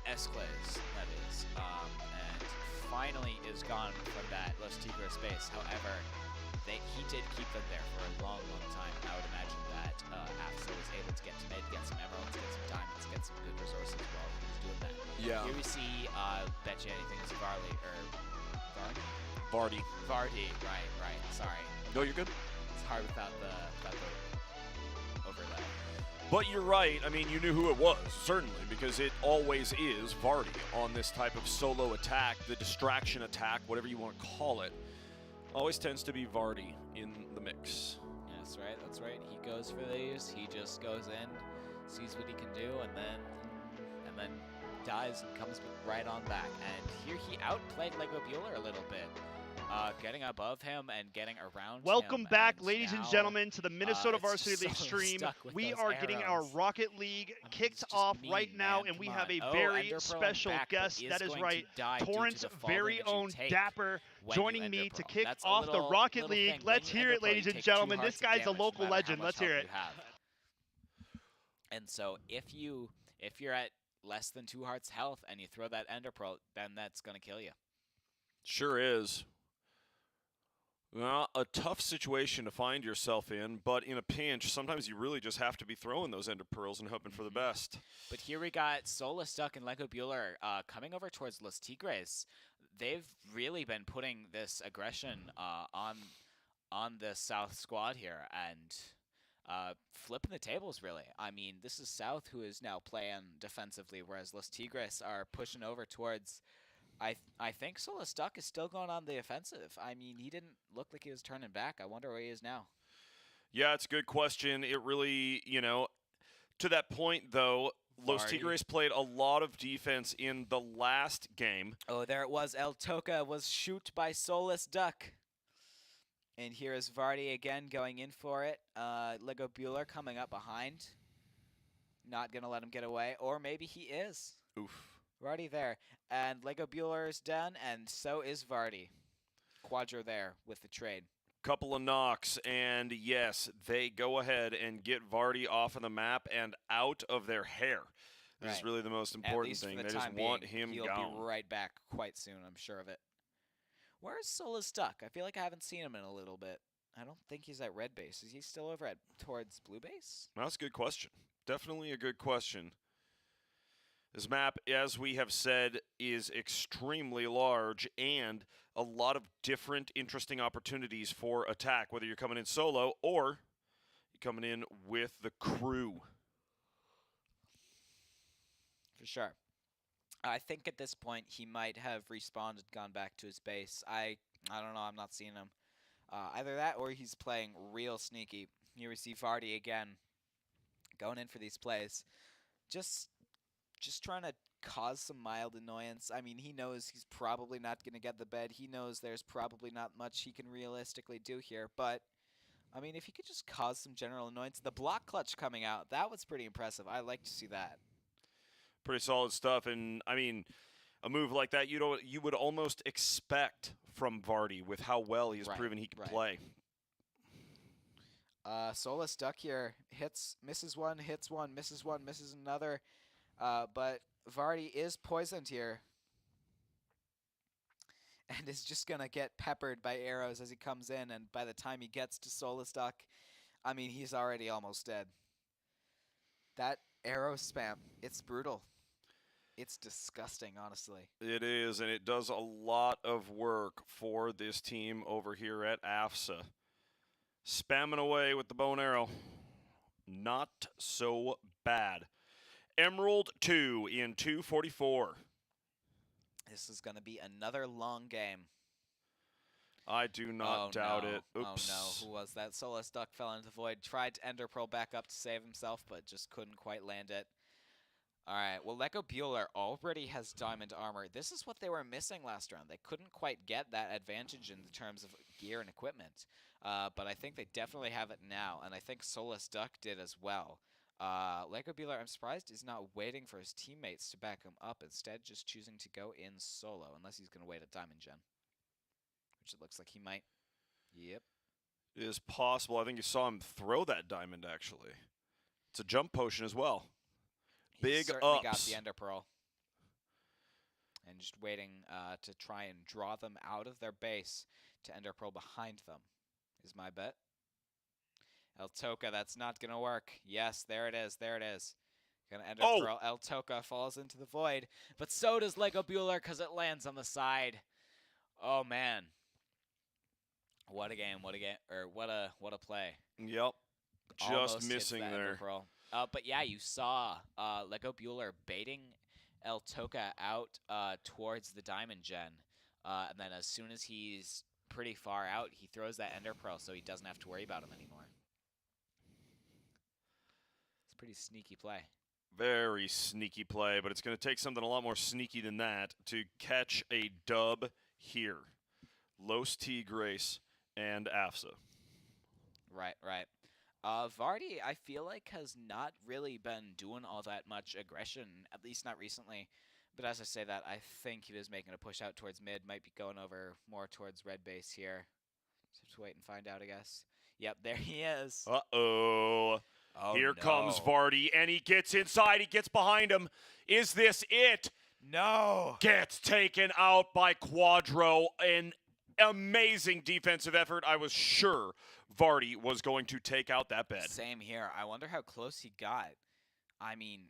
Esclays, that is. And finally is gone from that Los Tigres base. However, he did keep them there for a long, long time. I would imagine that AFSA was able to get to mid, get some emeralds, get some diamonds, get some good resources while he was doing that. Yeah. Here we see, bet you anything, Vardy, right, sorry. No, you're good. It's hard without the overlay. But you're right. I mean, you knew who it was, certainly, because it always is Vardy on this type of solo attack, the distraction attack, whatever you want to call it. Always tends to be Vardy in the mix. That's right, that's right. He goes for these. He just goes in, sees what he can do, and then dies and comes right on back. And here he outplayed Lego Bueller a little bit. Getting above him and getting around Welcome him, back, and ladies and now, gentlemen, to the Minnesota it's Varsity League so stream. stuck with We those are getting our arrows. Rocket League kicked just off mean, right now, man. and we Come have a on. very Enderpearling special back, but guest. is That is going right, to die due to Torrent's the fall very damage you own take Dapper when you joining me to Enderpearl. kick That's a off the little- Rocket little League. thing. Let's When you hear it, Enderpearl, ladies you and take 2 gentlemen. hearts This of guy's a damage, no local matter how legend. much Let's hear health it. you have. And so if you're at less than 2 hearts health and you throw that Enderpearl, then that's gonna kill you. Sure is. Well, a tough situation to find yourself in, but in a pinch, sometimes you really just have to be throwing those ender pearls and hoping for the best. But here we got Soulless Duck and Lego Bueller coming over towards Los Tigres. They've really been putting this aggression on the South squad here and flipping the tables, really. I mean, this is South who is now playing defensively, whereas Los Tigres are pushing over towards... I think Soulless Duck is still going on the offensive. I mean, he didn't look like he was turning back. I wonder where he is now. Yeah, it's a good question. It really, to that point, though, Los Tigres played a lot of defense in the last game. Oh, there it was. El Toca was shoot by Soulless Duck. And here is Vardy again going in for it. Lego Bueller coming up behind. Not going to let him get away. Or maybe he is. Oof. Vardy there. And Lego Bueller is done, and so is Vardy. Quadro there with the trade. Couple of knocks, and yes, they go ahead and get Vardy off of the map and out of their hair. This is really the most important thing. They just want him He'll gone. be right back quite soon, I'm sure of it. Where's Sola stuck? I feel like I haven't seen him in a little bit. I don't think he's at red base. Is he still over at towards blue base? That's a good question. Definitely a good question. This map, as we have said, is extremely large and a lot of different interesting opportunities for attack, whether you're coming in solo or you're coming in with the crew. For sure. I think at this point he might have respawned and gone back to his base. I don't know. I'm not seeing him. Either that or he's playing real sneaky. Here we see Vardy again going in for these plays. Just trying to cause some mild annoyance. I mean, he knows he's probably not going to get the bed. He knows there's probably not much he can realistically do here. But, I mean, if he could just cause some general annoyance. The block clutch coming out, that was pretty impressive. I like to see that. Pretty solid stuff. And, I mean, a move like that you would almost expect from Vardy with how well he's proven he can play. Sola stuck here. Misses one, hits one, misses another. But Vardy is poisoned here. And is just going to get peppered by arrows as he comes in. And by the time he gets to Sola stuck, I mean, he's already almost dead. That arrow spam, it's brutal. It's disgusting, honestly. It is, and it does a lot of work for this team over here at AFSA. Spamming away with the bow and arrow. Not so bad. Emerald 2 in 2:44. This is going to be another long game. I do not doubt it. Oops. Oh, no. Who was that? Sola stuck, fell into the void. Tried to Ender Pearl back up to save himself, but just couldn't quite land it. All right. Well, Lego Bueller already has diamond armor. This is what they were missing last round. They couldn't quite get that advantage in terms of gear and equipment. But I think they definitely have it now, and I think Sola Duck did as well. Lego Bueller, I'm surprised, is not waiting for his teammates to back him up. Instead, just choosing to go in solo, unless he's going to wait at Diamond Gen. Which it looks like he might. Yep. It is possible. I think you saw him throw that diamond, actually. It's a jump potion as well. Big certainly ups. Got the Ender Pearl. And just waiting to try and draw them out of their base to Ender Pearl behind them is my bet. El Toka, that's not going to work. Yes, there it is. There it is. Gonna Ender Pearl. El Toka falls into the void. But so does Lego Bueller because it lands on the side. Oh, man. What a game. What a game. Or what a play. Yep. Just Almost missing hits that there. Ender Pearl. But yeah, you saw Lego Bueller baiting El Toka out towards the Diamond Gen. And then as soon as he's pretty far out, he throws that Ender Pearl so he doesn't have to worry about him anymore. It's a pretty sneaky play. Very sneaky play, but it's going to take something a lot more sneaky than that to catch a dub here. Los Tigres and AFSA. Right, right. Vardy, I feel like, has not really been doing all that much aggression, at least not recently. But as I say that, I think he was making a push out towards mid, might be going over more towards red base here. Just have to wait and find out, I guess. Yep, there he is. Uh-oh. Oh, Here no. comes Vardy, and he gets inside. He gets behind him. Is this it? No. Gets taken out by Quadro. An amazing defensive effort. I was sure Vardy was going to take out that bed. Same here. I wonder how close he got. I mean,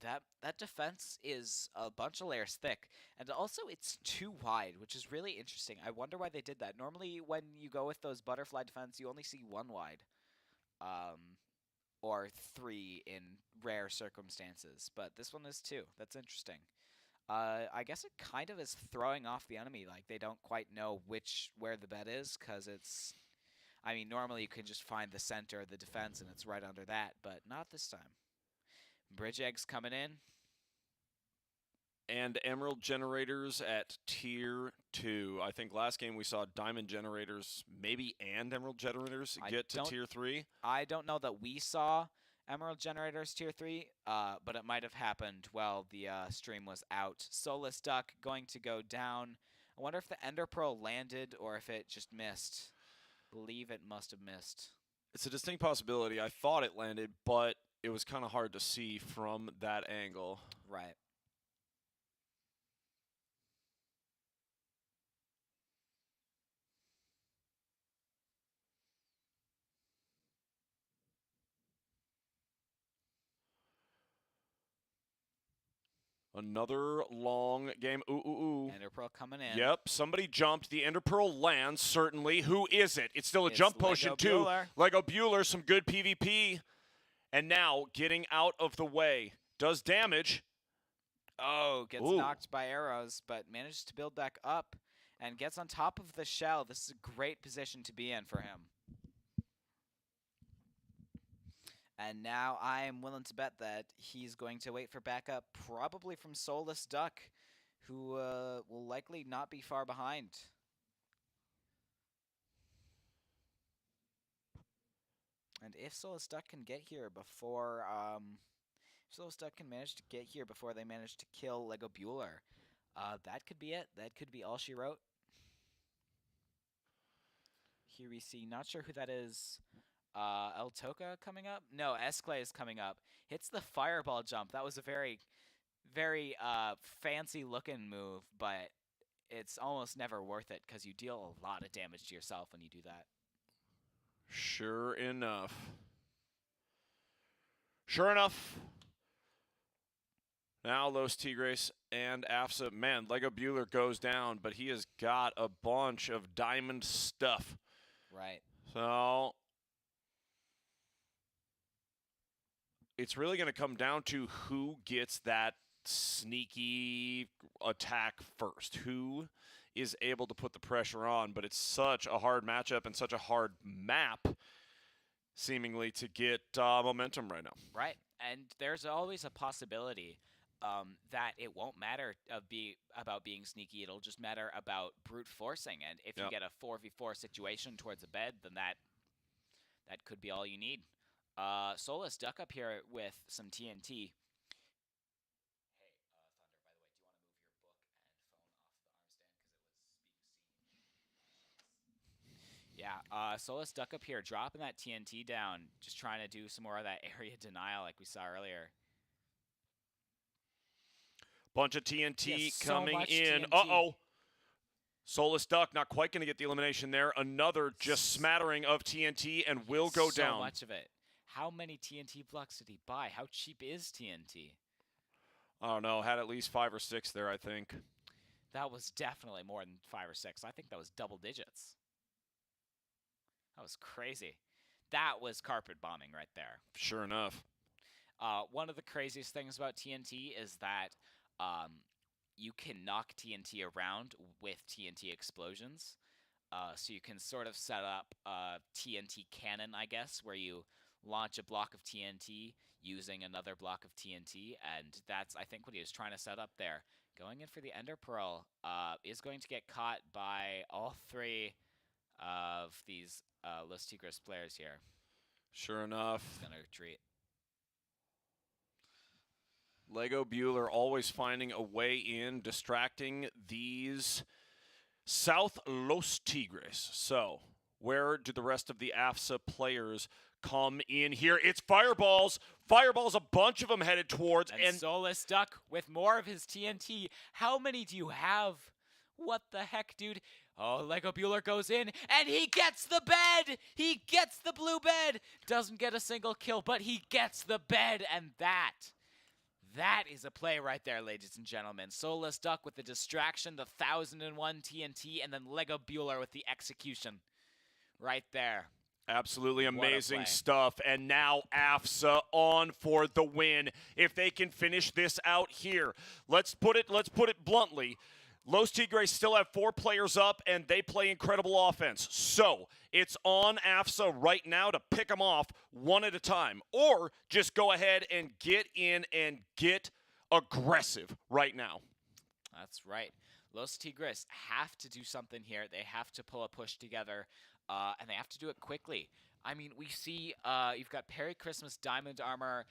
that defense is a bunch of layers thick. And also, it's too wide, which is really interesting. I wonder why they did that. Normally, when you go with those butterfly defense, you only see one wide. Or three in rare circumstances. But this one is two. That's interesting. I guess it kind of is throwing off the enemy. Like, they don't quite know where the bed is, because it's... I mean, normally you can just find the center of the defense, and it's right under that, but not this time. Bridge Eggs coming in. And Emerald Generators at Tier 2. I think last game we saw Diamond Generators, maybe, and Emerald Generators get to Tier 3. I don't know that we saw Emerald Generators Tier 3, but it might have happened while the stream was out. Solus Duck going to go down. I wonder if the Ender Pearl landed or if it just missed. I believe it must have missed. It's a distinct possibility. I thought it landed, but it was kind of hard to see from that angle. Right. Another long game. Ooh, ooh, ooh. Ender Pearl coming in. Yep, somebody jumped. The Ender Pearl lands, certainly. Who is it? It's still a jump potion, Lego too. Bueller. Lego Bueller, some good PvP. And now, getting out of the way. Does damage. Oh, gets Ooh. knocked by arrows, but manages to build back up and gets on top of the shell. This is a great position to be in for him. And now I am willing to bet that he's going to wait for backup, probably from Soulless Duck, who will likely not be far behind. And if Soulless Duck can get here before, if Soulless Duck can manage to get here before they manage to kill Lego Bueller, that could be it. That could be all she wrote. Here we see, not sure who that is. El Toka coming up? No, Esclay is coming up. Hits the fireball jump. That was a very, very fancy-looking move, but it's almost never worth it because you deal a lot of damage to yourself when you do that. Sure enough. Sure enough. Now Los Tigres and AFSA. Man, Lego Bueller goes down, but he has got a bunch of diamond stuff. Right. So it's really going to come down to who gets that sneaky attack first. Who is able to put the pressure on, but it's such a hard matchup and such a hard map, seemingly, to get momentum right now. Right, and there's always a possibility that it won't matter about being sneaky. It'll just matter about brute forcing, and if you get a 4v4 situation towards a bed, then that could be all you need. Soulless Duck up here with some TNT. Yeah, Soulless Duck up here, dropping that TNT down, just trying to do some more of that area denial like we saw earlier. Bunch of TNT so coming much in. TNT. Uh-oh. Soulless Duck not quite going to get the elimination there. Another just smattering of TNT and will go down. So much of it. How many TNT blocks did he buy? How cheap is TNT? I don't know. Had at least 5 or 6 there, I think. That was definitely more than 5 or 6. I think that was double digits. That was crazy. That was carpet bombing right there. Sure enough. One of the craziest things about TNT is that you can knock TNT around with TNT explosions. So you can sort of set up a TNT cannon, I guess, where you launch a block of TNT using another block of TNT, and that's, I think, what he was trying to set up there. Going in for the Ender Pearl is going to get caught by all 3 of these Los Tigres players here. Sure enough. He's going to retreat. Lego Bueller always finding a way in, distracting these South Los Tigres. So, where do the rest of the AFSA players come in here? It's Fireballs. Fireballs, a bunch of them headed towards. And Soulless Duck with more of his TNT. How many do you have? What the heck, dude? Oh, Lego Bueller goes in, and he gets the bed! He gets the blue bed! Doesn't get a single kill, but he gets the bed, and that is a play right there, ladies and gentlemen. Soulless Duck with the distraction, the 1001 TNT, and then Lego Bueller with the execution. Right there. Absolutely amazing play. stuff. And now AFSA on for the win. If they can finish this out here, let's put it bluntly. Los Tigres still have 4 players up, and they play incredible offense. So it's on AFSA right now to pick them off one at a time, or just go ahead and get in and get aggressive right now. That's right. Los Tigres have to do something here. They have to pull a push together, and they have to do it quickly. I mean, we see you've got Perry Christmas Diamond Armor,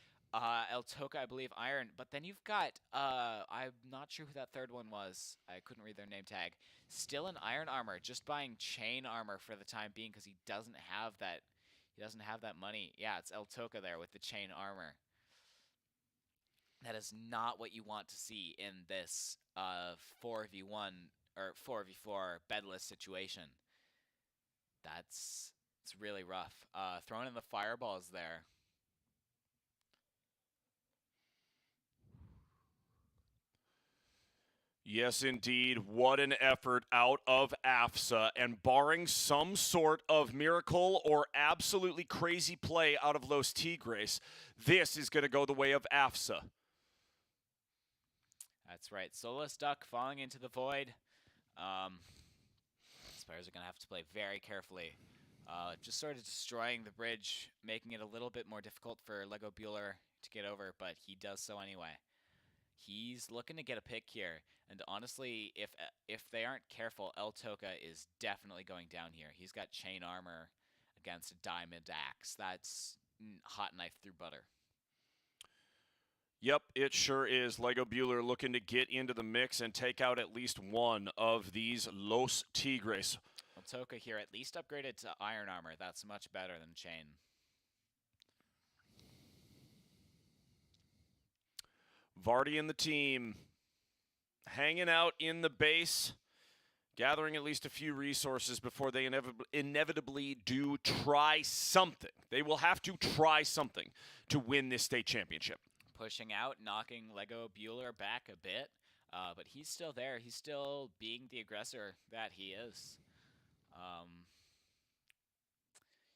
El Toka, I believe, Iron, but then you've got, I'm not sure who that third one was. I couldn't read their name tag. Still in Iron Armor, just buying Chain Armor for the time being because he doesn't have that. He doesn't have that money. Yeah, it's El Toka there with the Chain Armor. That is not what you want to see in this 4v1 or 4v4 bedless situation. It's really rough. Throwing in the fireballs there. Yes, indeed. What an effort out of AFSA. And barring some sort of miracle or absolutely crazy play out of Los Tigres, this is going to go the way of AFSA. That's right. Solus Duck falling into the void. These players are going to have to play very carefully. Just sort of destroying the bridge, making it a little bit more difficult for Lego Bueller to get over, but he does so anyway. He's looking to get a pick here, and honestly, if they aren't careful, El Toca is definitely going down here. He's got chain armor against a diamond axe. That's hot knife through butter. Yep, it sure is. Lego Bueller looking to get into the mix and take out at least one of these Los Tigres. El Toca here at least upgraded to iron armor. That's much better than chain. Vardy and the team hanging out in the base, gathering at least a few resources before they inevitably do try something. They will have to try something to win this state championship. Pushing out, knocking Lego Bueller back a bit, but he's still there. He's still being the aggressor that he is.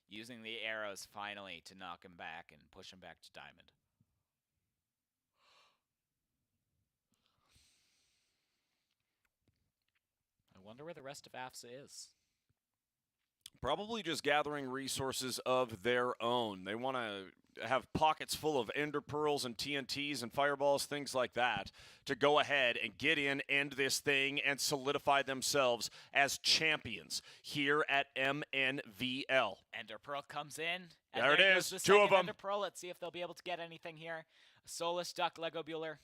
Using the arrows finally to knock him back and push him back to diamond. I wonder where the rest of AFSA is. Probably just gathering resources of their own. They want to have pockets full of ender pearls and TNTs and fireballs, things like that, to go ahead and get in, end this thing, and solidify themselves as champions here at MNVL. Ender Pearl comes in. And there it goes is, the two of them. Ender Pearl. Let's see if they'll be able to get anything here. Solus Duck, Lego Bueller.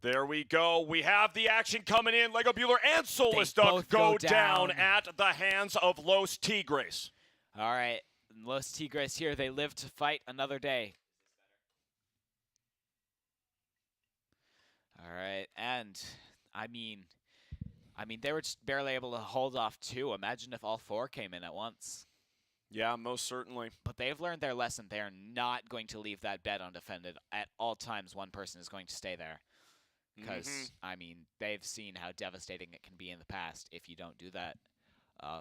There we go. We have the action coming in. Lego Bueller and Solus They Duck both go go down down. at the hands of Los Tigres. All right, Los Tigres here. They live to fight another day. All right, and I mean, they were just barely able to hold off two. Imagine if all four came in at once. Yeah, most certainly. But they've learned their lesson. They are not going to leave that bed undefended. At all times, one person is going to stay there. Because, I mean, they've seen how devastating it can be in the past if you don't do that.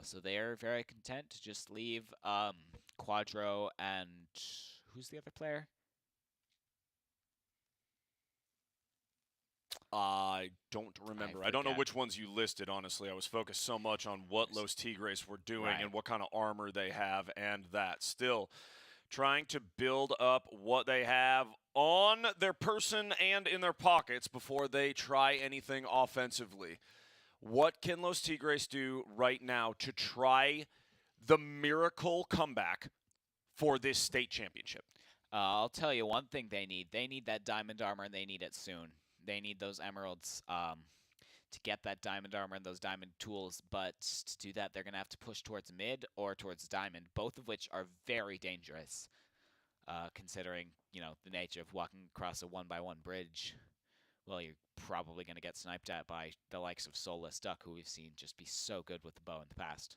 So they're very content to just leave Quadro and... Who's the other player? I don't remember. I don't know forget. which ones you listed, honestly. I was focused so much on what Los Tigres were doing Right. and what kind of armor they have and that. Still trying to build up what they have on their person and in their pockets before they try anything offensively. What can Los Tigres do right now to try the miracle comeback for this state championship? I'll tell you one thing they need. They need that diamond armor, and they need it soon. They need those emeralds to get that diamond armor and those diamond tools. But to do that, they're going to have to push towards mid or towards diamond, both of which are very dangerous, considering, you know, the nature of walking across a one-by-one bridge. Well, you're probably going to get sniped at by the likes of Solus Duck, who we've seen just be so good with the bow in the past.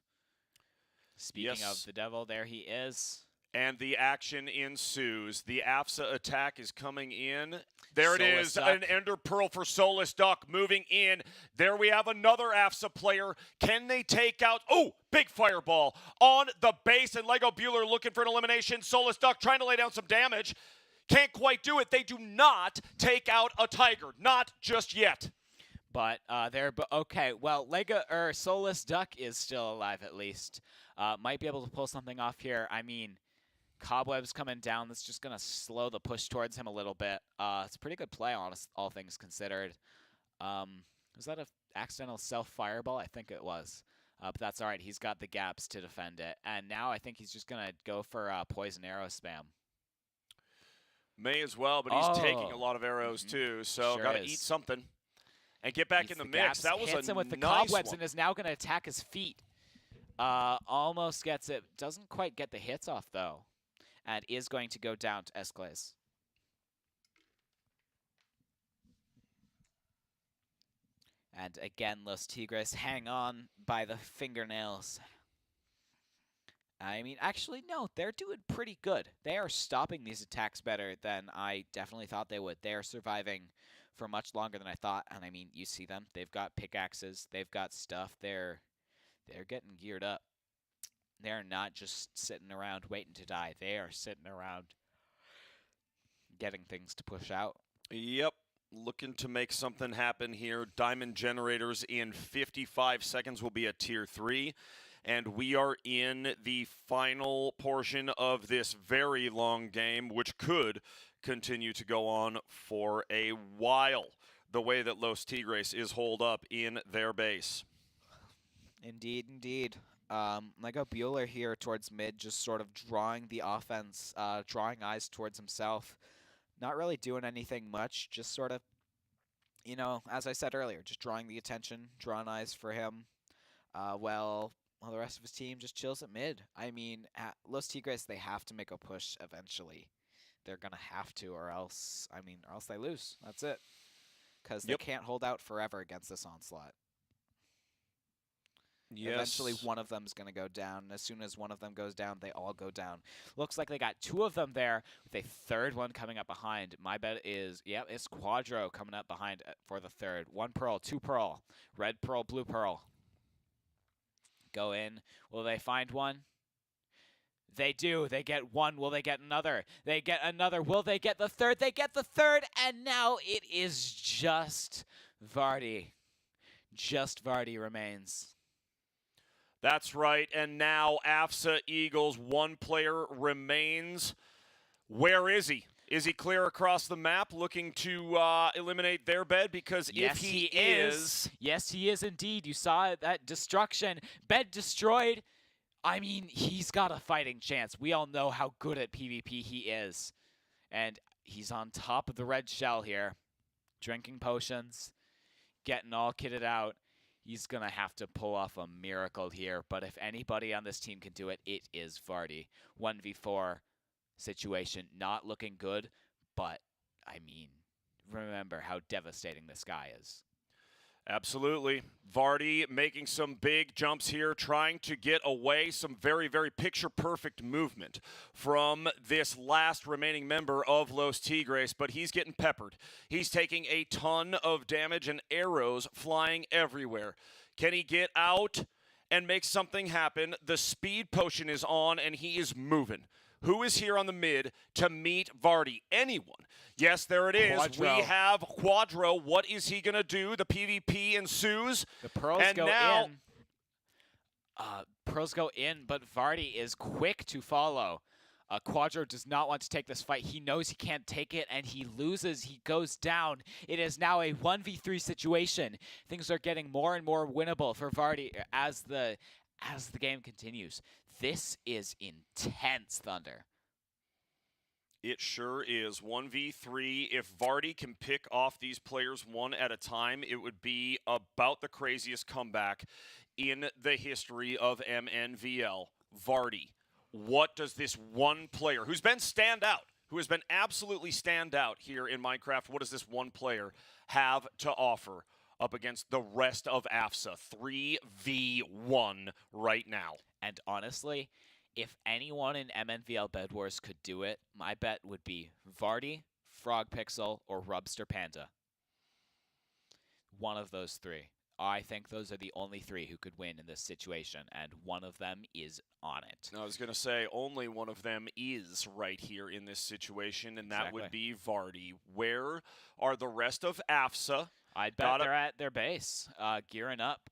Speaking Yes. of the devil, there he is. And the action ensues. The AFSA attack is coming in. There it Solus is, Duck. an Ender Pearl for Solus Duck moving in. There we have another AFSA player. Can they take out... Oh, big fireball on the base, and Lego Bueller looking for an elimination. Solus Duck trying to lay down some damage. Can't quite do it. They do not take out a Tiger. Not just yet. But okay. Well, Solus Duck is still alive at least. Might be able to pull something off here. I mean, Cobweb's coming down. That's just gonna slow the push towards him a little bit. It's a pretty good play, all things considered. Was that a accidental self-fireball? I think it was. But that's all right. He's got the gaps to defend it. And now I think he's just gonna go for poison arrow spam. May as well, but he's taking a lot of arrows too, so Sure got to is. eat something and get back Eats in the mix. gaps, That was hits a him with the nice cobwebs one. and is now going to attack his feet. Almost gets it. Doesn't quite get the hits off, though. And is going to go down to Esclays. And again, Los Tigres hang on by the fingernails. I mean, actually, no, they're doing pretty good. They are stopping these attacks better than I definitely thought they would. They are surviving for much longer than I thought. And I mean, you see them. They've got pickaxes. They've got stuff. They're getting geared up. They're not just sitting around waiting to die. They are sitting around getting things to push out. Yep. Looking to make something happen here. Diamond Generators in 55 seconds will be at Tier 3. And we are in the final portion of this very long game, which could continue to go on for a while, the way that Los Tigres is holed up in their base. Indeed, indeed. Lego Bueller here towards mid, just sort of drawing the offense, drawing eyes towards himself. Not really doing anything much, just sort of, you know, as I said earlier, just drawing the attention, drawing eyes for him. Well, the rest of his team just chills at mid. I mean, at Los Tigres, they have to make a push eventually. They're going to have to, or else they lose. That's it. Because they can't hold out forever against this onslaught. Yes. Eventually, one of them is going to go down. And as soon as one of them goes down, they all go down. Looks like they got two of them there, with a third one coming up behind. My bet is, it's Quadro coming up behind for the third. 1 pearl, 2 pearl, red pearl, blue pearl. Go in. Will they find one? They do. They get one. Will they get another? They get another. Will they get the third? They get the third. And now it is just Vardy. Just Vardy remains. That's right. And now AFSA Eagles, one player remains. Where is he? Is he clear across the map looking to eliminate their bed? Because yes, if he is... Yes, he is indeed. You saw that destruction. Bed destroyed. I mean, he's got a fighting chance. We all know how good at PvP he is. And he's on top of the red shell here. Drinking potions. Getting all kitted out. He's going to have to pull off a miracle here. But if anybody on this team can do it, it is Vardy. 1v4 situation. Not looking good. But, I mean, remember how devastating this guy is. Absolutely. Vardy making some big jumps here, trying to get away. Some very, very picture-perfect movement from this last remaining member of Los Tigres, but he's getting peppered. He's taking a ton of damage and arrows flying everywhere. Can he get out and make something happen? The speed potion is on, and he is moving. Who is here on the mid to meet Vardy? Anyone. Yes, there it is. Quadro. We have Quadro. What is he going to do? The PvP ensues. The pearls and go now, in. Pearls go in, but Vardy is quick to follow. Quadro does not want to take this fight. He knows he can't take it, and he loses. He goes down. It is now a 1v3 situation. Things are getting more and more winnable for Vardy as the game continues. This is intense, Thunder. it sure is. 1v3. If Vardy can pick off these players one at a time, it would be about the craziest comeback in the history of MNVL. Vardy, what does this one player, who's been standout, who has been absolutely standout here in Minecraft, what does this one player have to offer up against the rest of AFSA? 3v1 right now. And honestly, if anyone in MNVL Bedwars could do it, my bet would be Vardy, Frogpixel, or Rubster Panda. One of those three. I think those are the only three who could win in this situation, and one of them is on it. I was going to say, only one of them is right here in this situation, and that would be Vardy. Where are the rest of AFSA? I'd bet they're at their base, gearing up,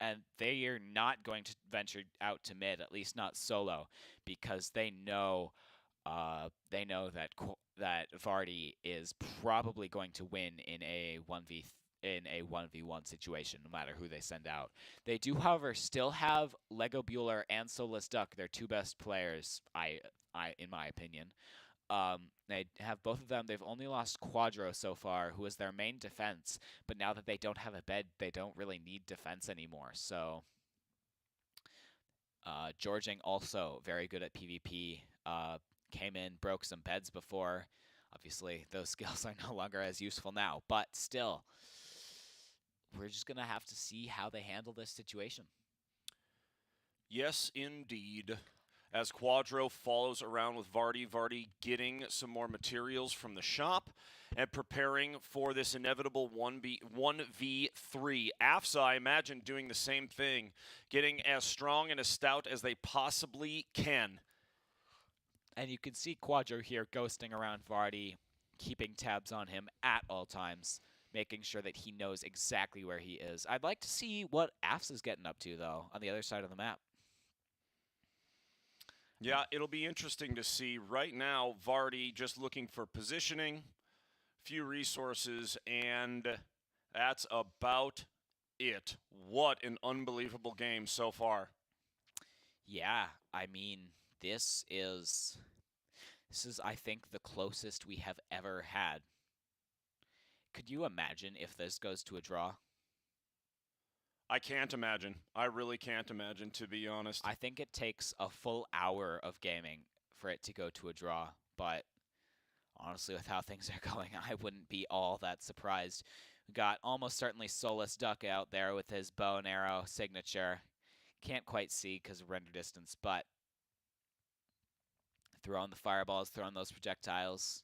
and they are not going to venture out to mid, at least not solo, because they know that Vardy is probably going to win in a 1v1 situation, no matter who they send out. They do, however, still have Lego Bueller and Soulless Duck, their two best players, in my opinion. They have both of them. They've only lost Quadro so far, who is their main defense. But now that they don't have a bed, they don't really need defense anymore. So, Georging also very good at PvP. Came in, broke some beds before. Obviously, those skills are no longer as useful now. But still, we're just going to have to see how they handle this situation. Yes, indeed. as Quadro follows around with Vardy. Vardy getting some more materials from the shop and preparing for this inevitable 1v3. AFSA, I imagine, doing the same thing, getting as strong and as stout as they possibly can. And you can see Quadro here ghosting around Vardy, keeping tabs on him at all times, making sure that he knows exactly where he is. I'd like to see what AFSA's getting up to, though, on the other side of the map. Yeah, it'll be interesting to see. Right now, Vardy just looking for positioning, few resources, and that's about it. What an unbelievable game so far. Yeah, I mean, this is, I think, the closest we have ever had. Could you imagine if this goes to a draw? I can't imagine. I really can't imagine, to be honest. I think it takes a full hour of gaming for it to go to a draw, but honestly, with how things are going, I wouldn't be all that surprised. We got almost certainly Soulless Duck out there with his bow and arrow signature. Can't quite see because of render distance, but throwing the fireballs, throwing those projectiles.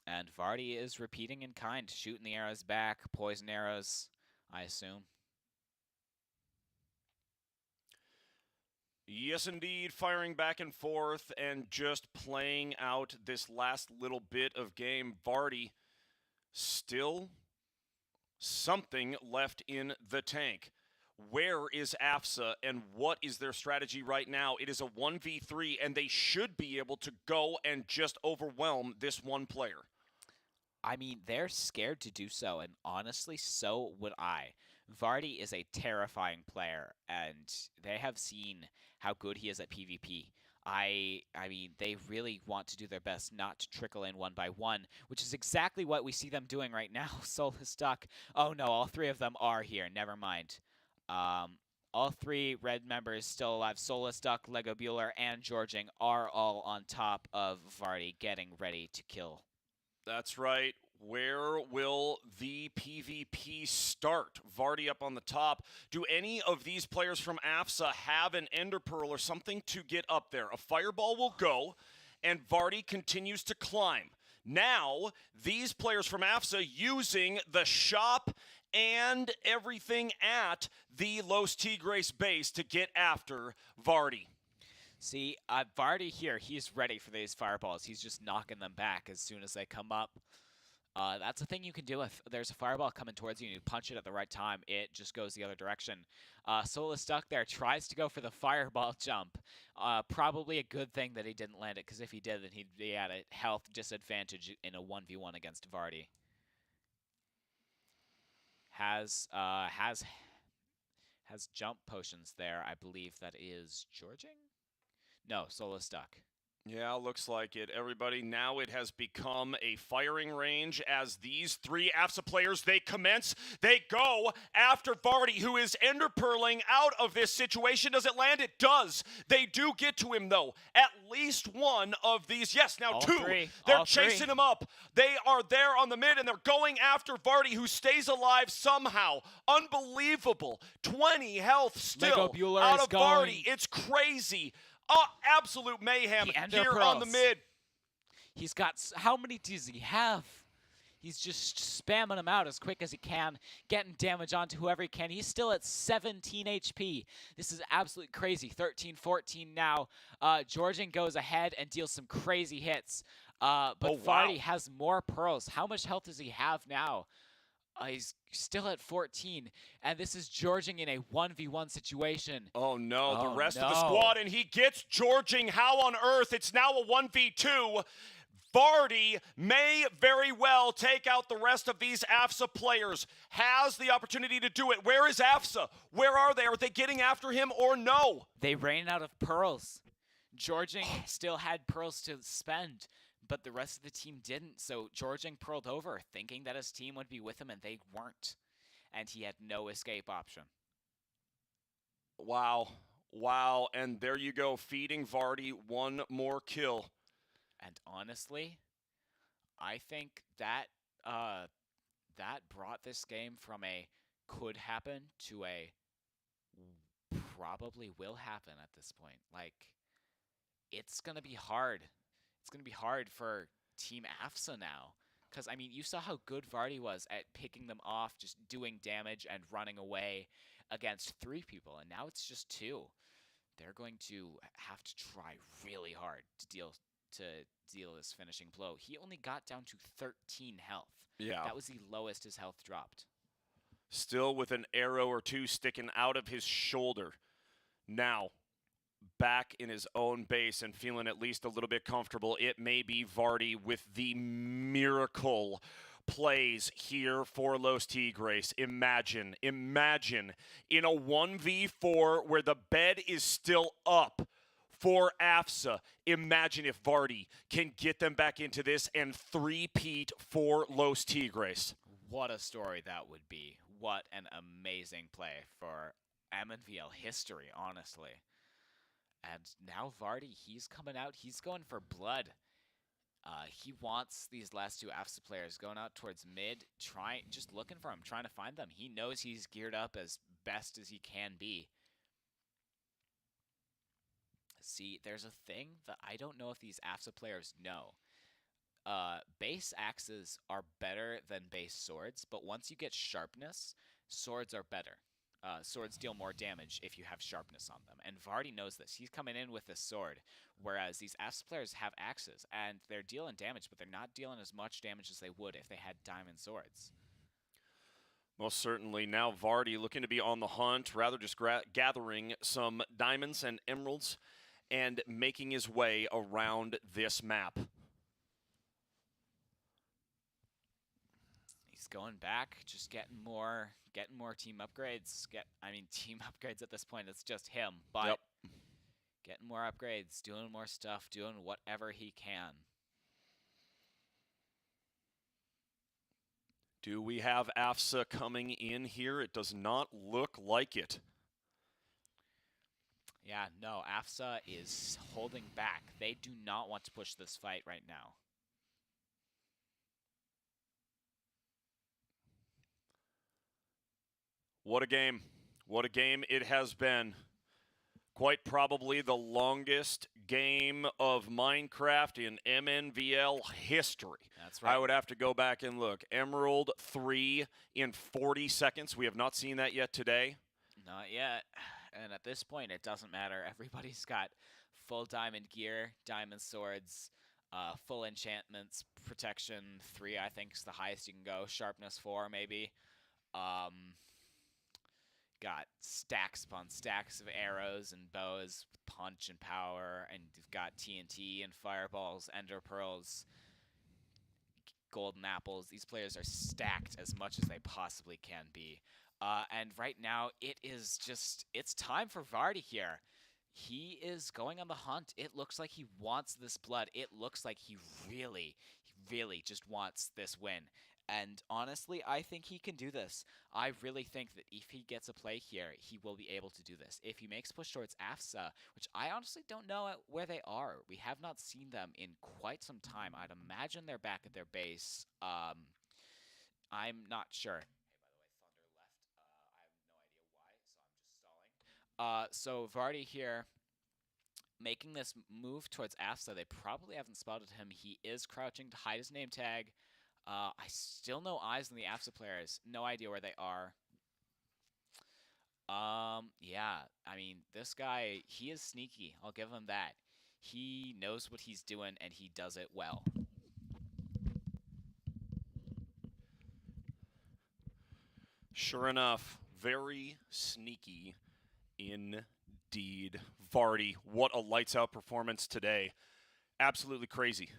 And Vardy is repeating in kind, shooting the arrows back, poison arrows, I assume. Yes, indeed, firing back and forth and just playing out this last little bit of game. Vardy still something left in the tank. Where is AFSA and what is their strategy right now? It is a 1v3 and they should be able to go and just overwhelm this one player. I mean, they're scared to do so, and honestly, so would I. Vardy is a terrifying player, and they have seen how good he is at PvP. I mean, they really want to do their best not to trickle in one by one, which is exactly what we see them doing right now. Soulless Duck. Oh no, all three of them are here. Never mind. All three red members still alive. Soulless Duck, Lego Bueller, and Georging are all on top of Vardy, getting ready to kill. That's right. Where will the PvP start? Vardy up on the top. Do any of these players from AFSA have an Ender Pearl or something to get up there? A fireball will go, and Vardy continues to climb. Now, these players from AFSA using the shop and everything at the Los Tigres base to get after Vardy. See, Vardy here, he's ready for these fireballs. He's just knocking them back as soon as they come up. That's the thing you can do if there's a fireball coming towards you and you punch it at the right time. It just goes the other direction. Soulless Duck there tries to go for the fireball jump. Probably a good thing that he didn't land it, because if he did, then he'd be at a health disadvantage in a 1v1 against Vardy. Has jump potions there. I believe that is Georging? No, Soulless Duck. Yeah, looks like it. Everybody, now it has become a firing range as these three AFSA players, they commence. They go after Vardy, who is Ender Pearling out of this situation. Does it land? It does. They do get to him, though. At least one of these. Yes, now all two. Three. They're all chasing three. him up. They are there on the mid, and they're going after Vardy, who stays alive somehow. Unbelievable. 20 health still out of Vardy. It's crazy. Absolute mayhem here on the mid. He's got, how many does he have? He's just spamming them out as quick as he can, getting damage onto whoever he can. He's still at 17 HP. This is absolutely crazy. 13-14 now. Georging goes ahead and deals some crazy hits. But Vardy has more pearls. How much health does he have now? He's still at 14, and this is Georging in a 1v1 situation. Oh, no, the rest no. of the squad, and he gets Georging. How on earth? It's now a 1v2. Vardy may very well take out the rest of these AFSA players. Has the opportunity to do it. Where is AFSA? Where are they? Are they getting after him or no? They ran out of pearls. Georging still had pearls to spend, but the rest of the team didn't. So Georging pearled over, thinking that his team would be with him, and they weren't. And he had no escape option. Wow. Wow. And there you go, feeding Vardy one more kill. And honestly, I think that that brought this game from a could happen to a probably will happen at this point. Like, it's going to be hard. It's going to be hard for Team AFSA now. Because, I mean, you saw how good Vardy was at picking them off, just doing damage and running away against 3 people. And now it's just 2. They're going to have to try really hard to deal this finishing blow. He only got down to 13 health. Yeah. That was the lowest his health dropped. Still with an arrow or 2 sticking out of his shoulder. Now, back in his own base and feeling at least a little bit comfortable. It may be Vardy with the miracle plays here for Los Tigres. Imagine in a 1v4 where the bed is still up for AFSA. Imagine if Vardy can get them back into this and three-peat for Los Tigres. What a story that would be. What an amazing play for MNVL history, honestly. And now Vardy, he's coming out. He's going for blood. He wants these last 2 AFSA players going out towards mid, just looking for him, trying to find them. He knows he's geared up as best as he can be. See, there's a thing that I don't know if these AFSA players know. Base axes are better than base swords, but once you get sharpness, swords are better. Swords deal more damage if you have sharpness on them. And Vardy knows this. He's coming in with a sword, whereas these AFSA players have axes, and they're dealing damage, but they're not dealing as much damage as they would if they had diamond swords. Most certainly. Now Vardy looking to be on the hunt, rather just gathering some diamonds and emeralds and making his way around this map. He's going back, just getting more team upgrades. Team upgrades at this point, it's just him, but getting more upgrades, doing more stuff, doing whatever he can. Do we have AFSA coming in here? It does not look like it. Yeah, no, AFSA is holding back. They do not want to push this fight right now. What a game. What a game it has been. Quite probably the longest game of Minecraft in MNVL history. That's right. I would have to go back and look. Emerald 3 in 40 seconds. We have not seen that yet today. Not yet. And at this point, it doesn't matter. Everybody's got full diamond gear, diamond swords, full enchantments, protection 3, I think is the highest you can go. Sharpness 4, maybe. Got stacks upon stacks of arrows and bows, punch and power, and you've got TNT and fireballs, ender pearls, golden apples. These players are stacked as much as they possibly can be. And right now, it's time for Vardy here. He is going on the hunt. It looks like he wants this blood. It looks like he really just wants this win. And honestly, I think he can do this. I really think that if he gets a play here, he will be able to do this. If he makes push towards AFSA, which I honestly don't know where they are. We have not seen them in quite some time. I'd imagine they're back at their base. I'm not sure. Hey, by the way, Thunder left. I have no idea why, so I'm just stalling. So Vardy here, making this move towards AFSA. They probably haven't spotted him. He is crouching to hide his name tag. I still no eyes on the AFSA players. No idea where they are. Yeah, I mean, this guy, he is sneaky. I'll give him that. He knows what he's doing, and he does it well. Sure enough, very sneaky indeed. Vardy, what a lights-out performance today. Absolutely crazy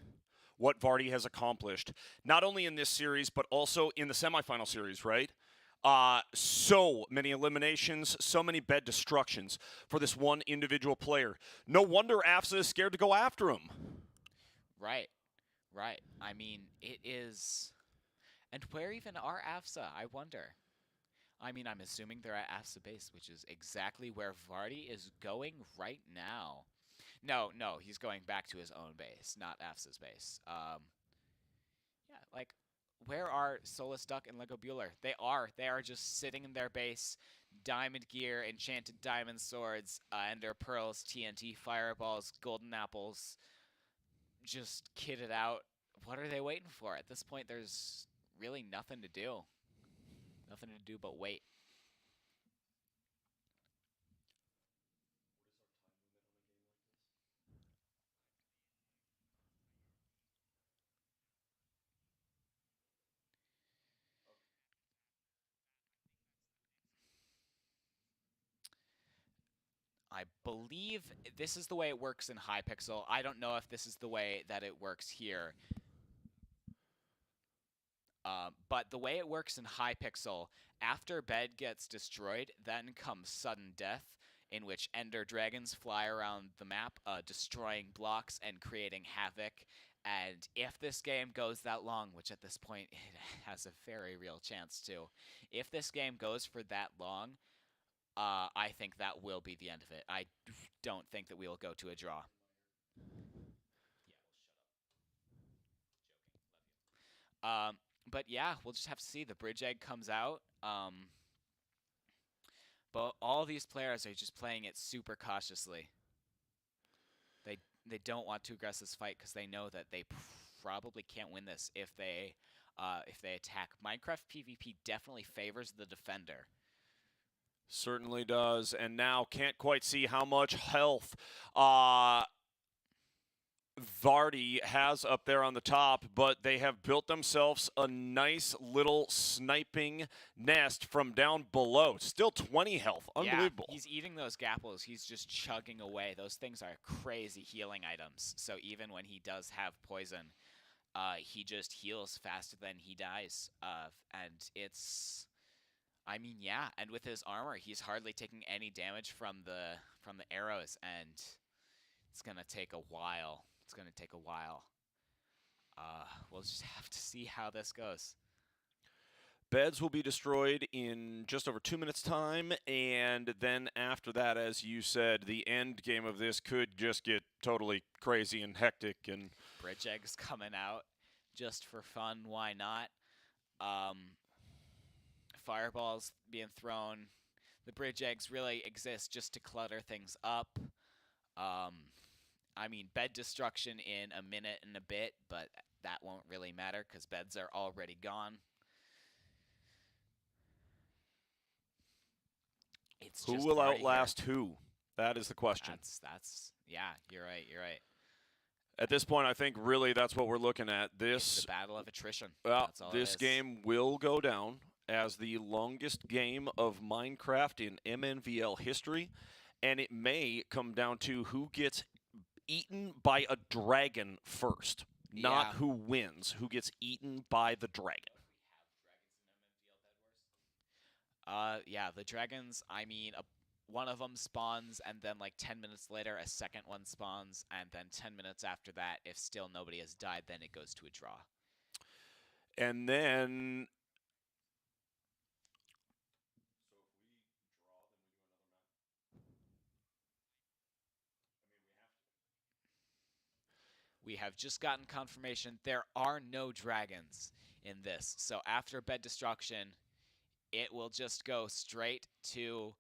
what Vardy has accomplished, not only in this series, but also in the semifinal series, right? So many eliminations, so many bed destructions for this one individual player. No wonder AFSA is scared to go after him. Right. I mean, it is... And where even are AFSA, I wonder? I mean, I'm assuming they're at AFSA base, which is exactly where Vardy is going right now. No, he's going back to his own base, not AFSA's base. Yeah, like, where are Solus Duck and Lego Bueller? They are just sitting in their base, diamond gear, enchanted diamond swords, ender pearls, TNT fireballs, golden apples, just kitted out. What are they waiting for? At this point, there's really nothing to do. Nothing to do but wait. I believe this is the way it works in Hypixel. I don't know if this is the way that it works here. But the way it works in Hypixel, after Bed gets destroyed, then comes sudden death, in which ender dragons fly around the map, destroying blocks and creating havoc. And if this game goes that long, which at this point it has a very real chance to, if this game goes for that long, I think that will be the end of it. I don't think that we will go to a draw. But yeah, we'll just have to see. The bridge egg comes out. But all these players are just playing it super cautiously. They don't want to aggress this fight because they know that they probably can't win this if they attack. Minecraft PvP definitely favors the defender. Certainly does, and now can't quite see how much health Vardy has up there on the top, but they have built themselves a nice little sniping nest from down below. Still 20 health. Unbelievable. Yeah, he's eating those gapples. He's just chugging away. Those things are crazy healing items. So even when he does have poison, he just heals faster than he dies. And it's... I mean, yeah, and with his armor, he's hardly taking any damage from the arrows, and it's gonna take a while. It's gonna take a while. We'll just have to see how this goes. Beds will be destroyed in just over 2 minutes' time, and then after that, as you said, the end game of this could just get totally crazy and hectic. And Bridge eggs coming out just for fun. Why not? Fireballs being thrown. The bridge eggs really exist just to clutter things up. I mean, bed destruction in a minute and a bit, but that won't really matter because beds are already gone. It's who just will right outlast here. who? That is the question. That's yeah, you're right. At this point, I think really that's what we're looking at. It's the battle of attrition. Well, That's all this game will go down as the longest game of Minecraft in MNVL history, and it may come down to who gets eaten by a dragon first, not who wins, who gets eaten by the dragon. Yeah, the dragons, I mean, one of them spawns, and then like 10 minutes later, a second one spawns, and then 10 minutes after that, if still nobody has died, then it goes to a draw. And then... We have just gotten confirmation there are no dragons in this. So after bed destruction, it will just go straight to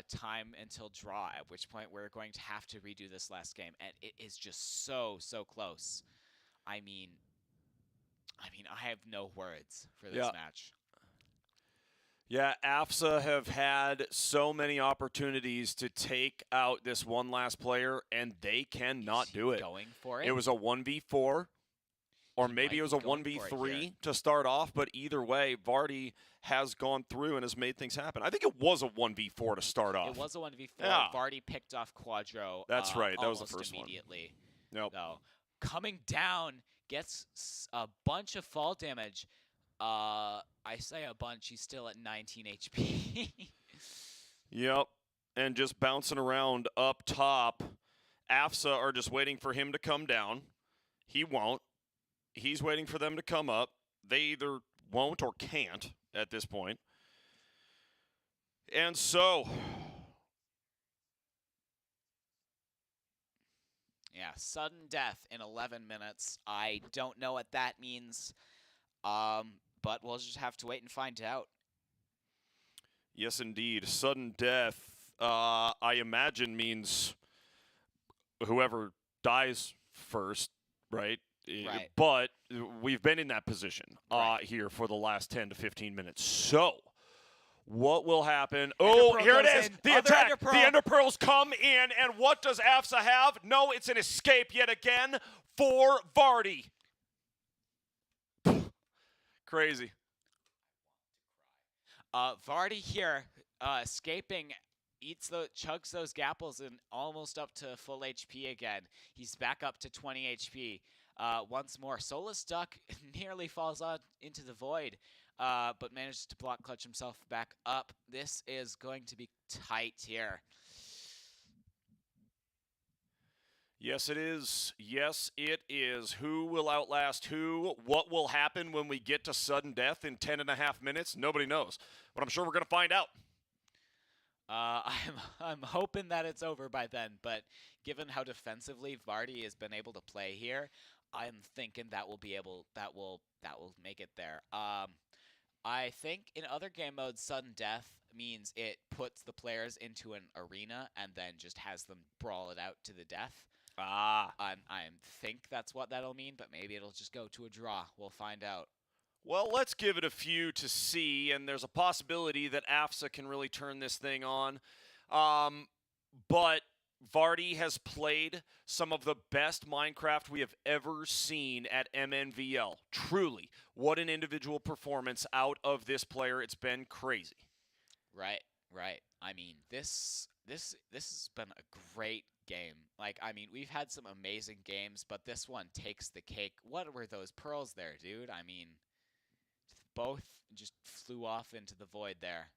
time until draw, at which point we're going to have to redo this last game. And it is just so close. I mean, I have no words for this match. Yeah, AFSA have had so many opportunities to take out this one last player, and they cannot do it. Going for it? It was a 1v4, or maybe it was a 1v3 to start off, but either way, Vardy has gone through and has made things happen. I think it was a 1v4 to start off. It was a 1v4. Yeah. Vardy picked off Quadro. That's right. That was the almost first immediately. one. Nope. So, coming down, gets a bunch of fall damage. I say a bunch. He's still at 19 HP. Yep. And just bouncing around up top. AFSA are just waiting for him to come down. He won't. He's waiting for them to come up. They either won't or can't at this point. And so... yeah, sudden death in 11 minutes. I don't know what that means. But we'll just have to wait and find out. Yes, indeed. Sudden death, I imagine, means whoever dies first, right? Right. But we've been in that position Right. here for the last 10 to 15 minutes. So, what will happen? Ender Oh, Pearl here it goes is. in. The Other attack. Ender Pearl. The Ender Pearls come in, and what does AFSA have? No, it's an escape yet again for Vardy. Crazy. Vardy here, escaping, chugs those gapples and almost up to full HP again. He's back up to 20 HP. Once more, Soulless Duck nearly falls on into the void, but manages to block clutch himself back up. This is going to be tight here. Yes, it is. Yes, it is. Who will outlast who? What will happen when we get to sudden death in 10.5 minutes? Nobody knows. But I'm sure we're going to find out. I'm hoping that it's over by then, but given how defensively Vardy has been able to play here, I'm thinking that will make it there. I think in other game modes, sudden death means it puts the players into an arena and then just has them brawl it out to the death. I think that's what that'll mean, but maybe it'll just go to a draw. We'll find out. Well, let's give it a few to see, and there's a possibility that AFSA can really turn this thing on. But Vardy has played some of the best Minecraft we have ever seen at MNVL. Truly, what an individual performance out of this player. It's been crazy. Right. I mean, this has been a great game. Like, I mean, we've had some amazing games, but this one takes the cake. What were those pearls there, dude? I mean, both just flew off into the void there.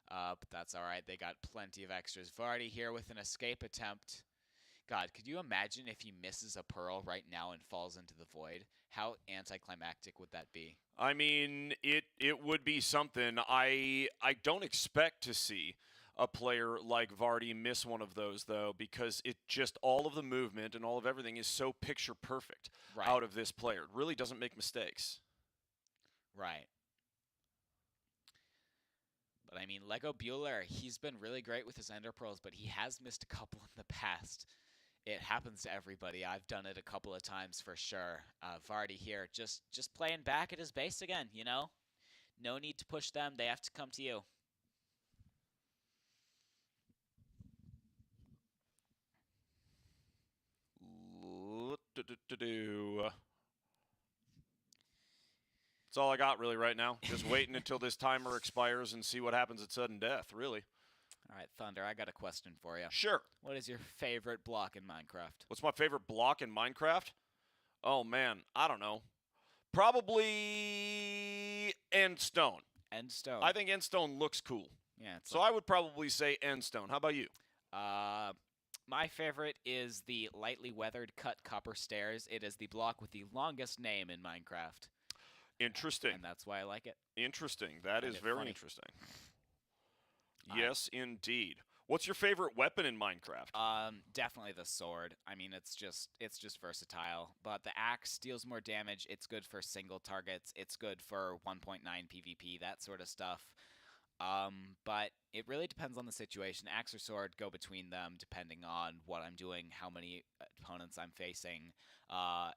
But that's all right. They got plenty of extras. Vardy here with an escape attempt. God, could you imagine if he misses a pearl right now and falls into the void? How anticlimactic would that be? I mean, it would be something. I don't expect to see a player like Vardy miss one of those, though, because it just, all of the movement and all of everything is so picture perfect out of this player. It really doesn't make mistakes. Right. But I mean, Lego Bueller, he's been really great with his Ender Pearls, but he has missed a couple in the past. It happens to everybody. I've done it a couple of times for sure. Vardy here, just playing back at his base again, you know? No need to push them. They have to come to you. That's all I got really right now. Just waiting until this timer expires and see what happens at sudden death, really. All right, Thunder, I got a question for you. Sure. What is your favorite block in Minecraft? What's my favorite block in Minecraft? Oh, man, I don't know. Probably Endstone. Endstone. I think Endstone looks cool. Yeah. So I would probably say Endstone. How about you? My favorite is the lightly weathered cut copper stairs. It is the block with the longest name in Minecraft. Interesting. And that's why I like it. Interesting. That is very interesting. Yes, indeed. What's your favorite weapon in Minecraft? Definitely the sword. I mean, it's just versatile. But the axe deals more damage. It's good for single targets. It's good for 1.9 PvP, that sort of stuff. But it really depends on the situation. Axe or sword, go between them depending on what I'm doing, how many opponents I'm facing.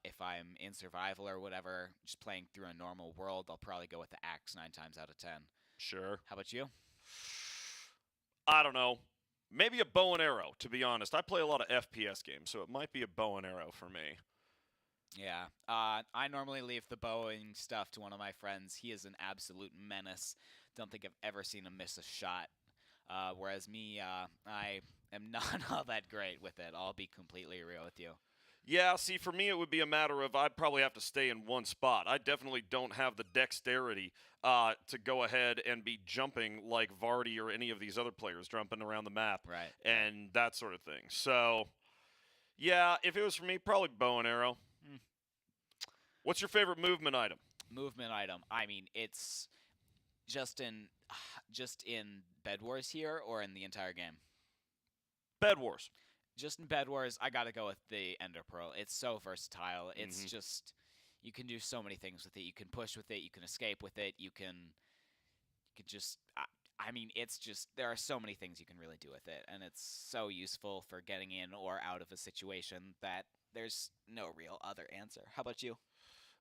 If I'm in survival or whatever, just playing through a normal world, I'll probably go with the axe 9 times out of 10. Sure. How about you? I don't know. Maybe a bow and arrow, to be honest. I play a lot of FPS games, so it might be a bow and arrow for me. Yeah. I normally leave the bowing stuff to one of my friends. He is an absolute menace. Don't think I've ever seen him miss a shot. Whereas me, I am not all that great with it. I'll be completely real with you. Yeah, see, for me it would be a matter of I'd probably have to stay in one spot. I definitely don't have the dexterity to go ahead and be jumping like Vardy or any of these other players, jumping around the map and that sort of thing. So, yeah, if it was for me, probably bow and arrow. What's your favorite movement item? Movement item. I mean, it's just in Bedwars here or in the entire game? Bedwars. Just in Bedwars, I gotta go with the Ender Pearl. It's so versatile. It's just, you can do so many things with it. You can push with it. You can escape with it. You can just, I mean, it's just, there are so many things you can really do with it, and it's so useful for getting in or out of a situation that there's no real other answer. How about you?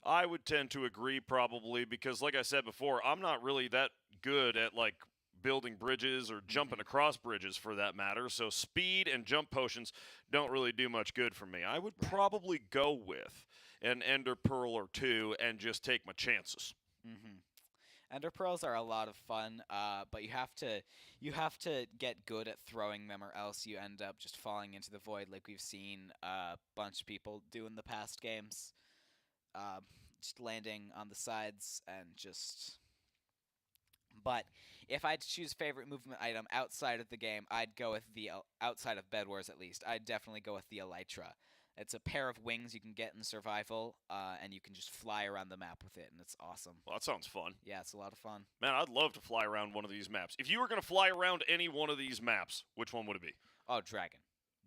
I would tend to agree probably because, like I said before, I'm not really that good at, like, building bridges or jumping across bridges for that matter, so speed and jump potions don't really do much good for me. I would probably go with an Ender Pearl or two and just take my chances. Ender Pearls are a lot of fun, but you have to get good at throwing them, or else you end up just falling into the void, like we've seen a bunch of people do in the past games. Just landing on the sides and just. But if I had to choose favorite movement item outside of the game, I'd go with the outside of Bedwars at least. I'd definitely go with the Elytra. It's a pair of wings you can get in survival, and you can just fly around the map with it, and it's awesome. Well, that sounds fun. Yeah, it's a lot of fun. Man, I'd love to fly around one of these maps. If you were going to fly around any one of these maps, which one would it be? Oh, Dragon.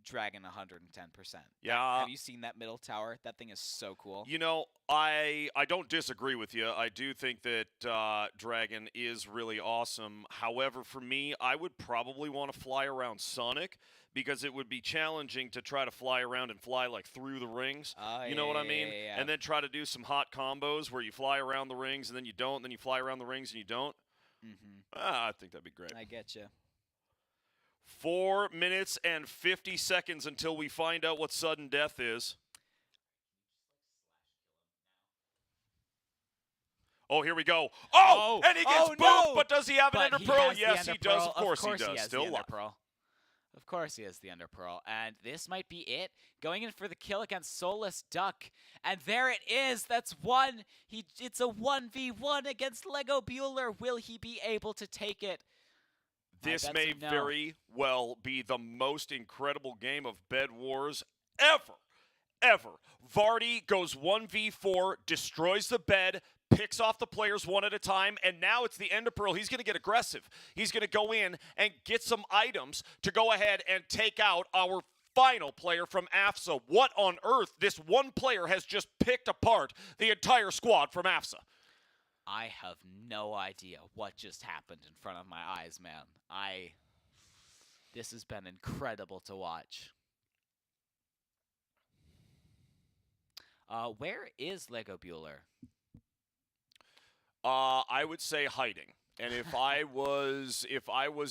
Dragon 110%. Yeah. Have you seen that middle tower? That thing is so cool. You know, I don't disagree with you. I do think that Dragon is really awesome. However, for me, I would probably want to fly around Sonic because it would be challenging to try to fly around and fly like through the rings. You know what I mean? Yeah. And then try to do some hot combos where you fly around the rings and then you don't, and then you fly around the rings and you don't. I think that'd be great. I get you. 4 minutes and 50 seconds until we find out what sudden death is. Oh, here we go. Oh, and he gets booped, no! but does he have an But Ender he Pearl? has the Yes, Ender he does. Pearl. Of course he he does. has Still the Ender alive. Pearl. Of course he has the Ender Pearl. And this might be it. Going in for the kill against Soulless Duck. And there it is. That's one. It's a 1v1 against Lego Bueller. Will he be able to take it? This may very well be the most incredible game of Bedwars ever. Vardy goes 1v4, destroys the bed, picks off the players one at a time, and now it's the Ender Pearl. He's going to get aggressive. He's going to go in and get some items to go ahead and take out our final player from AFSA. What on earth? This one player has just picked apart the entire squad from AFSA. I have no idea what just happened in front of my eyes, man. This has been incredible to watch. Where is Lego Bueller? I would say hiding. And if I was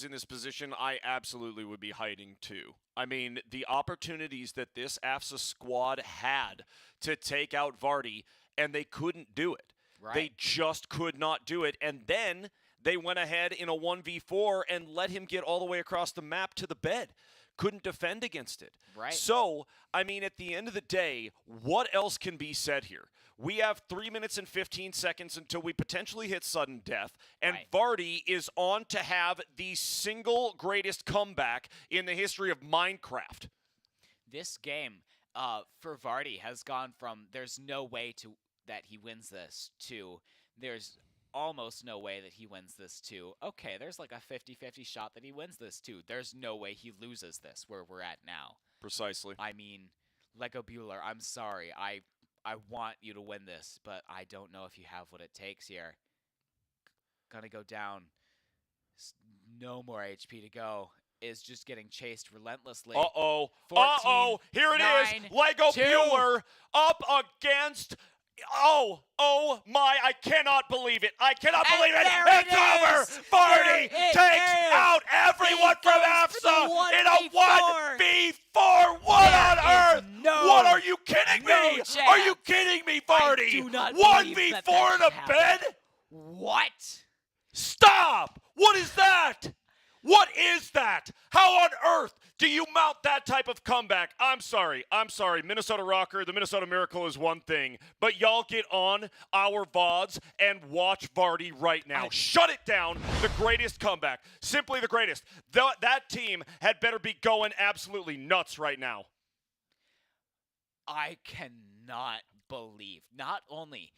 in this position, I absolutely would be hiding too. I mean, the opportunities that this AFSA squad had to take out Vardy, and they couldn't do it. Right. They just could not do it. And then they went ahead in a 1v4 and let him get all the way across the map to the bed. Couldn't defend against it. Right. So, I mean, at the end of the day, what else can be said here? We have 3 minutes and 15 seconds until we potentially hit sudden death, and Vardy is on to have the single greatest comeback in the history of Minecraft. This game for Vardy has gone from there's no way that he wins this to there's almost no way that he wins this to okay, there's like a 50-50 shot that he wins this too. There's no way he loses this where we're at now. Precisely. I mean, Lego Bueller, I'm sorry. I want you to win this, but I don't know if you have what it takes here. Gonna go down. No more HP to go. Is just getting chased relentlessly. Uh-oh. 14, Here it 9, is. Lego 2. Bueller up against... Oh my, I cannot believe it. I cannot believe it. It's over. Vardy takes out everyone from AFSA in a 1v4. What on earth? What, are you kidding me? Are you kidding me, Vardy? I do not 1v4 in a bed? What? Stop! What is that? What is that? How on earth do you mount that type of comeback? I'm sorry. Minnesota Rocker, the Minnesota Miracle is one thing, but y'all get on our VODs and watch Vardy right now. Shut it down. The greatest comeback. Simply the greatest. That team had better be going absolutely nuts right now. I cannot believe. Not only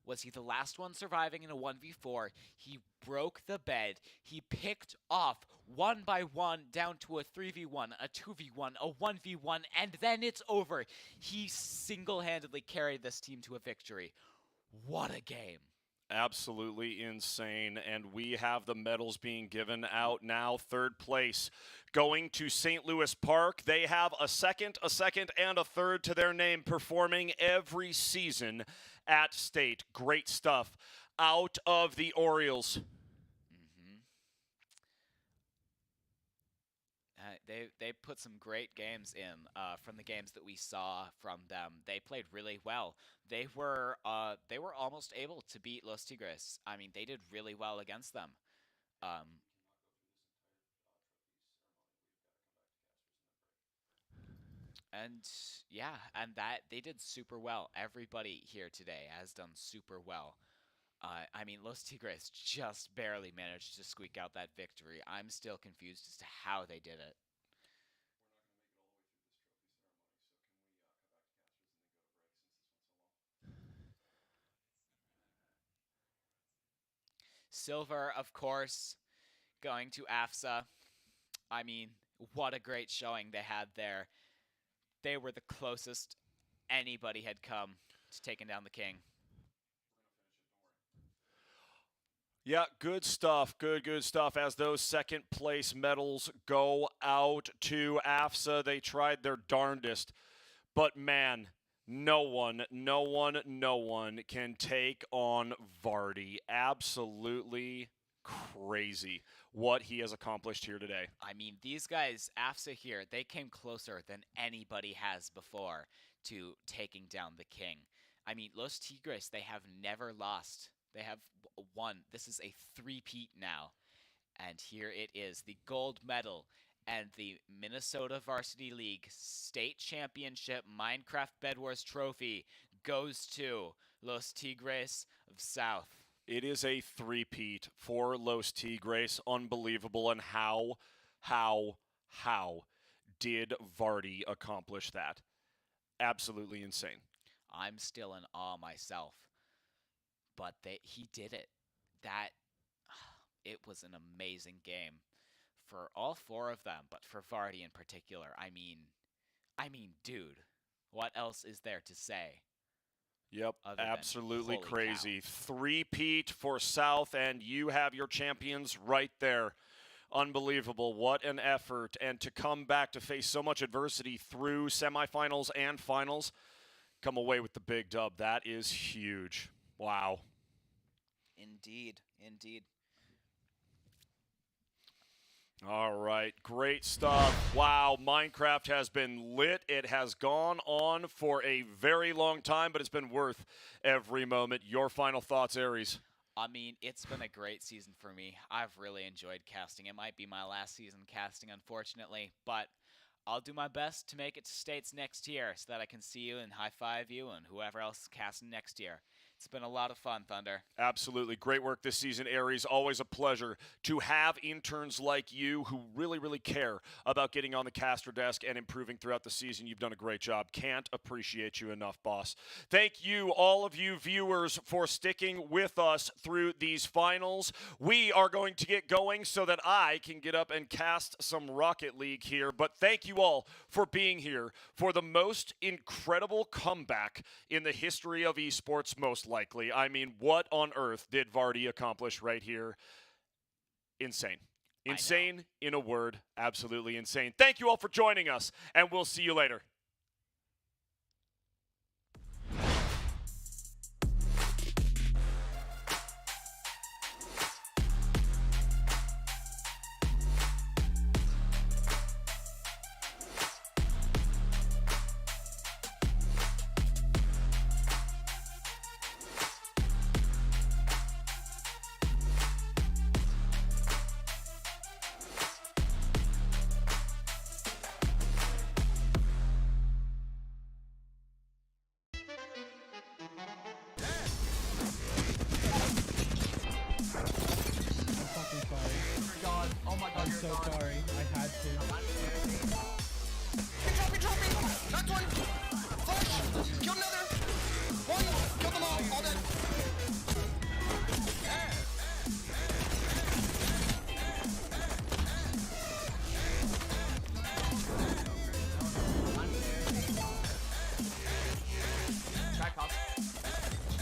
was he the last one surviving in a 1v4, he broke the bed, he picked off one by one down to a 3v1, a 2v1, a 1v1, and then it's over. He single-handedly carried this team to a victory. What a game. Absolutely insane. And we have the medals being given out now. Third place going to St. Louis Park. They have a second, and a third to their name, performing every season at state. Great stuff out of the Orioles. They put some great games in from the games that we saw from them. They played really well. They were almost able to beat Los Tigres. I mean, they did really well against them. And yeah, and that they did super well. Everybody here today has done super well. I mean, Los Tigres just barely managed to squeak out that victory. I'm still confused as to how they did it. Silver, of course, going to AFSA. I mean, what a great showing they had there. They were the closest anybody had come to taking down the king. Yeah, good stuff. Good stuff. As those second place medals go out to AFSA, they tried their darndest. But man, no one can take on Vardy. Absolutely crazy what he has accomplished here today. I mean, these guys, AFSA here, they came closer than anybody has before to taking down the king. I mean, Los Tigres, they have never lost. They have won. This is a three-peat now. And here it is, the gold medal and the Minnesota Varsity League State Championship Minecraft Bedwars Trophy goes to Los Tigres of South. It is a three-peat for Los Tigres. Unbelievable. And how did Vardy accomplish that? Absolutely insane. I'm still in awe myself. But he did it. It was an amazing game for all four of them, but for Vardy in particular. I mean, dude, what else is there to say? Yep, absolutely crazy. Three-peat for South, and you have your champions right there. Unbelievable. What an effort. And to come back to face so much adversity through semifinals and finals, come away with the big dub. That is huge. Wow. Indeed. All right, great stuff. Wow, Minecraft has been lit. It has gone on for a very long time, but it's been worth every moment. Your final thoughts, Aries? I mean, it's been a great season for me. I've really enjoyed casting. It might be my last season casting, unfortunately, but I'll do my best to make it to States next year so that I can see you and high-five you and whoever else is casting next year. It's been a lot of fun, Thunder. Absolutely. Great work this season, Aries. Always a pleasure to have interns like you who really care about getting on the caster desk and improving throughout the season. You've done a great job. Can't appreciate you enough, boss. Thank you, all of you viewers, for sticking with us through these finals. We are going to get going so that I can get up and cast some Rocket League here. But thank you all for being here for the most incredible comeback in the history of esports, most likely. I mean, what on earth did Vardy accomplish right here? Insane. Insane in a word. Absolutely insane. Thank you all for joining us, and we'll see you later.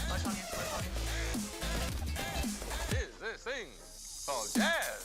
Flash on you. Oh, Jazz.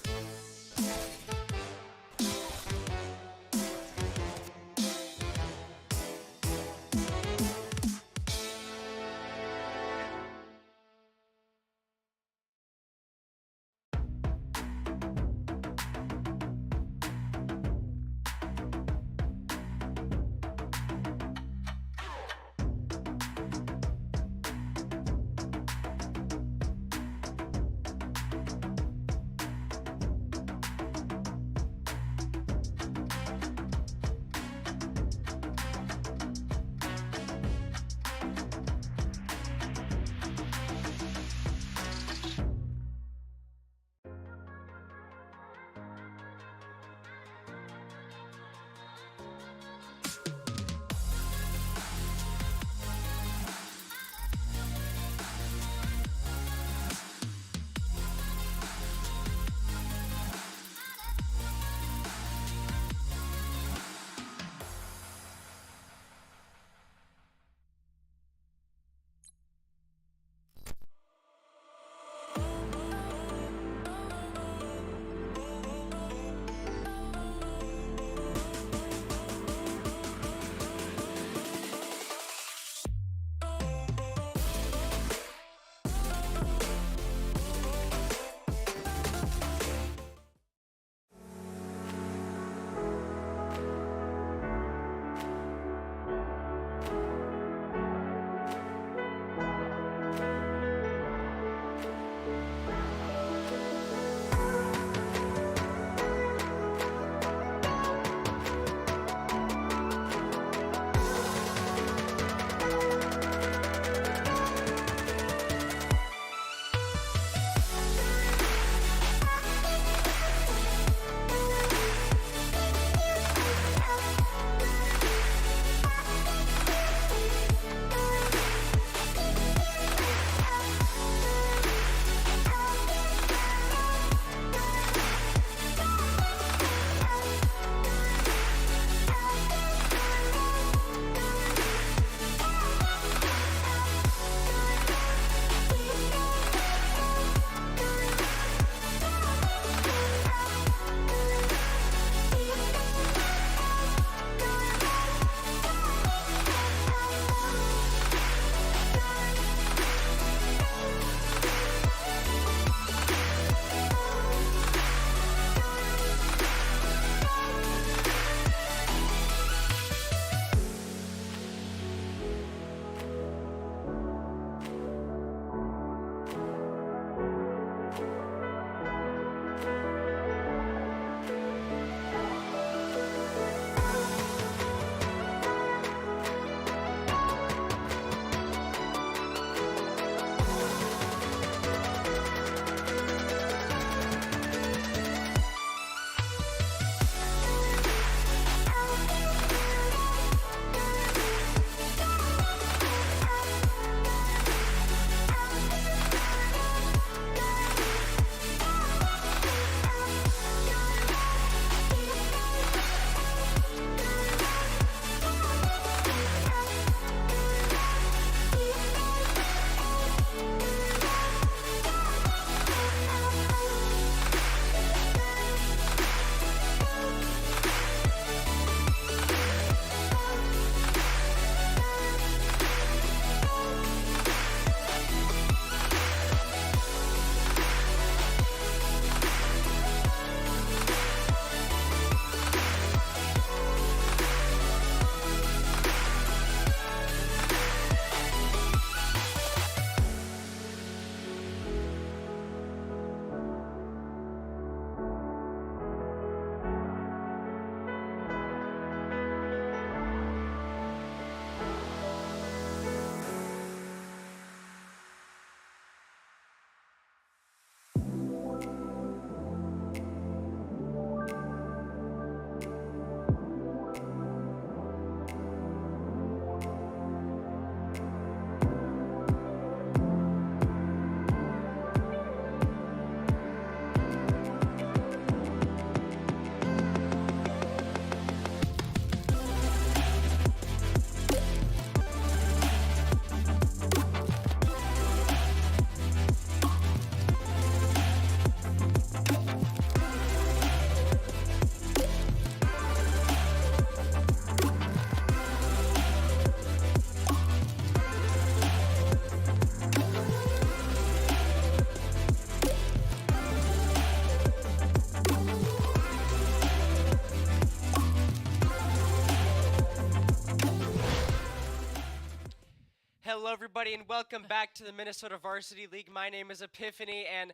everybody, and welcome back to the Minnesota Varsity League. My name is Epiphany, and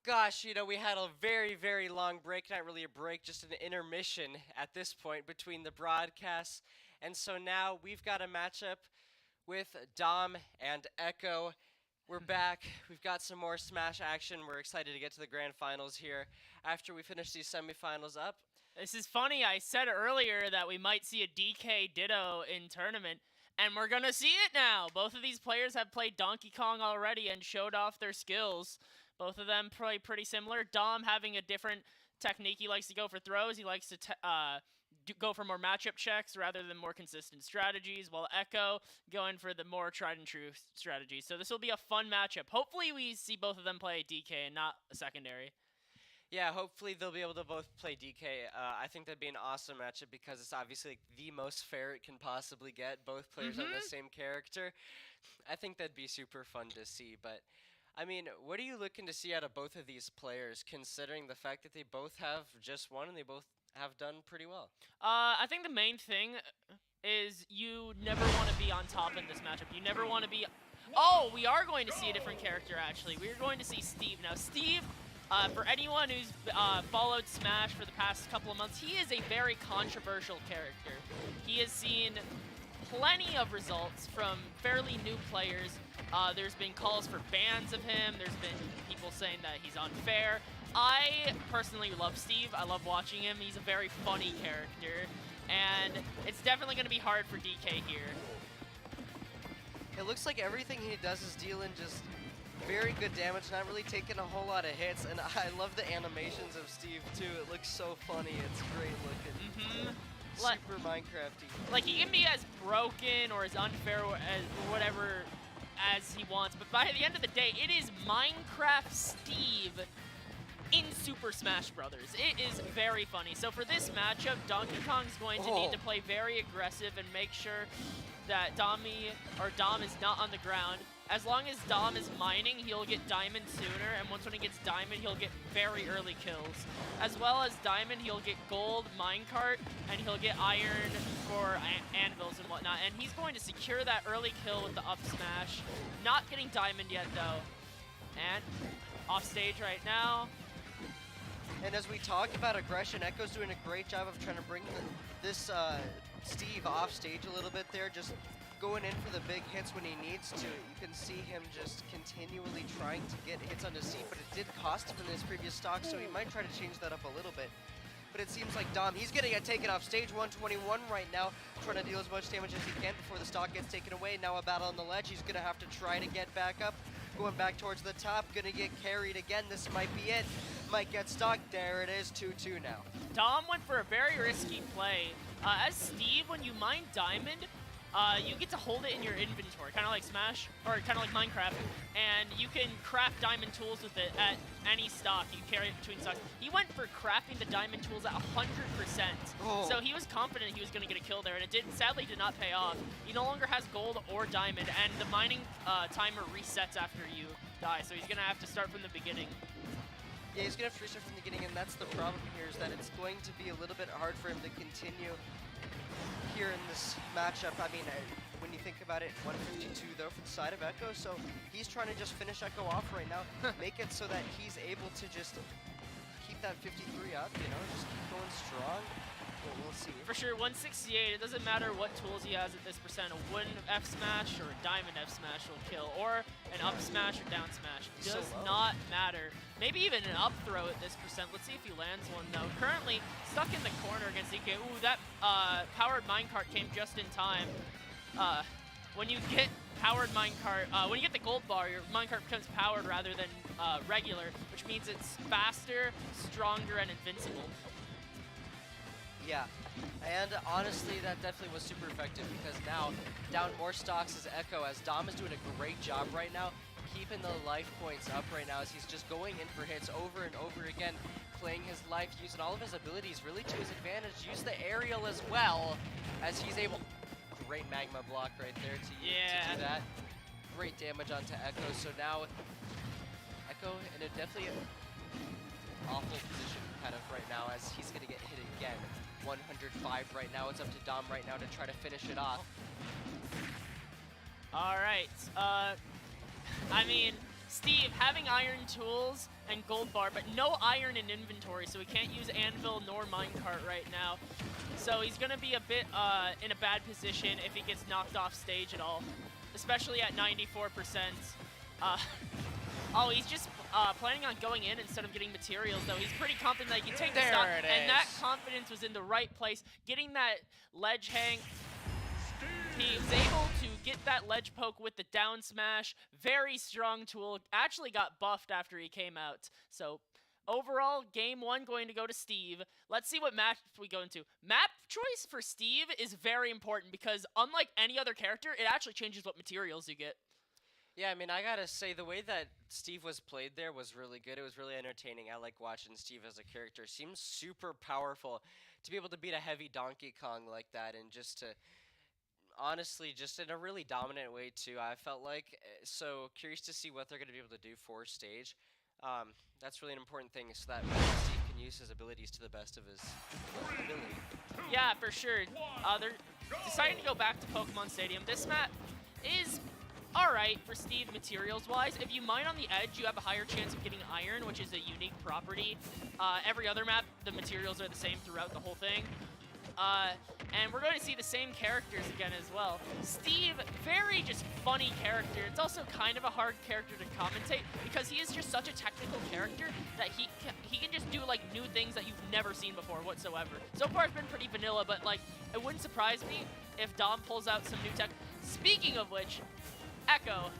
gosh, you know, we had a very, very long break. Not really a break, just an intermission at this point between the broadcasts. And so now we've got a matchup with Dom and Echo. We're back. We've got some more Smash action. We're excited to get to the grand finals here after we finish these semifinals up. This is funny. I said earlier that we might see a DK Ditto in tournament, and we're going to see it now. Both of these players have played Donkey Kong already and showed off their skills. Both of them play pretty similar. Dom having a different technique. He likes to go for throws. He likes to go for more matchup checks rather than more consistent strategies, while Echo going for the more tried and true strategies. So this will be a fun matchup. Hopefully we see both of them play DK and not a secondary. Yeah, hopefully they'll be able to both play DK. I think that'd be an awesome matchup because it's obviously like the most fair it can possibly get. Both players on the same character. I think that'd be super fun to see. But, I mean, what are you looking to see out of both of these players, considering the fact that they both have just won and they both have done pretty well? I think the main thing is you never want to be on top in this matchup. You never want to be... Oh, we are going to see a different character, actually. We're going to see Steve. Now, Steve... for anyone who's followed Smash for the past couple of months, he is a very controversial character. He has seen plenty of results from fairly new players. There's been calls for bans of him. There's been people saying that he's unfair. I personally love Steve. I love watching him. He's a very funny character, and it's definitely going to be hard for DK here. It looks like everything he does is dealing just very good damage, not really taking a whole lot of hits, and I love the animations of Steve too. It looks so funny. It's great looking. Super Minecrafty. Like, he can be as broken or as unfair as whatever as he wants, but by the end of the day, it is Minecraft Steve in Super Smash Brothers. It is very funny. So for this matchup, Donkey Kong's going to need to play very aggressive and make sure that Dom is not on the ground. As long as Dom is mining, he'll get Diamond sooner, and once when he gets Diamond, he'll get very early kills. As well as Diamond, he'll get Gold, Minecart, and he'll get Iron for Anvils and whatnot. And he's going to secure that early kill with the up smash. Not getting Diamond yet, though. And off stage right now. And as we talk about aggression, Echo's doing a great job of trying to bring this Steve off stage a little bit there, just going in for the big hits when he needs to. You can see him just continually trying to get hits on the seat, but it did cost him in his previous stock, so he might try to change that up a little bit. But it seems like Dom, he's going to get taken off stage 121 right now, trying to deal as much damage as he can before the stock gets taken away. Now a battle on the ledge. He's going to have to try to get back up. Going back towards the top, going to get carried again. This might be it. Might get stuck. There it is, 2-2 now. Dom went for a very risky play. As Steve, when you mine Diamond, you get to hold it in your inventory, kind of like Smash, or kind of like Minecraft, and you can craft diamond tools with it at any stock. You carry it between stocks. He went for crafting the diamond tools at 100%. So he was confident he was going to get a kill there, and it sadly did not pay off. He no longer has gold or diamond, and the mining timer resets after you die, so he's going to have to start from the beginning. Yeah, he's going to have to restart from the beginning, and that's the problem here, is that it's going to be a little bit hard for him to continue here in this matchup. I mean, when you think about it, 152 though for the side of Echo, so he's trying to just finish Echo off right now, make it so that he's able to just keep that 53 up, you know, just keep going strong. But we'll see. For sure, 168, it doesn't matter what tools he has at this percent. A wooden F smash or a diamond F smash will kill, or an up smash or down smash. Does not matter. Maybe even an up throw at this percent. Let's see if he lands one though. Currently stuck in the corner against DK. Ooh, that powered minecart came just in time. When you get powered minecart, when you get the gold bar, your minecart becomes powered rather than regular, which means it's faster, stronger, and invincible. Yeah, and honestly, that definitely was super effective because now down more stocks as Echo, as Dom is doing a great job right now, keeping the life points up right now as he's just going in for hits over and over again, playing his life, using all of his abilities really to his advantage, use the aerial as well as he's able. Great magma block right there to do that. Great damage onto Echo, so now Echo in a definitely awful position kind of right now as he's going to get hit again. 105 right now. It's up to Dom right now to try to finish it off. All right. I mean, Steve having iron tools and gold bar, but no iron in inventory, so he can't use anvil nor minecart right now. So he's gonna be a bit in a bad position if he gets knocked off stage at all, especially at 94%. Oh, he's just planning on going in instead of getting materials, though. He's pretty confident that he can take the stock, and that confidence was in the right place. Getting that ledge hang, he was able to get that ledge poke with the down smash. Very strong tool. Actually got buffed after he came out. So overall, game 1 going to go to Steve. Let's see what map we go into. Map choice for Steve is very important because unlike any other character, it actually changes what materials you get. Yeah, I mean, I gotta say, the way that Steve was played there was really good. It was really entertaining. I like watching Steve as a character. Seems super powerful to be able to beat a heavy Donkey Kong like that, and just to, honestly, just in a really dominant way, too. I felt like, so curious to see what they're gonna be able to do for stage. That's really an important thing, so that Steve can use his abilities to the best of his ability. Yeah, for sure. They're deciding to go back to Pokemon Stadium. This map is alright for Steve materials-wise. If you mine on the edge, you have a higher chance of getting iron, which is a unique property. Every other map, the materials are the same throughout the whole thing. And we're going to see the same characters again as well. Steve, very just funny character. It's also kind of a hard character to commentate because he is just such a technical character that he can just do like new things that you've never seen before whatsoever. So far it's been pretty vanilla, but like it wouldn't surprise me if Dom pulls out some new tech. Speaking of which, Echo.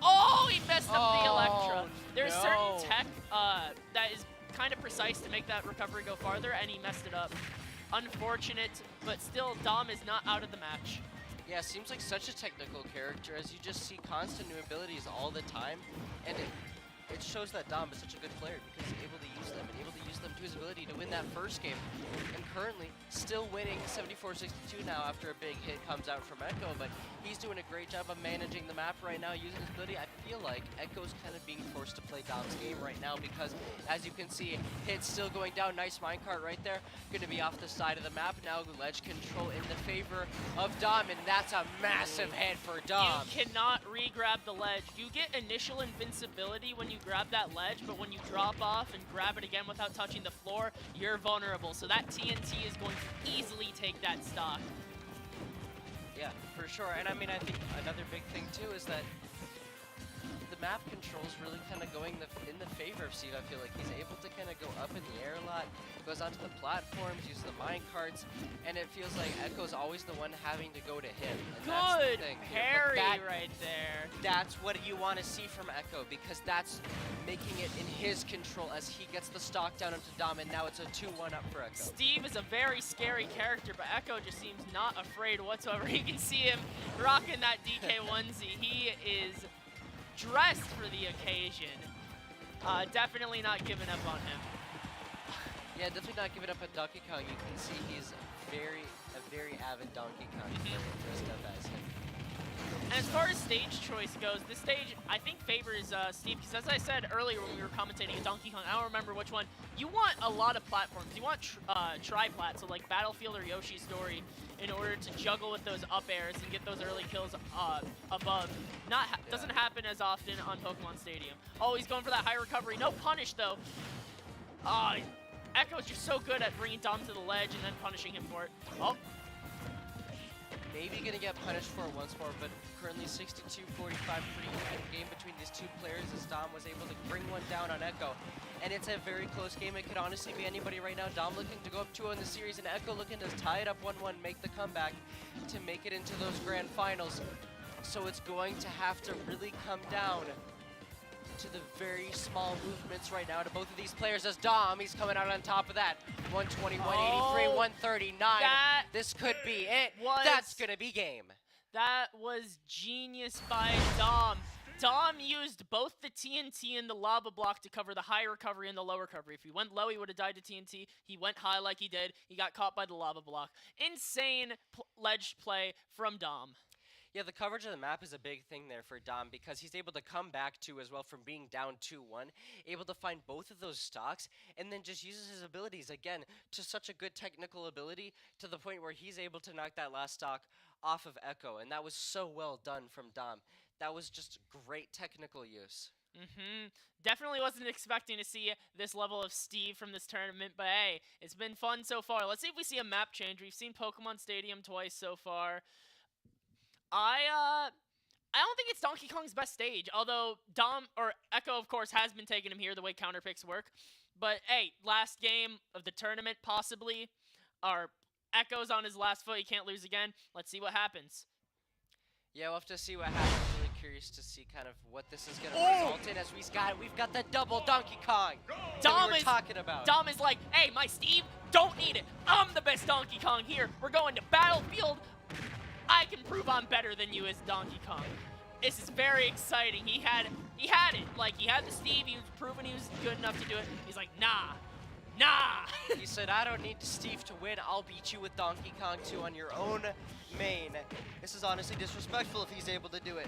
Oh, he messed up the Electra. There's certain tech that is kind of precise to make that recovery go farther, and he messed it up. Unfortunate, but still, Dom is not out of the match. Yeah, seems like such a technical character as you just see constant new abilities all the time, and it shows that Dom is such a good player because he's able to use them and able to use them to his ability to win that first game. And currently, still winning 74-62 now after a big hit comes out from Echo, but he's doing a great job of managing the map right now using his ability. I feel like Echo's kind of being forced to play Dom's game right now because, as you can see, hits still going down. Nice minecart right there. Going to be off the side of the map now. Ledge control in the favor of Dom, and that's a massive hit for Dom. You cannot re-grab the ledge. You get initial invincibility when you grab that ledge, but when you drop off and grab it again without touching the floor, you're vulnerable. So that TNT is going to easily take that stock. Yeah, for sure. And I mean, I think another big thing too is that the map controls really kind of going in the favor of Steve. I feel like he's able to kind of go up in the air a lot, goes onto the platforms, uses the mine carts, and it feels like Echo's always the one having to go to him. And good that's the thing parry right there. That's what you want to see from Echo because that's making it in his control as he gets the stock down into Dom, and now it's a 2-1 up for Echo. Steve is a very scary character, but Echo just seems not afraid whatsoever. You can see him rocking that DK onesie. He is dressed for the occasion. Definitely not giving up on him. Yeah, definitely not giving up on Donkey Kong. You can see he's a very avid Donkey Kong player dressed up as him. And as far as stage choice goes, this stage, I think, favors Steve, because as I said earlier when we were commentating a Donkey Kong, I don't remember which one, you want a lot of platforms. You want tri-plat, so like Battlefield or Yoshi's Story, in order to juggle with those up airs and get those early kills above. Doesn't happen as often on Pokemon Stadium. Oh, he's going for that high recovery. No punish, though. Echo's just so good at bringing Dom to the ledge and then punishing him for it. Oh. Maybe gonna get punished for it once more, but currently 62-45, pretty even game between these two players as Dom was able to bring one down on Echo. And it's a very close game. It could honestly be anybody right now. Dom looking to go up 2-0 in the series, and Echo looking to tie it up 1-1, make the comeback to make it into those grand finals. So it's going to have to really come down to the very small movements right now to both of these players as Dom, he's coming out on top of that. 120, 183, 139. This could be it. That's gonna be game. That was genius by Dom. Dom used both the TNT and the lava block to cover the high recovery and the low recovery. If he went low, he would have died to TNT. He went high like he did. He got caught by the lava block. Insane ledge play from Dom. Yeah, the coverage of the map is a big thing there for Dom because he's able to come back too as well from being down 2-1, able to find both of those stocks, and then just uses his abilities again to such a good technical ability to the point where he's able to knock that last stock off of Echo, and that was so well done from Dom. That was just great technical use. Definitely wasn't expecting to see this level of Steve from this tournament, but hey, it's been fun so far. Let's see if we see a map change. We've seen Pokemon Stadium twice so far. I don't think it's Donkey Kong's best stage, although Echo, of course, has been taking him here the way counter picks work. But hey, last game of the tournament, possibly. Or Echo's on his last foot. He can't lose again. Let's see what happens. Yeah, we'll have to see what happens. Really curious to see kind of what this is going to result in as we've got the double Donkey Kong that we were talking about. Dom is like, hey, my Steve, don't need it. I'm the best Donkey Kong here. We're going to Battlefield. I can prove I'm better than you as Donkey Kong. This is very exciting. He had it. Like, he had the Steve. He was proving he was good enough to do it. He's like, nah. He said, I don't need Steve to win. I'll beat you with Donkey Kong 2 on your own main. This is honestly disrespectful if he's able to do it.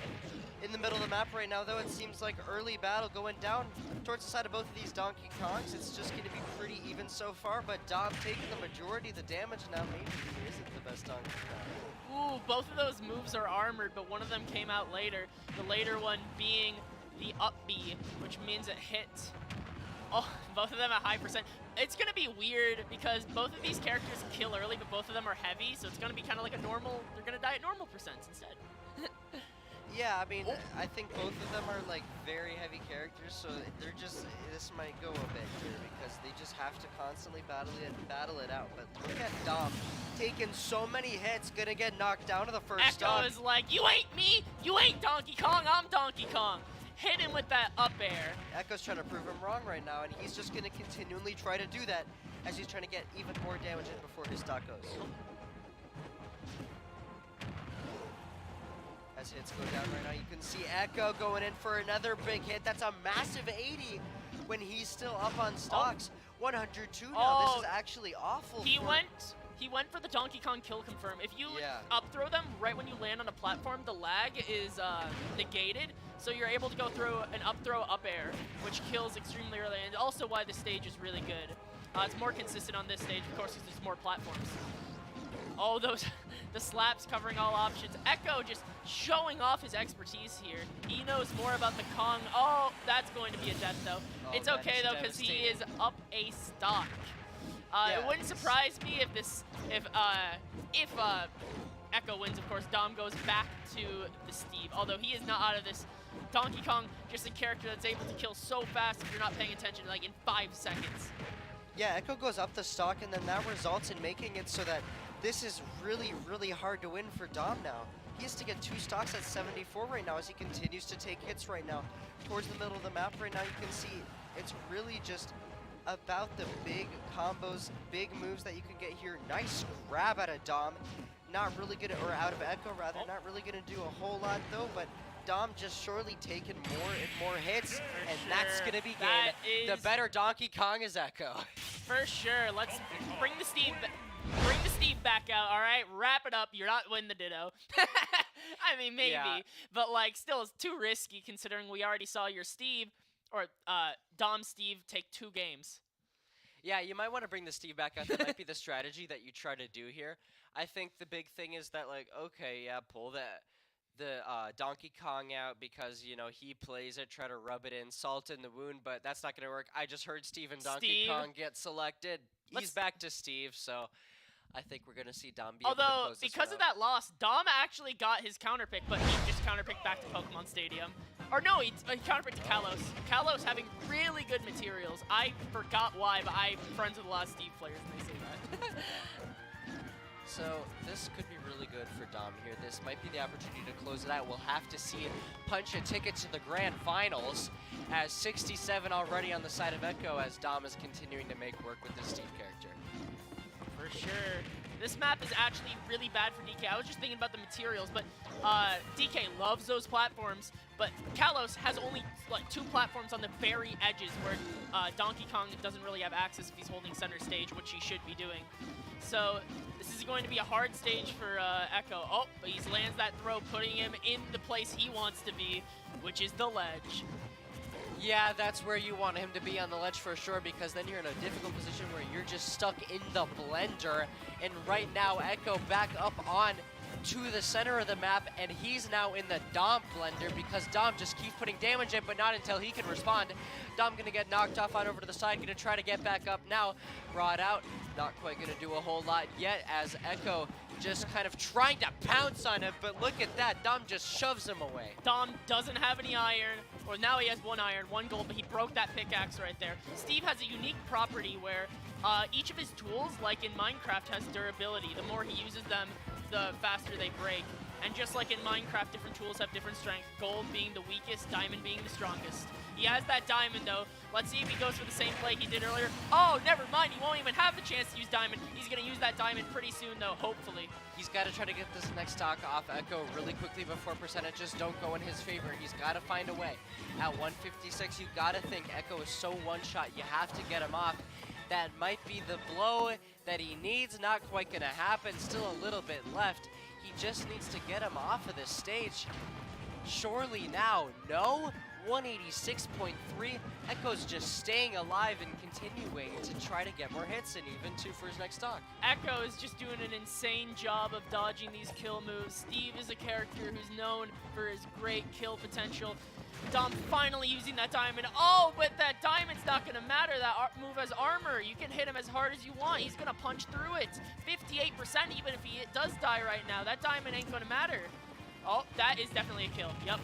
In the middle of the map right now, though, it seems like early battle going down towards the side of both of these Donkey Kongs. It's just going to be pretty even so far, but Dom taking the majority of the damage now. Maybe he isn't the best Donkey Kong. Ooh, both of those moves are armored, but one of them came out later. The later one being the up B, which means it hit. Oh, both of them at high percent. It's going to be weird because both of these characters kill early, but both of them are heavy, so it's going to be kind of like a normal, they're going to die at normal percents instead. Yeah, I mean, I think both of them are like very heavy characters, so they're just, this might go a bit here because they just have to constantly battle it out. But look at Dom taking so many hits, gonna get knocked down to the first Echo is like, you ain't me, you ain't Donkey Kong, I'm Donkey Kong. Hit him with that up air. Echo's trying to prove him wrong right now, and he's just gonna continually try to do that as he's trying to get even more damage in before his stock goes. As hits go down right now, you can see Echo going in for another big hit. That's a massive 80 when he's still up on stocks. 102 now. This is actually awful. He went for the Donkey Kong kill confirm. If you up throw them right when you land on a platform, the lag is negated, so you're able to go through an up throw up air, which kills extremely early, and also why the stage is really good. It's more consistent on this stage, of course, because there's more platforms. Oh, the slaps covering all options. Echo just showing off his expertise here. He knows more about the Kong. Oh, that's going to be a death, though. It's okay, though, because he is up a stock. It wouldn't surprise me if Echo wins, of course. Dom goes back to the Steve, although he is not out of this. Donkey Kong, just a character that's able to kill so fast if you're not paying attention, like in 5 seconds. Yeah, Echo goes up the stock, and then that results in making it so that this is really, really hard to win for Dom now. He has to get 2 stocks at 74 right now as he continues to take hits right now. Towards the middle of the map right now, you can see it's really just about the big combos, big moves that you can get here. Nice grab out of Dom. Not really good, or out of Echo rather, not really gonna do a whole lot though, but Dom just surely taking more and more hits, and that's gonna be game. The better Donkey Kong is Echo. For sure. Let's bring the Steve back out, all right? Wrap it up. You're not winning the Ditto. I mean, maybe, but like, still, it's too risky considering we already saw your Steve, or Dom Steve, take 2 games. Yeah, you might want to bring the Steve back out. That might be the strategy that you try to do here. I think the big thing is that, like, okay, yeah, pull the Donkey Kong out because, you know, he plays it, try to rub it in, salt in the wound, but that's not going to work. I just heard Steve and Donkey Kong get selected. He's back to Steve, so I think we're going to see Dom be able to close this because of that loss, Dom actually got his counter pick, but he just counter picked back to Pokemon Stadium. Or no, he counter picked to Kalos. Kalos having really good materials. I forgot why, but I'm friends with a lot of Steve players and they say that. So this could be really good for Dom here. This might be the opportunity to close it out. We'll have to see it punch a ticket to the grand finals as 67 already on the side of Echo as Dom is continuing to make work with the Steve character. For sure. This map is actually really bad for DK. I was just thinking about the materials, but DK loves those platforms, but Kalos has only like 2 platforms on the very edges where Donkey Kong doesn't really have access if he's holding center stage, which he should be doing. So this is going to be a hard stage for Echo. Oh, but he lands that throw, putting him in the place he wants to be, which is the ledge. Yeah, that's where you want him to be, on the ledge for sure, because then you're in a difficult position where you're just stuck in the blender. And right now, Echo back up on to the center of the map, and he's now in the Dom blender because Dom just keeps putting damage in, but not until he can respond. Dom gonna get knocked off on over to the side, gonna try to get back up now. Brought out, not quite gonna do a whole lot yet as Echo just kind of trying to pounce on him, but look at that, Dom just shoves him away. Dom doesn't have any iron, or now he has 1 iron, 1 gold, but he broke that pickaxe right there. Steve has a unique property where each of his tools, like in Minecraft, has durability. The more he uses them, the faster they break. And just like in Minecraft, different tools have different strength. Gold being the weakest, diamond being the strongest. He has that diamond though. Let's see if he goes for the same play he did earlier. Oh, never mind, he won't even have the chance to use diamond. He's gonna use that diamond pretty soon though, hopefully. He's got to try to get this next stock off Echo really quickly before percentages don't go in his favor. He's got to find a way. At 156, you got to think Echo is so one-shot, you have to get him off. That might be the blow that he needs. Not quite going to happen. Still a little bit left. He just needs to get him off of this stage. Surely now, no? 186.3. Echo's just staying alive and continuing to try to get more hits and even 2 for his next stock. Echo is just doing an insane job of dodging these kill moves. Steve is a character who's known for his great kill potential. Dom finally using that diamond. Oh, but that diamond's not going to matter. That move has armor. You can hit him as hard as you want. He's going to punch through it. 58% even if he does die right now. That diamond ain't going to matter. Oh, that is definitely a kill. Yep.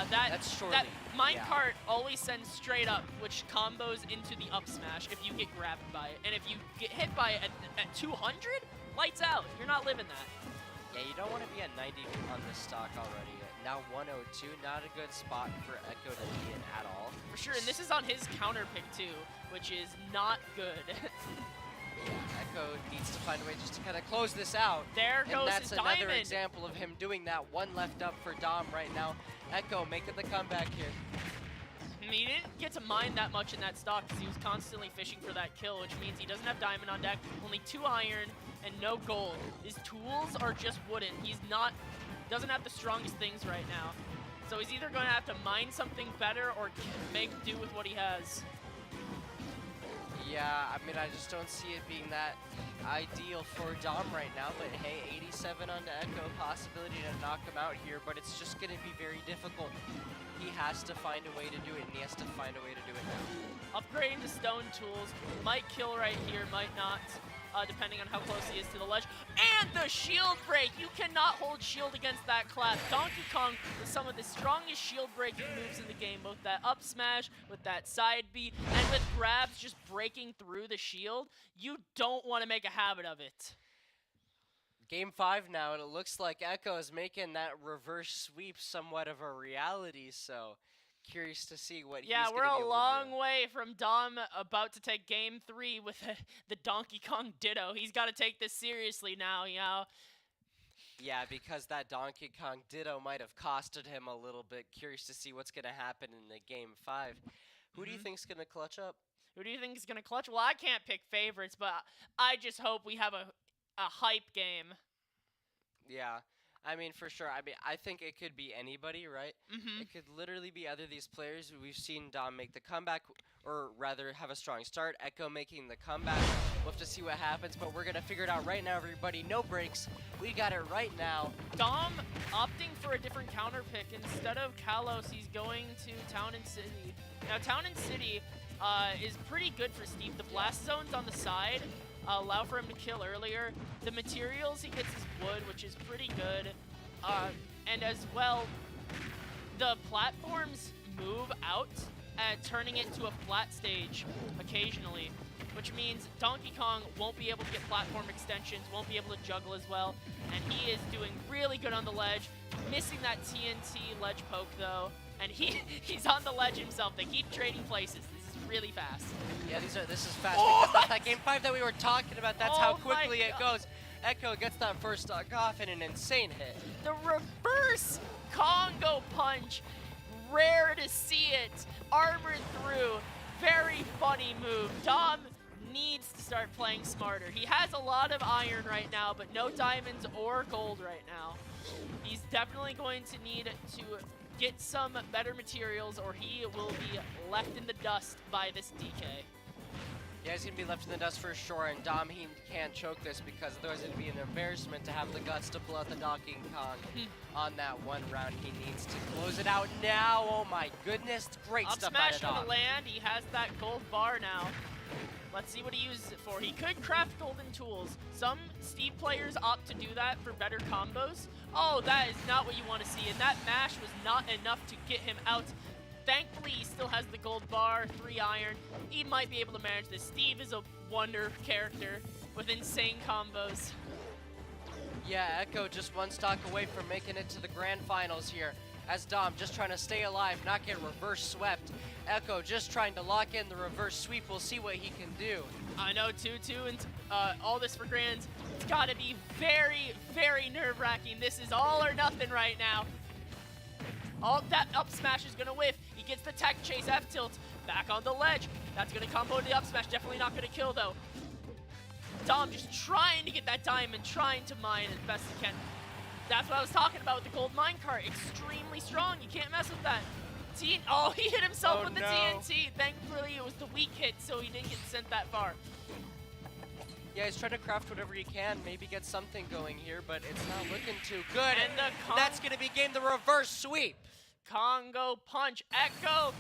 That's shortly. That minecart always sends straight up, which combos into the up smash if you get grabbed by it. And if you get hit by it at 200, lights out. You're not living that. Yeah, you don't want to be at 90 on this stock already. Now 102, not a good spot for Echo to be in at all. For sure, and this is on his counter pick too, which is not good. Echo needs to find a way just to kind of close this out. There goes that's his another diamond. example of him doing that. 1 left up for Dom right now. Echo making the comeback here. He didn't get to mine that much in that stock because he was constantly fishing for that kill, which means he doesn't have diamond on deck, only 2 iron and no gold. His tools are just wooden. Doesn't have the strongest things right now. So he's either going to have to mine something better or make do with what he has. Yeah, I mean, I just don't see it being that ideal for Dom right now, but hey, 87 on Echo, possibility to knock him out here, but it's just going to be very difficult. He has to find a way to do it, and he has to find a way to do it now. Upgrading the stone tools might kill right here, might not, depending on how close he is to the ledge. And the shield break! You cannot hold shield against that clap. Donkey Kong with some of the strongest shield breaking moves in the game, both that up smash with that side B, and with grabs just breaking through the shield. You don't want to make a habit of it. Game 5 now, and it looks like Echo is making that reverse sweep somewhat of a reality, so curious to see what he's going to be able to do. Yeah, we're a long way from Dom about to take Game 3 with the Donkey Kong Ditto. He's got to take this seriously now, you know? Yeah, because that Donkey Kong Ditto might have costed him a little bit. Curious to see what's going to happen in the Game 5. Who do you think's going to clutch up? Who do you think is going to clutch? Well, I can't pick favorites, but I just hope we have a hype game. Yeah, I mean, for sure. I mean, I think it could be anybody, right? It could literally be either of these players. We've seen Dom make the comeback, or rather have a strong start. Echo making the comeback. We'll have to see what happens, but we're going to figure it out right now, everybody. No breaks. We got it right now. Dom opting for a different counter pick. Instead of Kalos, he's going to Town and City. Now, Town and City is pretty good for Steve. The blast zones on the side allow for him to kill earlier. The materials he gets is wood, which is pretty good. And as well, the platforms move out, turning it to a flat stage occasionally, which means Donkey Kong won't be able to get platform extensions, won't be able to juggle as well, and he is doing really good on the ledge, missing that TNT ledge poke though, and he's on the ledge himself. They keep trading places. Really fast. Yeah, this is fast because that's that Game 5 that we were talking about. That's how quickly it goes. Echo gets that first stock off in an insane hit. The reverse Congo punch. Rare to see it. Armored through. Very funny move. Dom needs to start playing smarter. He has a lot of iron right now, but no diamonds or gold right now. He's definitely going to need to get some better materials or he will be left in the dust by this DK. Yeah, he's going to be left in the dust for sure, and Dom, he can't choke this because otherwise it'd be an embarrassment to have the guts to blow out the Donkey Kong on that one round. He needs to close it out now. Oh my goodness, great Up stuff smash out of Dom. gonna land. He has that gold bar now. Let's see what he uses it for. He could craft golden tools. Some Steve players opt to do that for better combos. Oh, that is not what you want to see, and that mash was not enough to get him out. Thankfully, he still has the gold bar, 3 iron. He might be able to manage this. Steve is a wonder character with insane combos. Yeah, Echo just one stock away from making it to the grand finals here. As Dom just trying to stay alive, not get reverse swept. Echo just trying to lock in the reverse sweep. We'll see what he can do. I know 2-2 and all this for grands. It's got to be very, very nerve-wracking. This is all or nothing right now. All that up smash is gonna whiff. He gets the tech chase F tilt back on the ledge. That's gonna combo the up smash. Definitely not gonna kill though. Dom just trying to get that diamond, trying to mine as best he can. That's what I was talking about with the gold minecart. Extremely strong. You can't mess with that. Oh, he hit himself with the TNT. Thankfully, it was the weak hit, so he didn't get sent that far. Yeah, he's trying to craft whatever he can, maybe get something going here, but it's not looking too good. And the that's going to be game the reverse sweep. Congo punch. Echo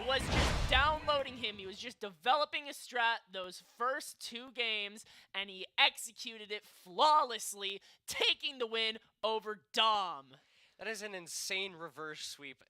was just downloading him. He was just developing a strat those first 2 games, and he executed it flawlessly, taking the win over Dom. That is an insane reverse sweep.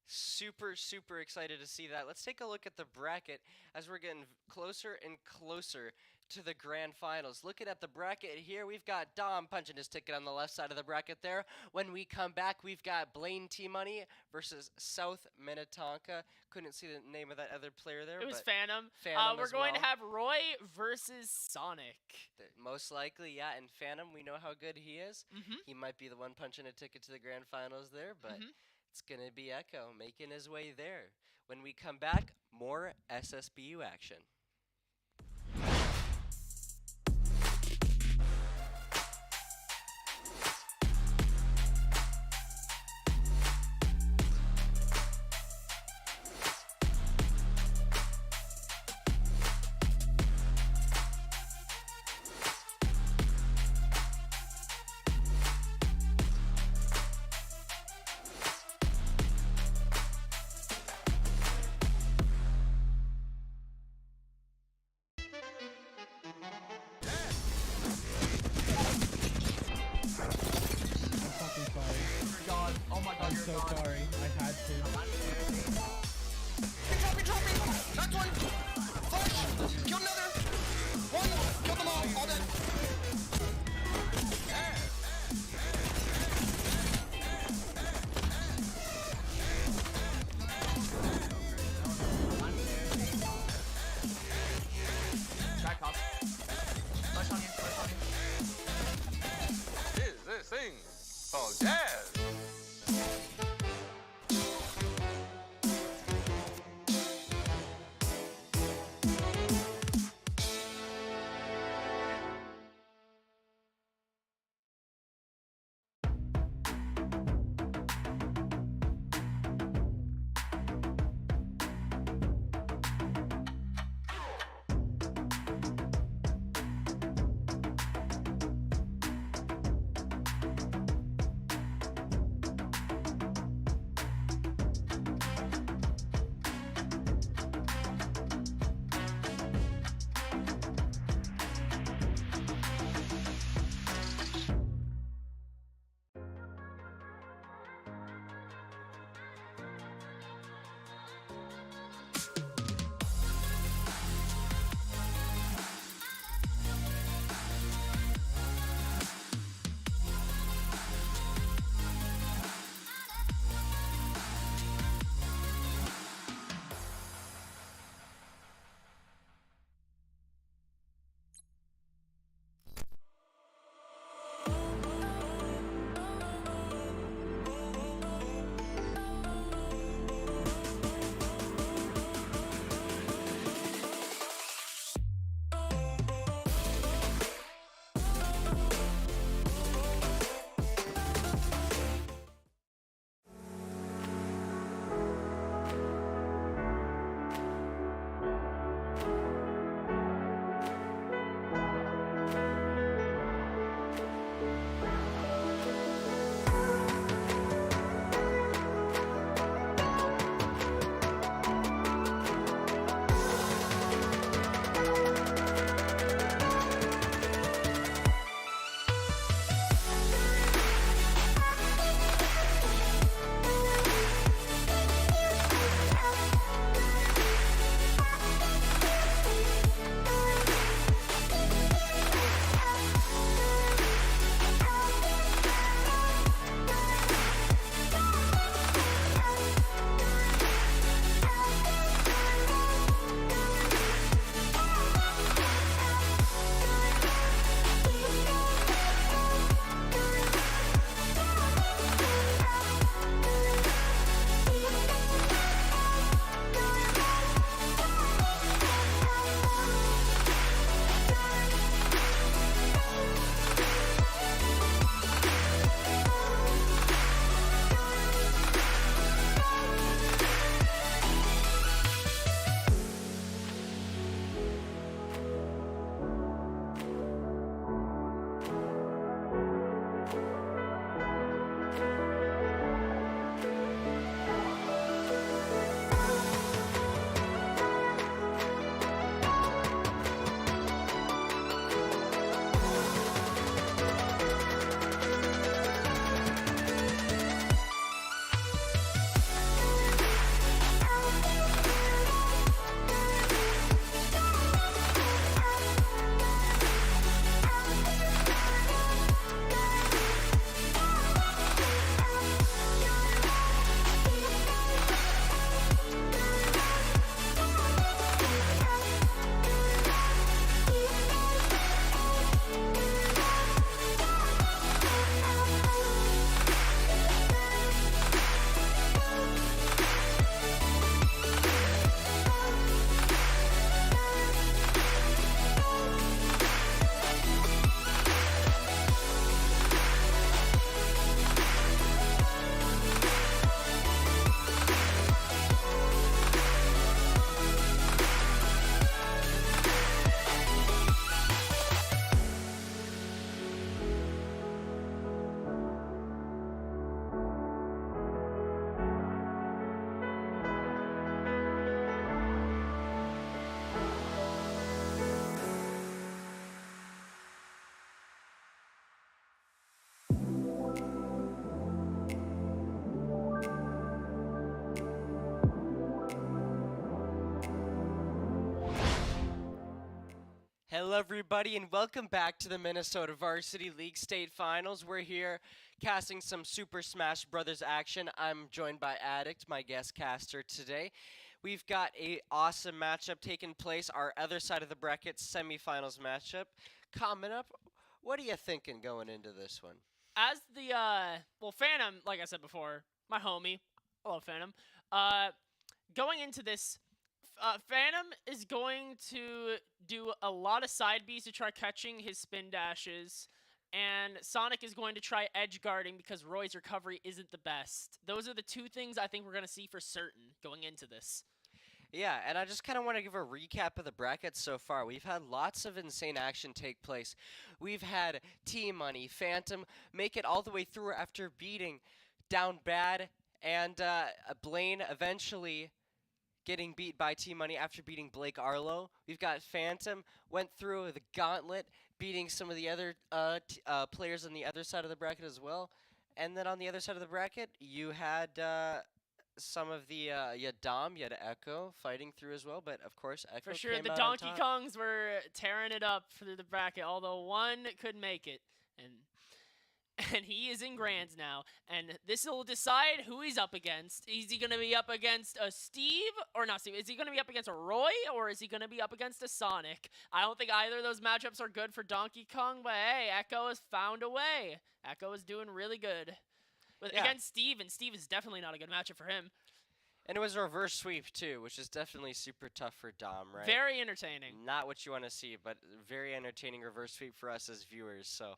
Super, super excited to see that. Let's take a look at the bracket as we're getting closer and closer to the grand finals. Looking at the bracket here, we've got Dom punching his ticket on the left side of the bracket there. When we come back, we've got Blaine T-Money versus South Minnetonka. Couldn't see the name of that other player there. It was but Phantom. Phantom We're as going well. to have Roy versus Sonic. Most likely, yeah, and Phantom, we know how good he is. Mm-hmm. He might be the one punching a ticket to the grand finals there, but it's going to be Echo making his way there. When we come back, more SSBU action. Hello, everybody, and welcome back to the Minnesota Varsity League State Finals. We're here casting some Super Smash Brothers action. I'm joined by Addict, my guest caster today. We've got a awesome matchup taking place, our other side of the bracket semifinals matchup coming up. What are you thinking going into this one? As the Phantom, like I said before, my homie, I love Phantom. Going into this, Phantom is going to do a lot of side Bs to try catching his spin dashes, and Sonic is going to try edge guarding because Roy's recovery isn't the best. Those are the two things I think we're going to see for certain going into this. Yeah, and I just kind of want to give a recap of the brackets so far. We've had lots of insane action take place. We've had T-Money, Phantom make it all the way through after beating Down Bad, and Blaine eventually getting beat by T-Money after beating Blake Arlo. We've got Phantom, went through the gauntlet, beating some of the other players on the other side of the bracket as well. And then on the other side of the bracket, you had some of the, you had Dom, you had Echo fighting through as well, but of course Echo For sure, came the out on Donkey top. Kongs were tearing it up through the bracket, although one could make it. And he is in Grands now, and this will decide who he's up against. Is he going to be up against a Steve, or not Steve? Is he going to be up against a Roy, or is he going to be up against a Sonic? I don't think either of those matchups are good for Donkey Kong, but hey, Echo has found a way. Echo is doing really good. But Yeah. against Steve, and Steve is definitely not a good matchup for him. And it was a reverse sweep too, which is definitely super tough for Dom, right? Very entertaining. Not what you want to see, but very entertaining reverse sweep for us as viewers. So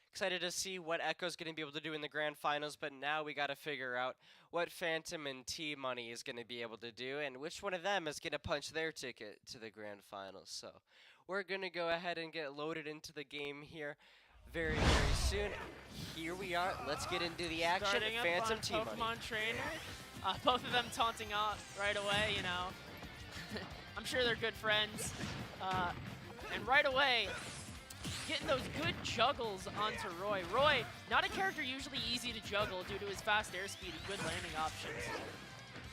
excited to see what Echo's going to be able to do in the grand finals, but now we got to figure out what Phantom and T-Money is going to be able to do and which one of them is going to punch their ticket to the grand finals. So we're going to go ahead and get loaded into the game here very, very soon. Here we are. Let's get into the action. Starting up Phantom on T-Money. Pokemon Trainer. Both of them taunting out right away, you know. I'm sure they're good friends. And right away, getting those good juggles onto Roy. Roy, not a character usually easy to juggle due to his fast airspeed and good landing options.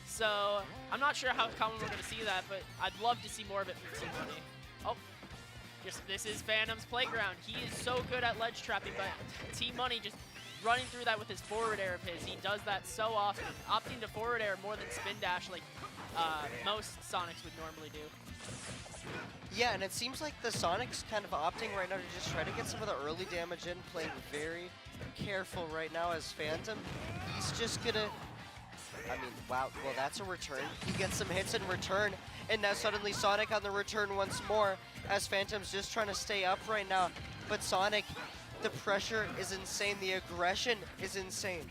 So, I'm not sure how common we're going to see that, but I'd love to see more of it from T-Money. Oh, this is Phantom's playground. He is so good at ledge trapping, but T-Money just running through that with his forward air of his. He does that so often, opting to forward air more than spin dash like most Sonics would normally do. Yeah, and it seems like the Sonic's kind of opting right now to just try to get some of the early damage in, playing very careful right now as Phantom. He's just gonna, I mean, wow, well that's a return. He gets some hits in return, and now suddenly Sonic on the return once more as Phantom's just trying to stay up right now. But Sonic, the pressure is insane, the aggression is insane.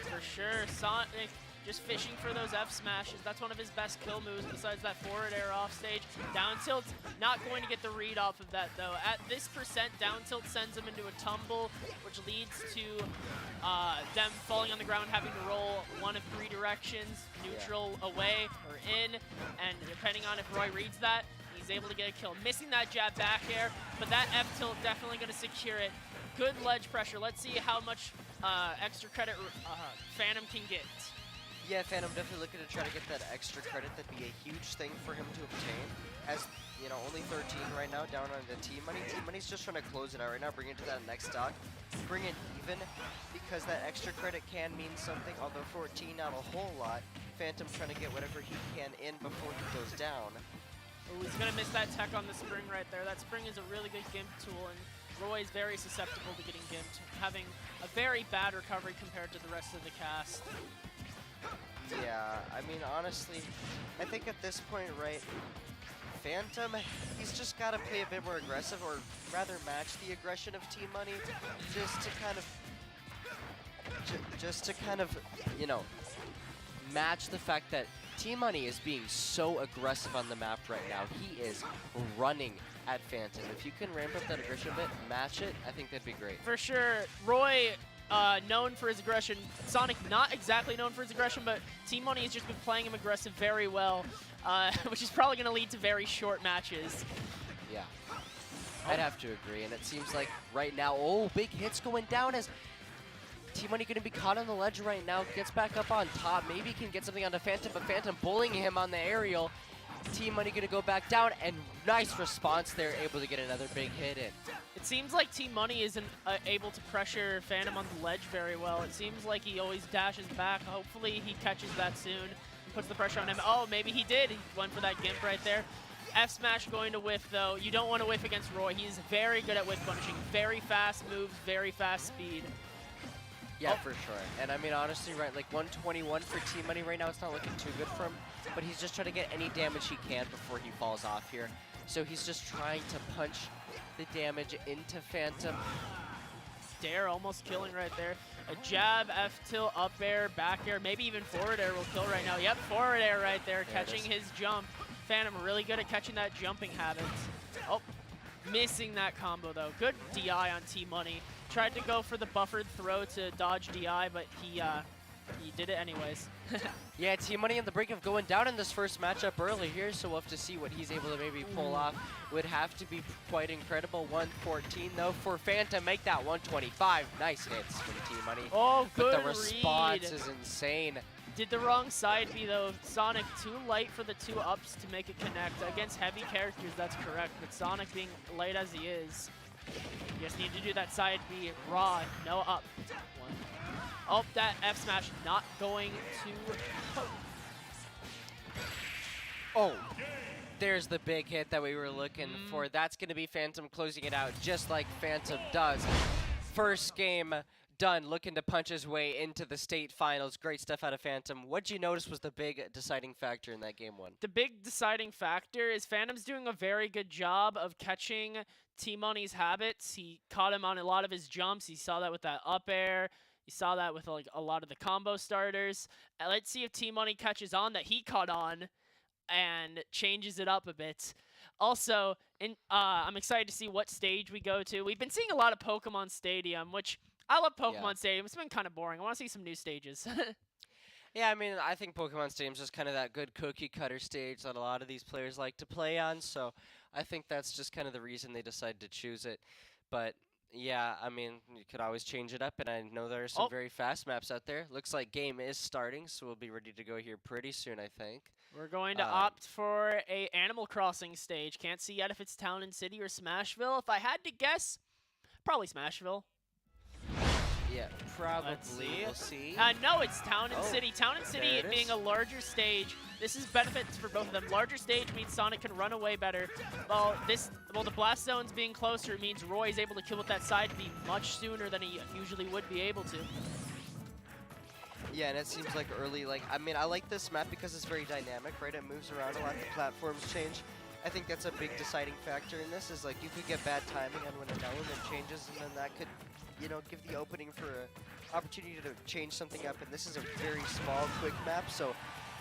For sure, Sonic just fishing for those F smashes. That's one of his best kill moves besides that forward air off stage. Down tilt, not going to get the read off of that though. At this percent, down tilt sends him into a tumble, which leads to them falling on the ground, having to roll one of three directions, neutral, away, or in. And depending on if Roy reads that, he's able to get a kill. Missing that jab back air, but that F tilt definitely going to secure it. Good ledge pressure. Let's see how much extra credit Phantom can get. Yeah, Phantom definitely looking to try to get that extra credit. That'd be a huge thing for him to obtain. As, you know, only 13 right now, down on the T-Money. T-Money's just trying to close it out right now, bring it to that next stock. Bring it even, because that extra credit can mean something, although 14 not a whole lot. Phantom trying to get whatever he can in before he goes down. Ooh, he's going to miss that tech on the spring right there. That spring is a really good gimp tool, and Roy's very susceptible to getting gimped, having a very bad recovery compared to the rest of the cast. Yeah, I mean, honestly, I think at this point, right, Phantom, he's just got to play a bit more aggressive, or rather match the aggression of T-Money, just to kind of, you know, match the fact that T-Money is being so aggressive on the map right now. He is running at Phantom. If you can ramp up that aggression a bit, match it, I think that'd be great. For sure, Roy, known for his aggression. Sonic, not exactly known for his aggression, but T-Money has just been playing him aggressive very well, which is probably going to lead to very short matches. Yeah, I'd have to agree, and it seems like right now, oh, big hits going down as T-Money going to be caught on the ledge right now, gets back up on top, maybe can get something onto Phantom, but Phantom bullying him on the aerial, Team Money gonna go back down, and nice response there, able to get another big hit in. It seems like Team Money isn't able to pressure Phantom on the ledge very well. It seems like he always dashes back. Hopefully he catches that soon and puts the pressure on him. Oh, maybe he did. He went for that Gimp right there. F smash going to whiff though. You don't want to whiff against Roy. He's very good at whiff punishing. Very fast moves, very fast speed. Yeah, for sure. And I mean, honestly, right, like 121 for Team Money right now, it's not looking too good for him, but he's just trying to get any damage he can before he falls off here. So he's just trying to punch the damage into Phantom. Dare almost killing right there. A jab, F tilt, up air, back air, maybe even forward air will kill right now. Yep, forward air right there, catching his jump. Phantom really good at catching that jumping habit. Oh, missing that combo though. Good DI on Team Money. Tried to go for the buffered throw to dodge DI, but he did it anyways. Yeah, Team Money on the brink of going down in this first matchup early here, so we'll have to see what he's able to maybe pull off. Would have to be quite incredible. 114 though for Phantom, make that 125. Nice hits from Team Money. Oh, good But the response read. is insane. Did the wrong side B though. Sonic too light for the 2 ups to make it connect. Against heavy characters, that's correct, but Sonic being light as he is, you just need to do that side B raw, no up. One. Oh, that F smash not going to. Oh, there's the big hit that we were looking for. That's going to be Phantom closing it out just like Phantom does. First game done, looking to punch his way into the state finals. Great stuff out of Phantom. What'd you notice was the big deciding factor in that game one? The big deciding factor is Phantom's doing a very good job of catching Team Money's habits. He caught him on a lot of his jumps. He saw that with that up air. You saw that with like a lot of the combo starters. Let's see if Team Money catches on that he caught on and changes it up a bit. Also, I'm excited to see what stage we go to. We've been seeing a lot of Pokemon Stadium, which I love Pokemon Stadium. It's been kind of boring. I want to see some new stages. Yeah, I mean, I think Pokemon Stadium's just kind of that good cookie cutter stage that a lot of these players like to play on. So I think that's just kind of the reason they decided to choose it. But yeah, I mean, you could always change it up, and I know there are some very fast maps out there. Looks like game is starting, so we'll be ready to go here pretty soon, I think. We're going to opt for a Animal Crossing stage. Can't see yet if it's Town and City or Smashville. If I had to guess, probably Smashville. Yeah, probably. Let's see. We'll see. No, it's Town and City. Town and City being a larger stage. This is benefits for both of them. Larger stage means Sonic can run away better. Well, the blast zones being closer means Roy is able to kill with that side B much sooner than he usually would be able to. Yeah, and it seems like early, I mean, I like this map because it's very dynamic, right? It moves around a lot, the platforms change. I think that's a big deciding factor in this, is like you could get bad timing on when an element changes, and then that could, you know, give the opening for an opportunity to change something up. And this is a very small, quick map, so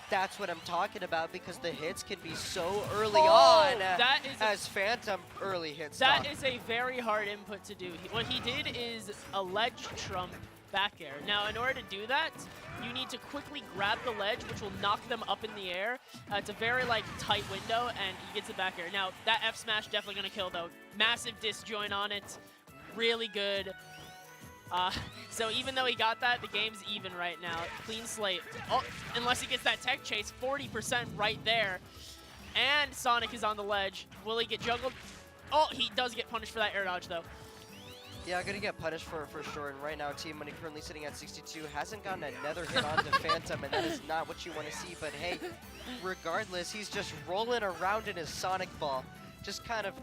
that's what I'm talking about, because the hits can be so early on as Phantom early hits. That is a very hard input to do. What he did is a ledge trump back air. Now, in order to do that, you need to quickly grab the ledge, which will knock them up in the air. It's a very, tight window, and he gets it back air. Now, that F smash definitely going to kill, though. Massive disjoint on it. Really good. So even though he got that, the game's even right now. Clean slate. Oh, unless he gets that tech chase, 40% right there. And Sonic is on the ledge. Will he get juggled? Oh, he does get punished for that air dodge, though. Yeah, I'm going to get punished for sure. And right now, Team Money currently sitting at 62. Hasn't gotten another hit onto Phantom, and that is not what you want to see. But hey, regardless, he's just rolling around in his Sonic Ball. Just kind of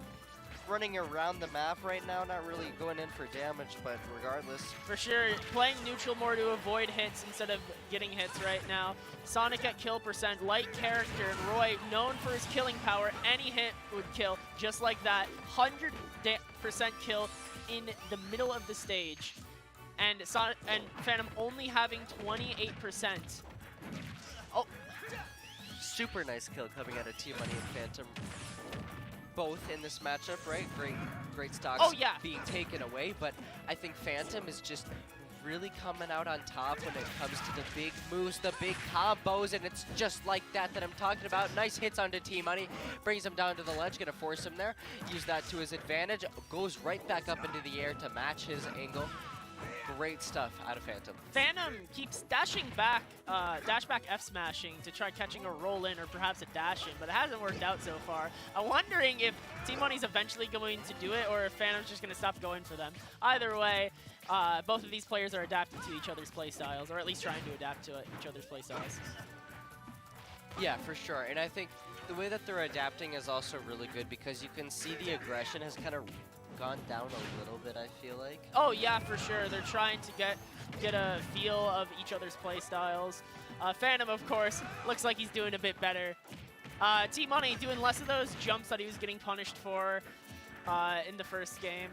running around the map right now, not really going in for damage, but regardless. For sure, playing neutral more to avoid hits instead of getting hits right now. Sonic at kill percent, light character, and Roy, known for his killing power, any hit would kill, just like that. 100% kill in the middle of the stage. And Phantom only having 28%. Oh. Super nice kill coming out of Team Money and Phantom. Both in this matchup, right? Great stocks being taken away, but I think Phantom is just really coming out on top when it comes to the big moves, the big combos, and it's just like that I'm talking about. Nice hits onto Team Money, brings him down to the ledge, gonna force him there, use that to his advantage, goes right back up into the air to match his angle. Great stuff out of Phantom. Phantom keeps dashing back, dash back F smashing to try catching a roll in or perhaps a dash in, but it hasn't worked out so far. I'm wondering if Team Money's eventually going to do it or if Phantom's just going to stop going for them. Either way, both of these players are adapting to each other's playstyles, or at least trying to adapt to each other's playstyles. Yeah, for sure. And I think the way that they're adapting is also really good because you can see the aggression has kind of gone down a little bit, I feel like. Oh yeah, for sure. They're trying to get a feel of each other's playstyles. Phantom, of course, looks like he's doing a bit better. Team Money doing less of those jumps that he was getting punished for in the first game.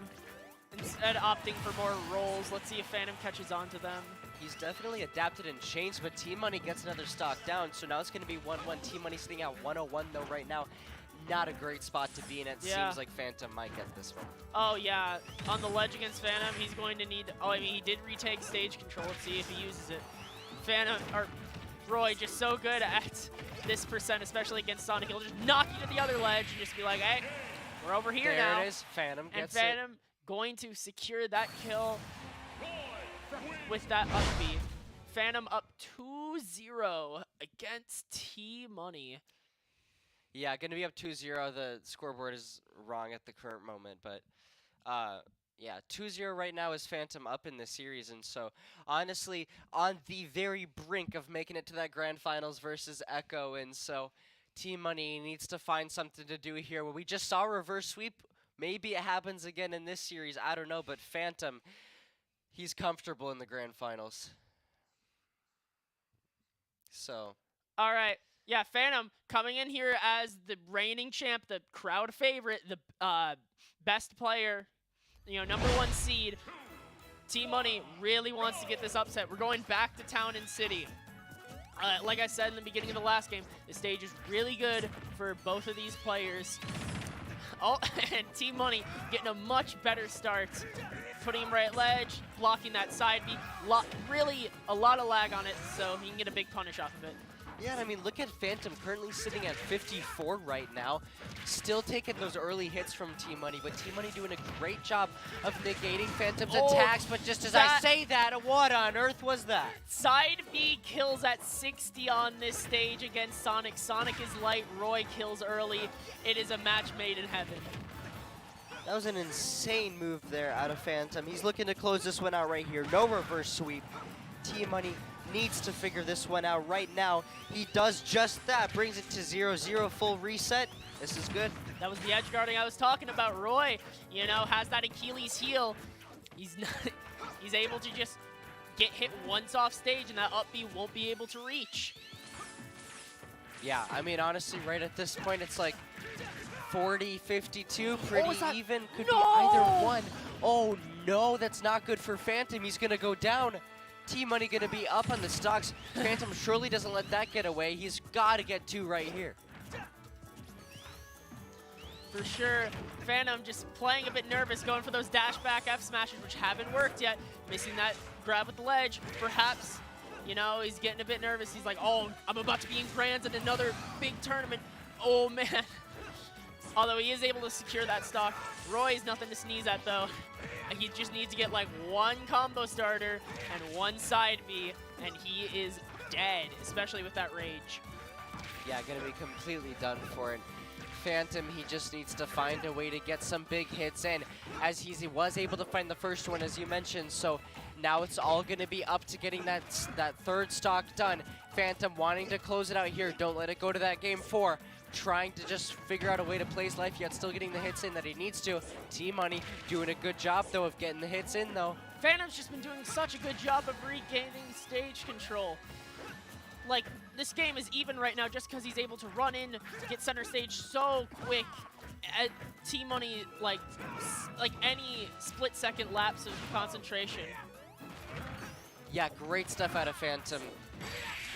Instead, opting for more rolls. Let's see if Phantom catches on to them. He's definitely adapted and changed, but Team Money gets another stock down, so now it's going to be 1-1. Team Money sitting at 101 though right now. Not a great spot to be in. It seems like Phantom might get this one. Oh yeah, on the ledge against Phantom, he's going to need, oh I mean he did retake stage control. Let's see if he uses it. Phantom, or Roy, just so good at this percent, especially against Sonic. He'll just knock you to the other ledge and just be like, hey, we're over here now. There it is, Phantom gets and Phantom going to secure that kill with that up B. Phantom up 2-0 against T-Money. Yeah, going to be up 2-0. The scoreboard is wrong at the current moment, but yeah, 2-0 right now is Phantom up in the series, and so honestly, on the very brink of making it to that grand finals versus Echo, and so Team Money needs to find something to do here. Well, we just saw a reverse sweep. Maybe it happens again in this series. I don't know, but Phantom, he's comfortable in the grand finals. So. All right. Yeah, Phantom coming in here as the reigning champ, the crowd favorite, the best player, you know, #1 seed. Team Money really wants to get this upset. We're going back to Town and City. Like I said in the beginning of the last game, the stage is really good for both of these players. Oh, and Team Money getting a much better start. Putting him right ledge, blocking that side B. Really a lot of lag on it, so he can get a big punish off of it. Yeah, and I mean, look at Phantom currently sitting at 54 right now. Still taking those early hits from Team Money, but Team Money doing a great job of negating Phantom's attacks. But just as I say that, what on earth was that? Side B kills at 60 on this stage against Sonic. Sonic is light, Roy kills early. It is a match made in heaven. That was an insane move there out of Phantom. He's looking to close this one out right here. No reverse sweep. Team Money needs to figure this one out right now. He does just that. Brings it to 0-0, full reset. This is good. That was the edge guarding I was talking about. Roy, you know, has that Achilles heel. He's able to just get hit once off stage, and that up B won't be able to reach. Yeah, I mean, honestly, right at this point, it's like 40-52, pretty even. Could be either one. Oh no, that's not good for Phantom. He's gonna go down. Team Money gonna be up on the stocks. Phantom surely doesn't let that get away. He's gotta get two right here. For sure, Phantom just playing a bit nervous, going for those dash back F smashes, which haven't worked yet. Missing that grab with the ledge. Perhaps, you know, he's getting a bit nervous. He's like, oh, I'm about to be in grands in another big tournament. Oh man. Although he is able to secure that stock. Roy's nothing to sneeze at though. He just needs to get like one combo starter and one side B, and he is dead, especially with that rage. Yeah, gonna be completely done for it. Phantom, he just needs to find a way to get some big hits in, as he was able to find the first one, as you mentioned. So now it's all gonna be up to getting that third stock done. Phantom wanting to close it out here. Don't let it go to that game 4. Trying to just figure out a way to play his life, yet still getting the hits in that he needs to. Team Money doing a good job, though, of getting the hits in, though. Phantom's just been doing such a good job of regaining stage control. Like, this game is even right now just because he's able to run in to get center stage so quick. At Team Money, like any split-second lapse of concentration. Yeah, great stuff out of Phantom.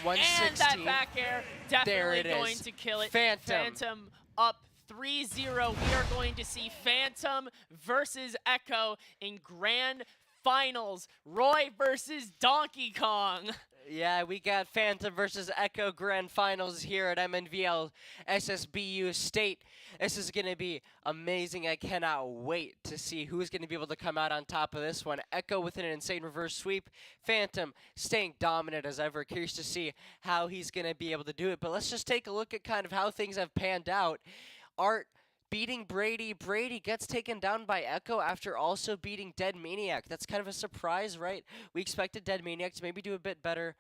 116. And that back air, definitely going is. to kill it. Phantom up 3-0. We are going to see Phantom versus Echo in grand finals. Roy versus Donkey Kong. Yeah, we got Phantom versus Echo Grand Finals here at MNVL SSBU State. This is going to be amazing. I cannot wait to see who's going to be able to come out on top of this one. Echo with an insane reverse sweep. Phantom staying dominant as ever. Curious to see how he's going to be able to do it. But let's just take a look at kind of how things have panned out. Art beating Brady. Brady gets taken down by Echo after also beating Dead Maniac. That's kind of a surprise, right? We expected Dead Maniac to maybe do a bit better.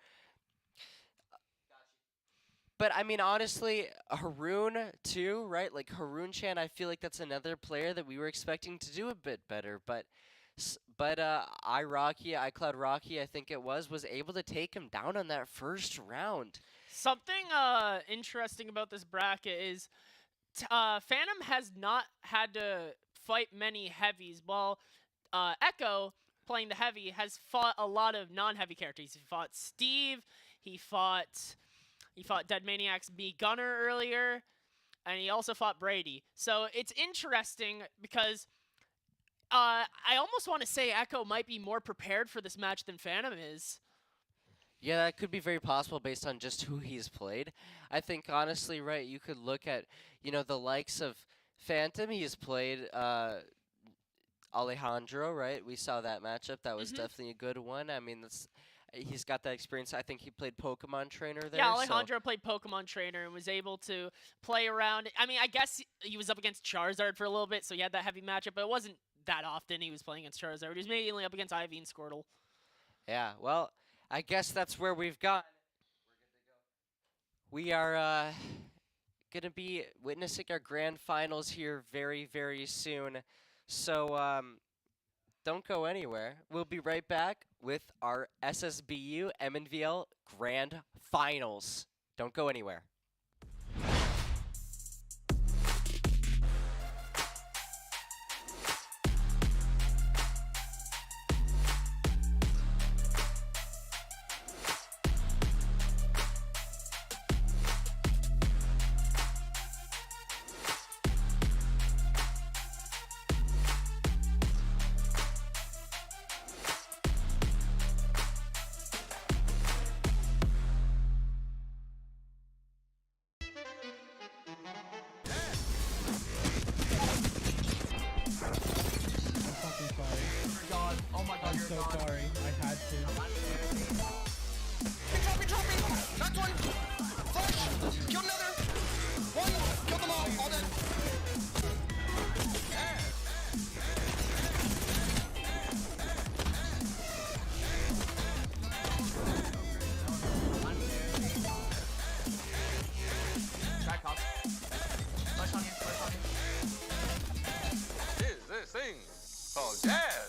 But, I mean, honestly, Haroon, too, right? Like, Haroon-chan, I feel like that's another player that we were expecting to do a bit better. But Icloud Rocky, I think it was able to take him down on that first round. Something interesting about this bracket is Phantom has not had to fight many heavies, while Echo, playing the heavy, has fought a lot of non-heavy characters. He fought Steve, he fought Dead Maniac's B Gunner earlier, and he also fought Brady. So it's interesting because I almost want to say Echo might be more prepared for this match than Phantom is. Yeah, that could be very possible based on just who he's played. I think, honestly, right, you could look at, you know, the likes of Phantom. He's played Alejandro, right? We saw that matchup. That was definitely a good one. I mean, he's got that experience. I think he played Pokemon Trainer there. Yeah, Alejandro played Pokemon Trainer and was able to play around. I mean, I guess he was up against Charizard for a little bit, so he had that heavy matchup, but it wasn't that often he was playing against Charizard. He was mainly up against Ivy and Squirtle. Yeah, well, I guess that's where we've got. We are going to be witnessing our grand finals here very, very soon. So don't go anywhere. We'll be right back with our SSBU MNVL grand finals. Don't go anywhere. I'm so sorry. I had to. Drop me. Knocked one. Flash. Killed another. One. Killed them all dead. Track off. Flash on you. Is this thing called jazz?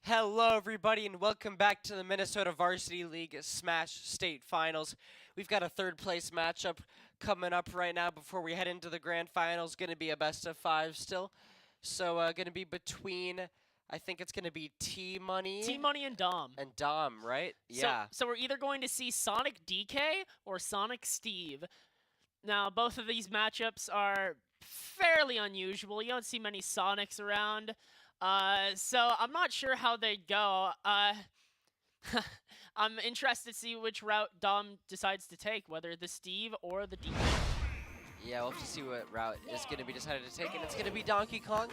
Hello, everybody, and welcome back to the Minnesota Varsity League Smash State Finals. We've got a third-place matchup coming up right now before we head into the grand finals. Going to be a best-of-5 still. So, going to be between, I think it's going to be T-Money. T-Money and Dom. And Dom, right? Yeah. So we're either going to see Sonic DK or Sonic Steve. Now, both of these matchups are fairly unusual. You don't see many Sonics around. So I'm not sure how they go. I'm interested to see which route Dom decides to take, whether the Steve or the DK. Yeah, we'll have to see what route is going to be decided to take, and it's going to be Donkey Kong.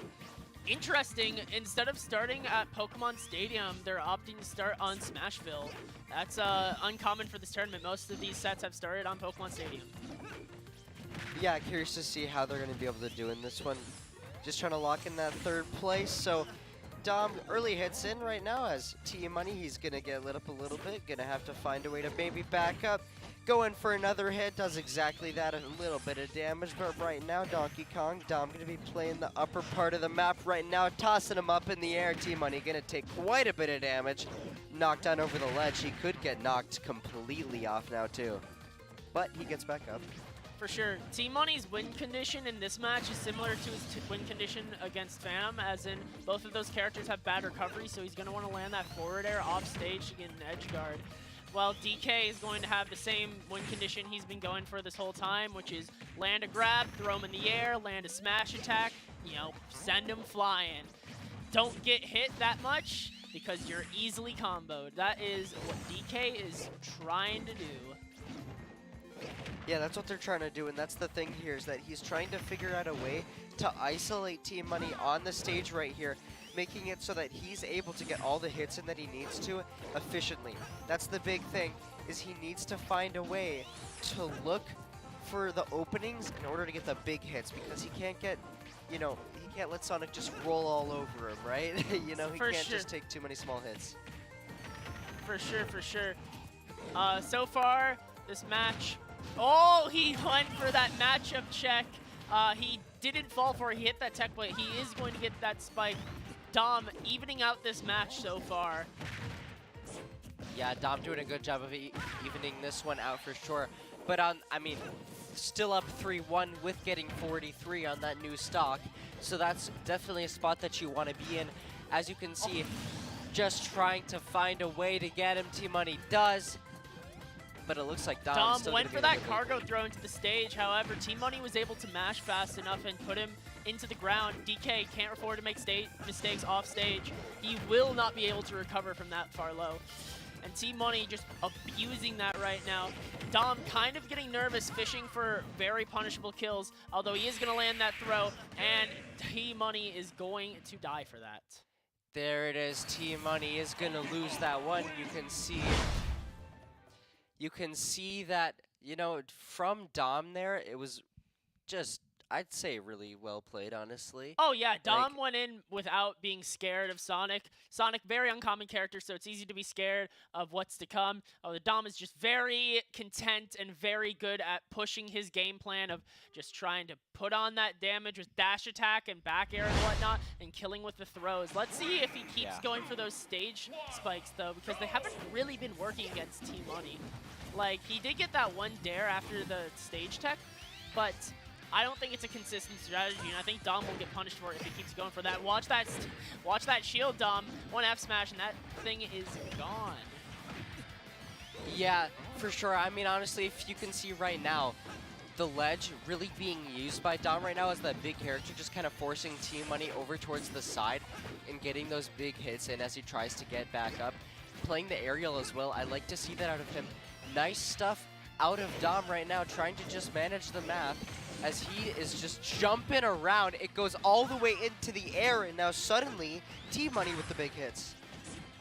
Interesting, instead of starting at Pokemon Stadium, they're opting to start on Smashville. That's uncommon for this tournament. Most of these sets have started on Pokemon Stadium. Yeah, curious to see how they're going to be able to do in this one. Just trying to lock in that third place. So Dom early hits in right now as T-Money. He's going to get lit up a little bit. Going to have to find a way to maybe back up. Going for another hit. Does exactly that. A little bit of damage. But right now, Donkey Kong, Dom going to be playing the upper part of the map right now. Tossing him up in the air. T-Money going to take quite a bit of damage. Knocked down over the ledge. He could get knocked completely off now too. But he gets back up. For sure. T-Money's win condition in this match is similar to his win condition against Phantom, as in both of those characters have bad recovery, so he's going to want to land that forward air off stage to get an edge guard. While DK is going to have the same win condition he's been going for this whole time, which is land a grab, throw him in the air, land a smash attack, you know, send him flying. Don't get hit that much because you're easily comboed. That is what DK is trying to do. Yeah, that's what they're trying to do, and that's the thing here, is that he's trying to figure out a way to isolate T-Money on the stage right here, making it so that he's able to get all the hits in that he needs to efficiently. That's the big thing, is he needs to find a way to look for the openings in order to get the big hits, because he can't get, you know, he can't let Sonic just roll all over him, right? You know, he can't just take too many small hits. For sure, for sure. So far, this match... Oh, he went for that matchup check. He didn't fall for it. He hit that tech, but he is going to get that spike. Dom evening out this match so far. Yeah, Dom doing a good job of evening this one out for sure. But, I mean, still up 3-1 with getting 43 on that new stock. So that's definitely a spot that you want to be in. As you can see, just trying to find a way to get him. T-Money does. But it looks like Dom went for that cargo throw into the stage. However, T-Money was able to mash fast enough and put him into the ground. DK can't afford to make mistakes off stage. He will not be able to recover from that far low. And T-Money just abusing that right now. Dom kind of getting nervous, fishing for very punishable kills, although he is going to land that throw, and T-Money is going to die for that. There it is. T-Money is going to lose that one. You can see that, you know, from Dom there, it was just, I'd say, really well played, honestly. Oh, yeah. Dom went in without being scared of Sonic. Sonic, very uncommon character, so it's easy to be scared of what's to come. The Dom is just very content and very good at pushing his game plan of just trying to put on that damage with dash attack and back air and whatnot and killing with the throws. Let's see if he keeps going for those stage spikes, though, because they haven't really been working against T-Money. Like, he did get that one dare after the stage tech, but I don't think it's a consistent strategy, and I think Dom will get punished for it if he keeps going for that. Watch that shield, Dom. One F smash, and that thing is gone. Yeah, for sure. I mean, honestly, if you can see right now, the ledge really being used by Dom right now as that big character, just kind of forcing T-Money over towards the side and getting those big hits in as he tries to get back up. Playing the aerial as well. I like to see that out of him. Nice stuff out of Dom right now, trying to just manage the map as he is just jumping around. It goes all the way into the air, and now suddenly T-Money with the big hits.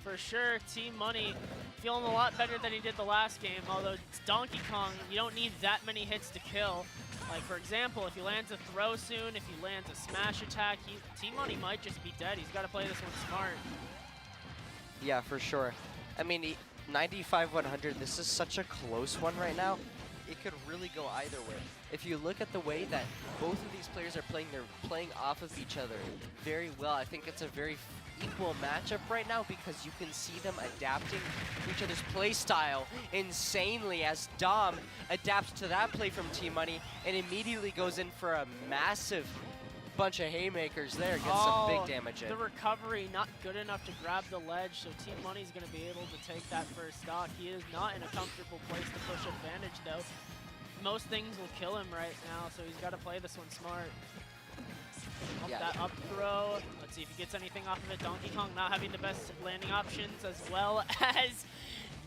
For sure, T-Money feeling a lot better than he did the last game, although it's Donkey Kong, you don't need that many hits to kill. Like, for example, if he lands a throw soon, if he lands a smash attack, T-Money might just be dead. He's got to play this one smart. Yeah, for sure. I mean, 95-100, this is such a close one right now. It could really go either way. If you look at the way that both of these players are playing, they're playing off of each other very well. I think it's a very equal matchup right now because you can see them adapting to each other's play style insanely as Dom adapts to that play from Team Money and immediately goes in for a massive bunch of haymakers there, gets some big damage in. The recovery not good enough to grab the ledge, so Team Money's going to be able to take that first stock. He is not in a comfortable place to push advantage, though. Most things will kill him right now, so he's got to play this one smart. That up throw. Let's see if he gets anything off of it. Donkey Kong not having the best landing options, as well as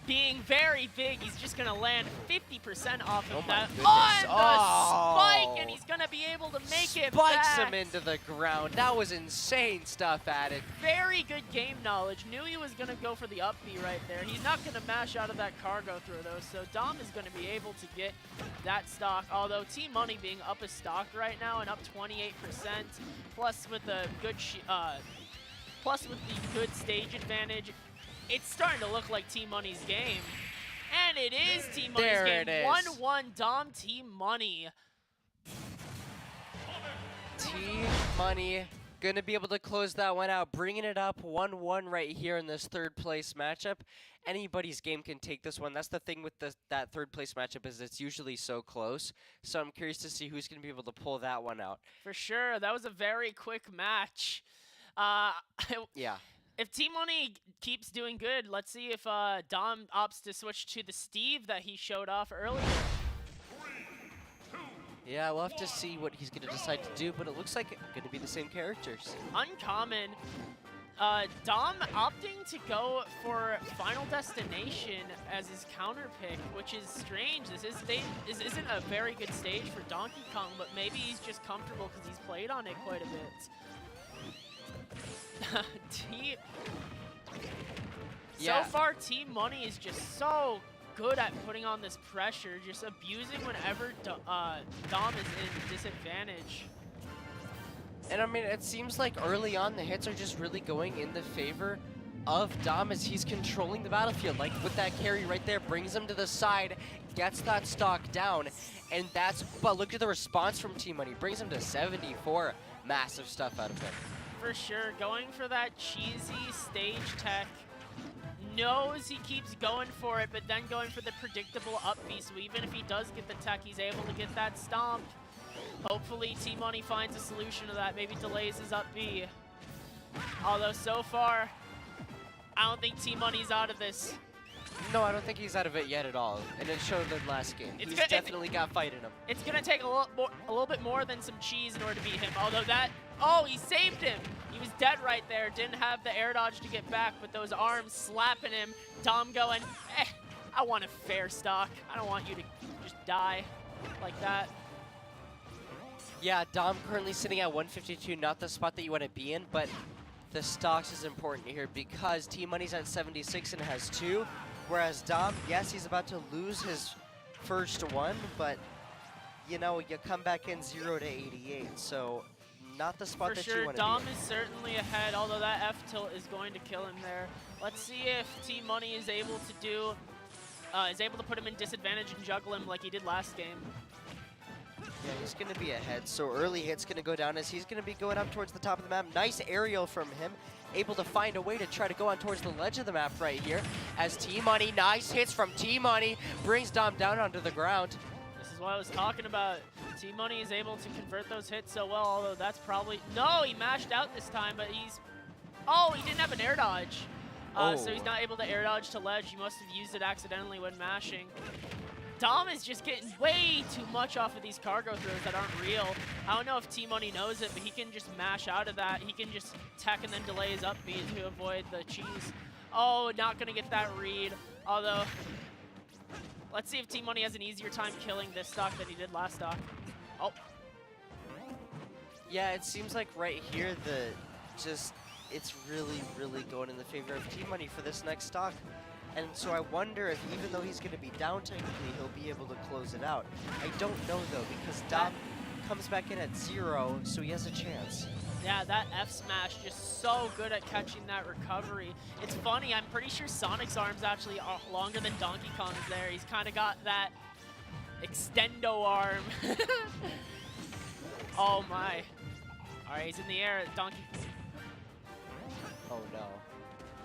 being very big. He's just going to land 50% off of that. On the spike, and he's going to be able to make it back. Spikes him into the ground. That was insane stuff added. Very good game knowledge. Knew he was going to go for the up B right there. He's not going to mash out of that cargo throw, though, so Dom is going to be able to get that stock. Although Team Money being up a stock right now and up 28%, plus with the good good stage advantage, it's starting to look like Team Money's game. And it is Team Money's game. 1-1 Dom Team Money. Team Money gonna be able to close that one out, bringing it up 1-1 right here in this third place matchup. Anybody's game can take this one. That's the thing with that third place matchup, is it's usually so close. So I'm curious to see who's gonna be able to pull that one out. For sure, that was a very quick match. Yeah. If Team Money keeps doing good, let's see if Dom opts to switch to the Steve that he showed off earlier. Yeah, we'll have to see what he's going to decide to do, but it looks like it's going to be the same characters. Uncommon. Dom opting to go for Final Destination as his counter pick, which is strange. This isn't a very good stage for Donkey Kong, but maybe he's just comfortable because he's played on it quite a bit. So far, Team Money is just so good at putting on this pressure, just abusing whenever Dom is in disadvantage. And I mean, it seems like early on the hits are just really going in the favor of Dom as he's controlling the battlefield. Like with that carry right there, brings him to the side, gets that stock down, and but look at the response from Team Money. Brings him to 74. Massive stuff out of him. For sure, going for that cheesy stage tech. Knows he keeps going for it, but then going for the predictable up B, so even if he does get the tech, he's able to get that stomp. Hopefully Team Money finds a solution to that, maybe delays his up B. Although so far, I don't think Team Money's out of this. No, I don't think he's out of it yet at all, and it showed in the last game. He's definitely got fight in him. It's gonna take a little bit more than some cheese in order to beat him, although he saved him! He was dead right there, didn't have the air dodge to get back, but those arms slapping him. Dom going, I want a fair stock. I don't want you to just die like that. Yeah, Dom currently sitting at 152, not the spot that you want to be in, but the stocks is important here because Team Money's at 76 and has 2, whereas Dom, yes, he's about to lose his first one, but, you know, you come back in 0 to 88, so not the spot that you want to be in. Dom is certainly ahead, although that F tilt is going to kill him there. Let's see if Team Money is able to put him in disadvantage and juggle him like he did last game. Yeah, he's going to be ahead, so early hit's going to go down as he's going to be going up towards the top of the map. Nice aerial from him, able to find a way to try to go on towards the ledge of the map right here. As Team Money, nice hits from Team Money, brings Dom down onto the ground. This is what I was talking about. Team Money is able to convert those hits so well, although that's probably... No, he mashed out this time, but he's... Oh, he didn't have an air dodge. So he's not able to air dodge to ledge. He must have used it accidentally when mashing. Dom is just getting way too much off of these cargo throws that aren't real. I don't know if Team Money knows it, but he can just mash out of that. He can just tech and then delay his up B to avoid the cheese. Oh, not going to get that read. Although, let's see if Team Money has an easier time killing this stock than he did last stock. Oh. Yeah, it seems like right here, it's really, really going in the favor of Team Money for this next stock. And so I wonder if even though he's going to be down technically, he'll be able to close it out. I don't know, though, because Dom comes back in at 0, so he has a chance. Yeah, that F smash just so good at catching that recovery. It's funny, I'm pretty sure Sonic's arms actually are longer than Donkey Kong's there. He's kind of got that extendo arm. Oh my. All right, he's in the air. Donkey. Oh no.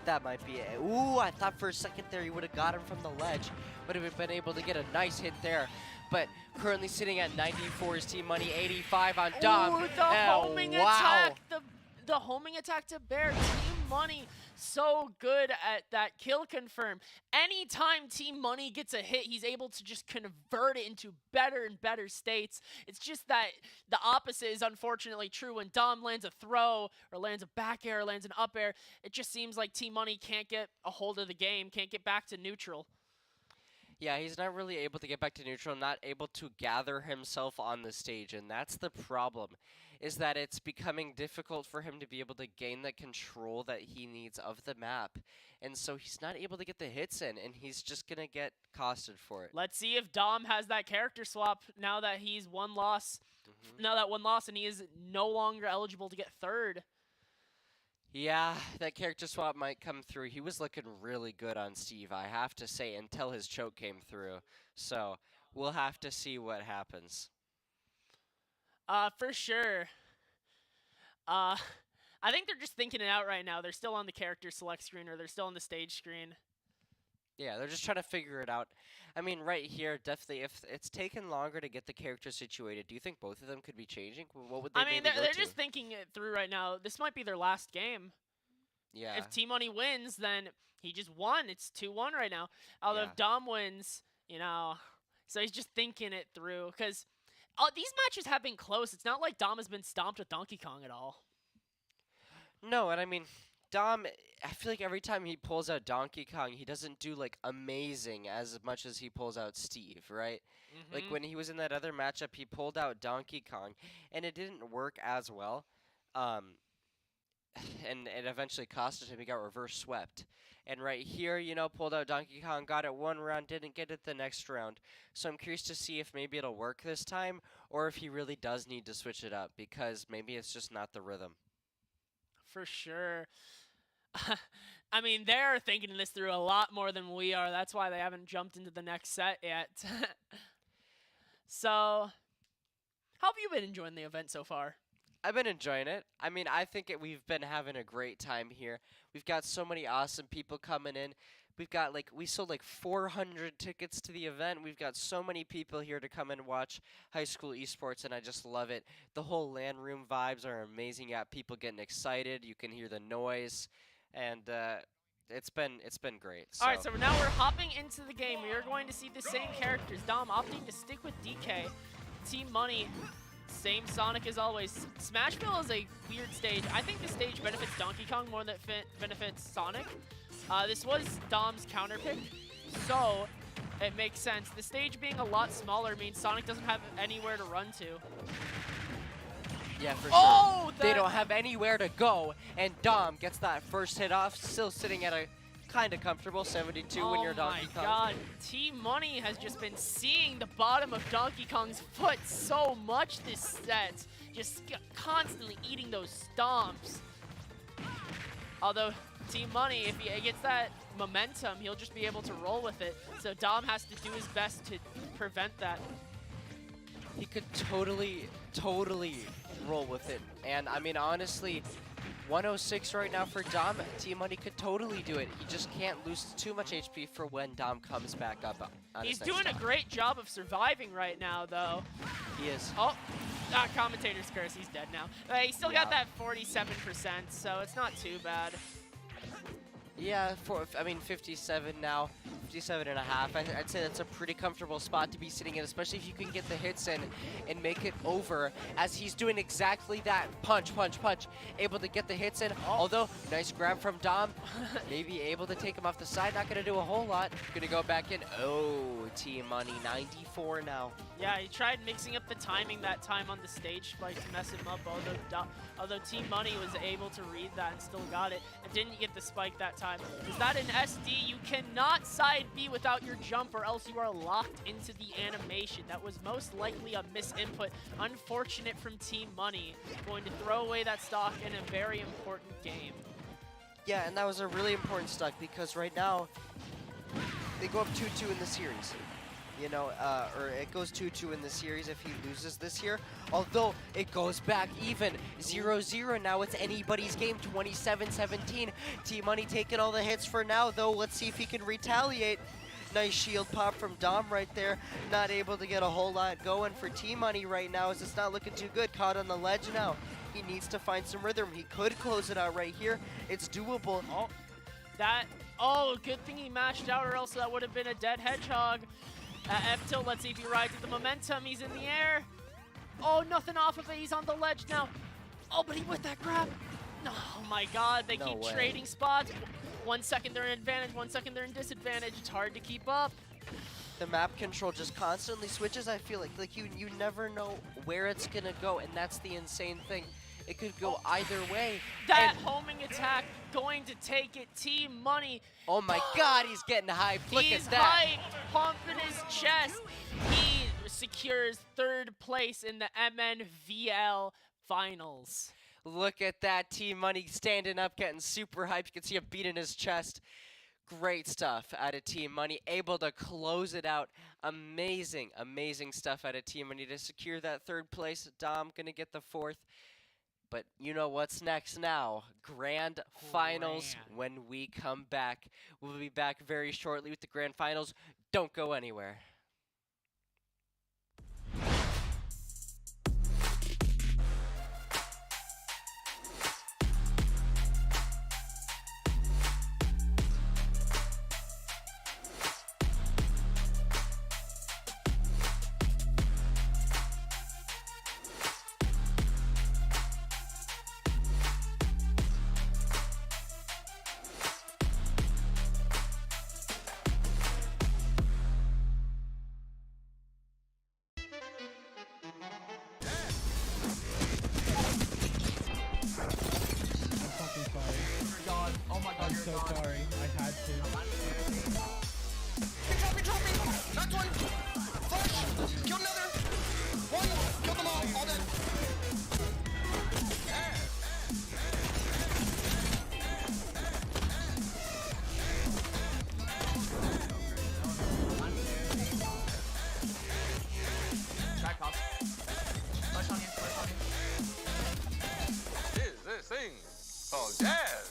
That might be it. Ooh, I thought for a second there he would have got him from the ledge. Would have been able to get a nice hit there. But currently sitting at 94 is Team Money, 85 on Dom. Ooh, the homing attack. The homing attack to Bear. Team Money so good at that kill confirm. Anytime Team Money gets a hit, he's able to just convert it into better and better states. It's just that the opposite is unfortunately true. When Dom lands a throw or lands a back air or lands an up air, it just seems like Team Money can't get a hold of the game, can't get back to neutral. Yeah, he's not really able to get back to neutral, not able to gather himself on the stage, and that's the problem, is that it's becoming difficult for him to be able to gain the control that he needs of the map. And so he's not able to get the hits in, and he's just going to get costed for it. Let's see if Dom has that character swap now that he's one loss. Now that one loss, and he is no longer eligible to get third. Yeah, that character swap might come through. He was looking really good on Steve, I have to say, until his choke came through. So we'll have to see what happens. For sure. I think they're just thinking it out right now. They're still on the character select screen, or they're still on the stage screen. Yeah, they're just trying to figure it out. I mean, right here, definitely, if it's taken longer to get the character situated, do you think both of them could be changing? What would they maybe go they're to? just thinking it through right now. This might be their last game. Yeah. If Team Money wins, then he just won. It's 2-1 right now. Although if Dom wins, you know, so he's just thinking it through. Because these matches have been close. It's not like Dom has been stomped with Donkey Kong at all. No, and I mean, Dom, I feel like every time he pulls out Donkey Kong, he doesn't do, like, amazing as much as he pulls out Steve, right? Like, when he was in that other matchup, he pulled out Donkey Kong, and it didn't work as well. And it eventually costed him. He got reverse swept. And right here, you know, pulled out Donkey Kong, got it one round, didn't get it the next round. So I'm curious to see if maybe it'll work this time, or if he really does need to switch it up, because maybe it's just not the rhythm. For sure. I mean, they're thinking this through a lot more than we are. That's why they haven't jumped into the next set yet. So, how have you been enjoying the event so far? I've been enjoying it. I mean, I think we've been having a great time here. We've got so many awesome people coming in. We've got, like, we sold like 400 tickets to the event. We've got so many people here to come and watch high school esports, and I just love it. The whole LAN room vibes are amazing. You got people getting excited. You can hear the noise, and it's been great. So. All right, so now we're hopping into the game. We are going to see the same characters. Dom opting to stick with DK. Team Money, same Sonic as always. Smashville is a weird stage. I think the stage benefits Donkey Kong more than it benefits Sonic. This was Dom's counter pick, so it makes sense. The stage being a lot smaller means Sonic doesn't have anywhere to run to. Yeah, for sure. They don't have anywhere to go, and Dom gets that first hit off, still sitting at a kind of comfortable 72 when you're Donkey Kong. Oh my god, Team Money has just been seeing the bottom of Donkey Kong's foot so much this set. Just constantly eating those stomps. Although Team Money, if he gets that momentum, he'll just be able to roll with it. So Dom has to do his best to prevent that. He could totally roll with it. And I mean, honestly, 106 right now for Dom. Team Money could totally do it. He just can't lose too much HP for when Dom comes back up. He's doing a great job of surviving right now, though. He is. Oh, commentator's curse. He's dead now. He still got that 47%, so it's not too bad. Yeah, I mean, 57 now, 57 and a half. I'd say that's a pretty comfortable spot to be sitting in, especially if you can get the hits in and make it over, as he's doing exactly that. Punch, punch, punch. Able to get the hits in, although nice grab from Dom. Maybe able to take him off the side. Not going to do a whole lot. Going to go back in. Oh, Team Money, 94 now. Yeah, he tried mixing up the timing that time on the stage spike to mess him up, although Team Money was able to read that and still got it, and didn't get the spike that time. Is that an SD? You cannot side B without your jump, or else you are locked into the animation. That was most likely a misinput. Unfortunate from Team Money. Going to throw away that stock in a very important game. Yeah, and that was a really important stock, because right now, they go up 2-2 in the series. you know, or it goes 2-2 in the series if he loses this here. Although it goes back even 0-0. Now it's anybody's game, 27-17. T-Money taking all the hits for now, though. Let's see if he can retaliate. Nice shield pop from Dom right there. Not able to get a whole lot going for T-Money right now, as it's not looking too good. Caught on the ledge now. He needs to find some rhythm. He could close it out right here. It's doable. Oh, good thing he matched out, or else that would have been a dead hedgehog. F-tilt, let's see if he rides with the momentum. He's in the air. Oh, nothing off of it. He's on the ledge now. Oh, but he with that grab. Oh my god, they keep trading spots. 1 second they're in advantage, 1 second they're in disadvantage. It's hard to keep up. The map control just constantly switches. I feel like you never know where it's gonna go, and that's the insane thing. It could go either way. That homing attack going to take it. T-Money. Oh my god, he's getting hyped. Look He's at that. hyped, pumping his chest. He secures 3rd place in the MNVL finals. Look at that. T-Money standing up, getting super hyped. You can see him beating his chest. Great stuff out of T-Money. Able to close it out. Amazing, amazing stuff out of T-Money to secure that 3rd place. Dom gonna get the 4th. But you know what's next now. Grand Finals when we come back. We'll be back very shortly with the Grand Finals. Don't go anywhere. I'm so sorry. I had to. Drop me! That's one! Flash! Kill another! One! Kill them all dead! Track off. Flash on you, flash on you. Is this thing called jazz?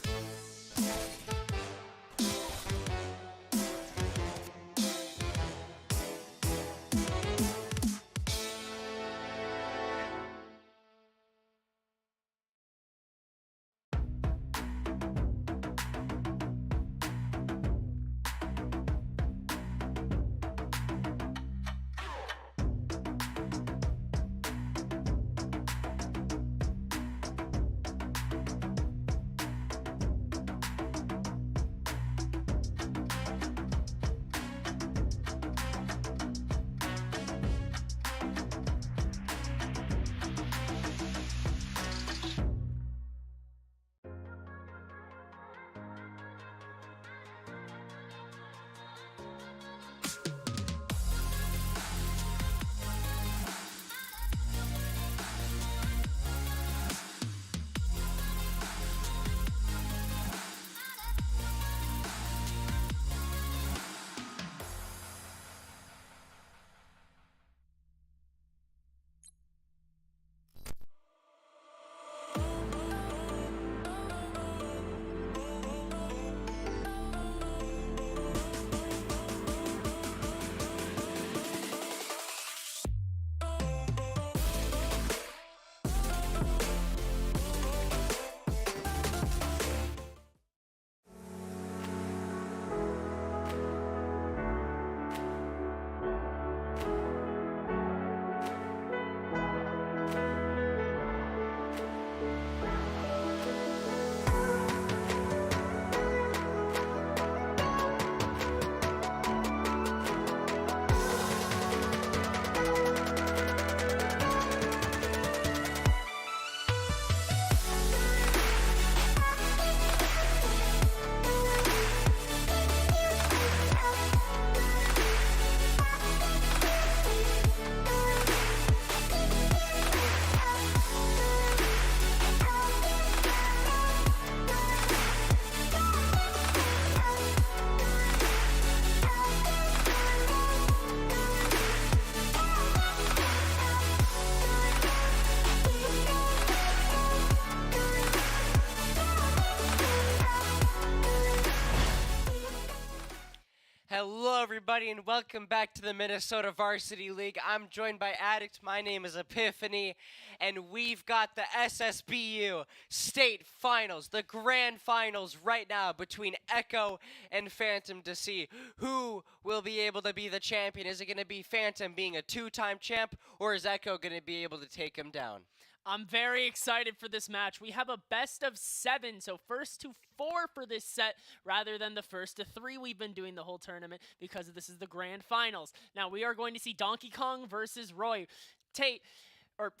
Hello, everybody, and welcome back to the Minnesota Varsity League. I'm joined by Addict. My name is Epiphany, and we've got the SSBU State Finals, the Grand Finals right now between Echo and Phantom to see who will be able to be the champion. Is it going to be Phantom being a two-time champ, or is Echo going to be able to take him down? I'm very excited for this match. We have a best of 7, so first to 4 for this set rather than the first to 3 we've been doing the whole tournament because this is the grand finals. Now we are going to see Donkey Kong versus Roy.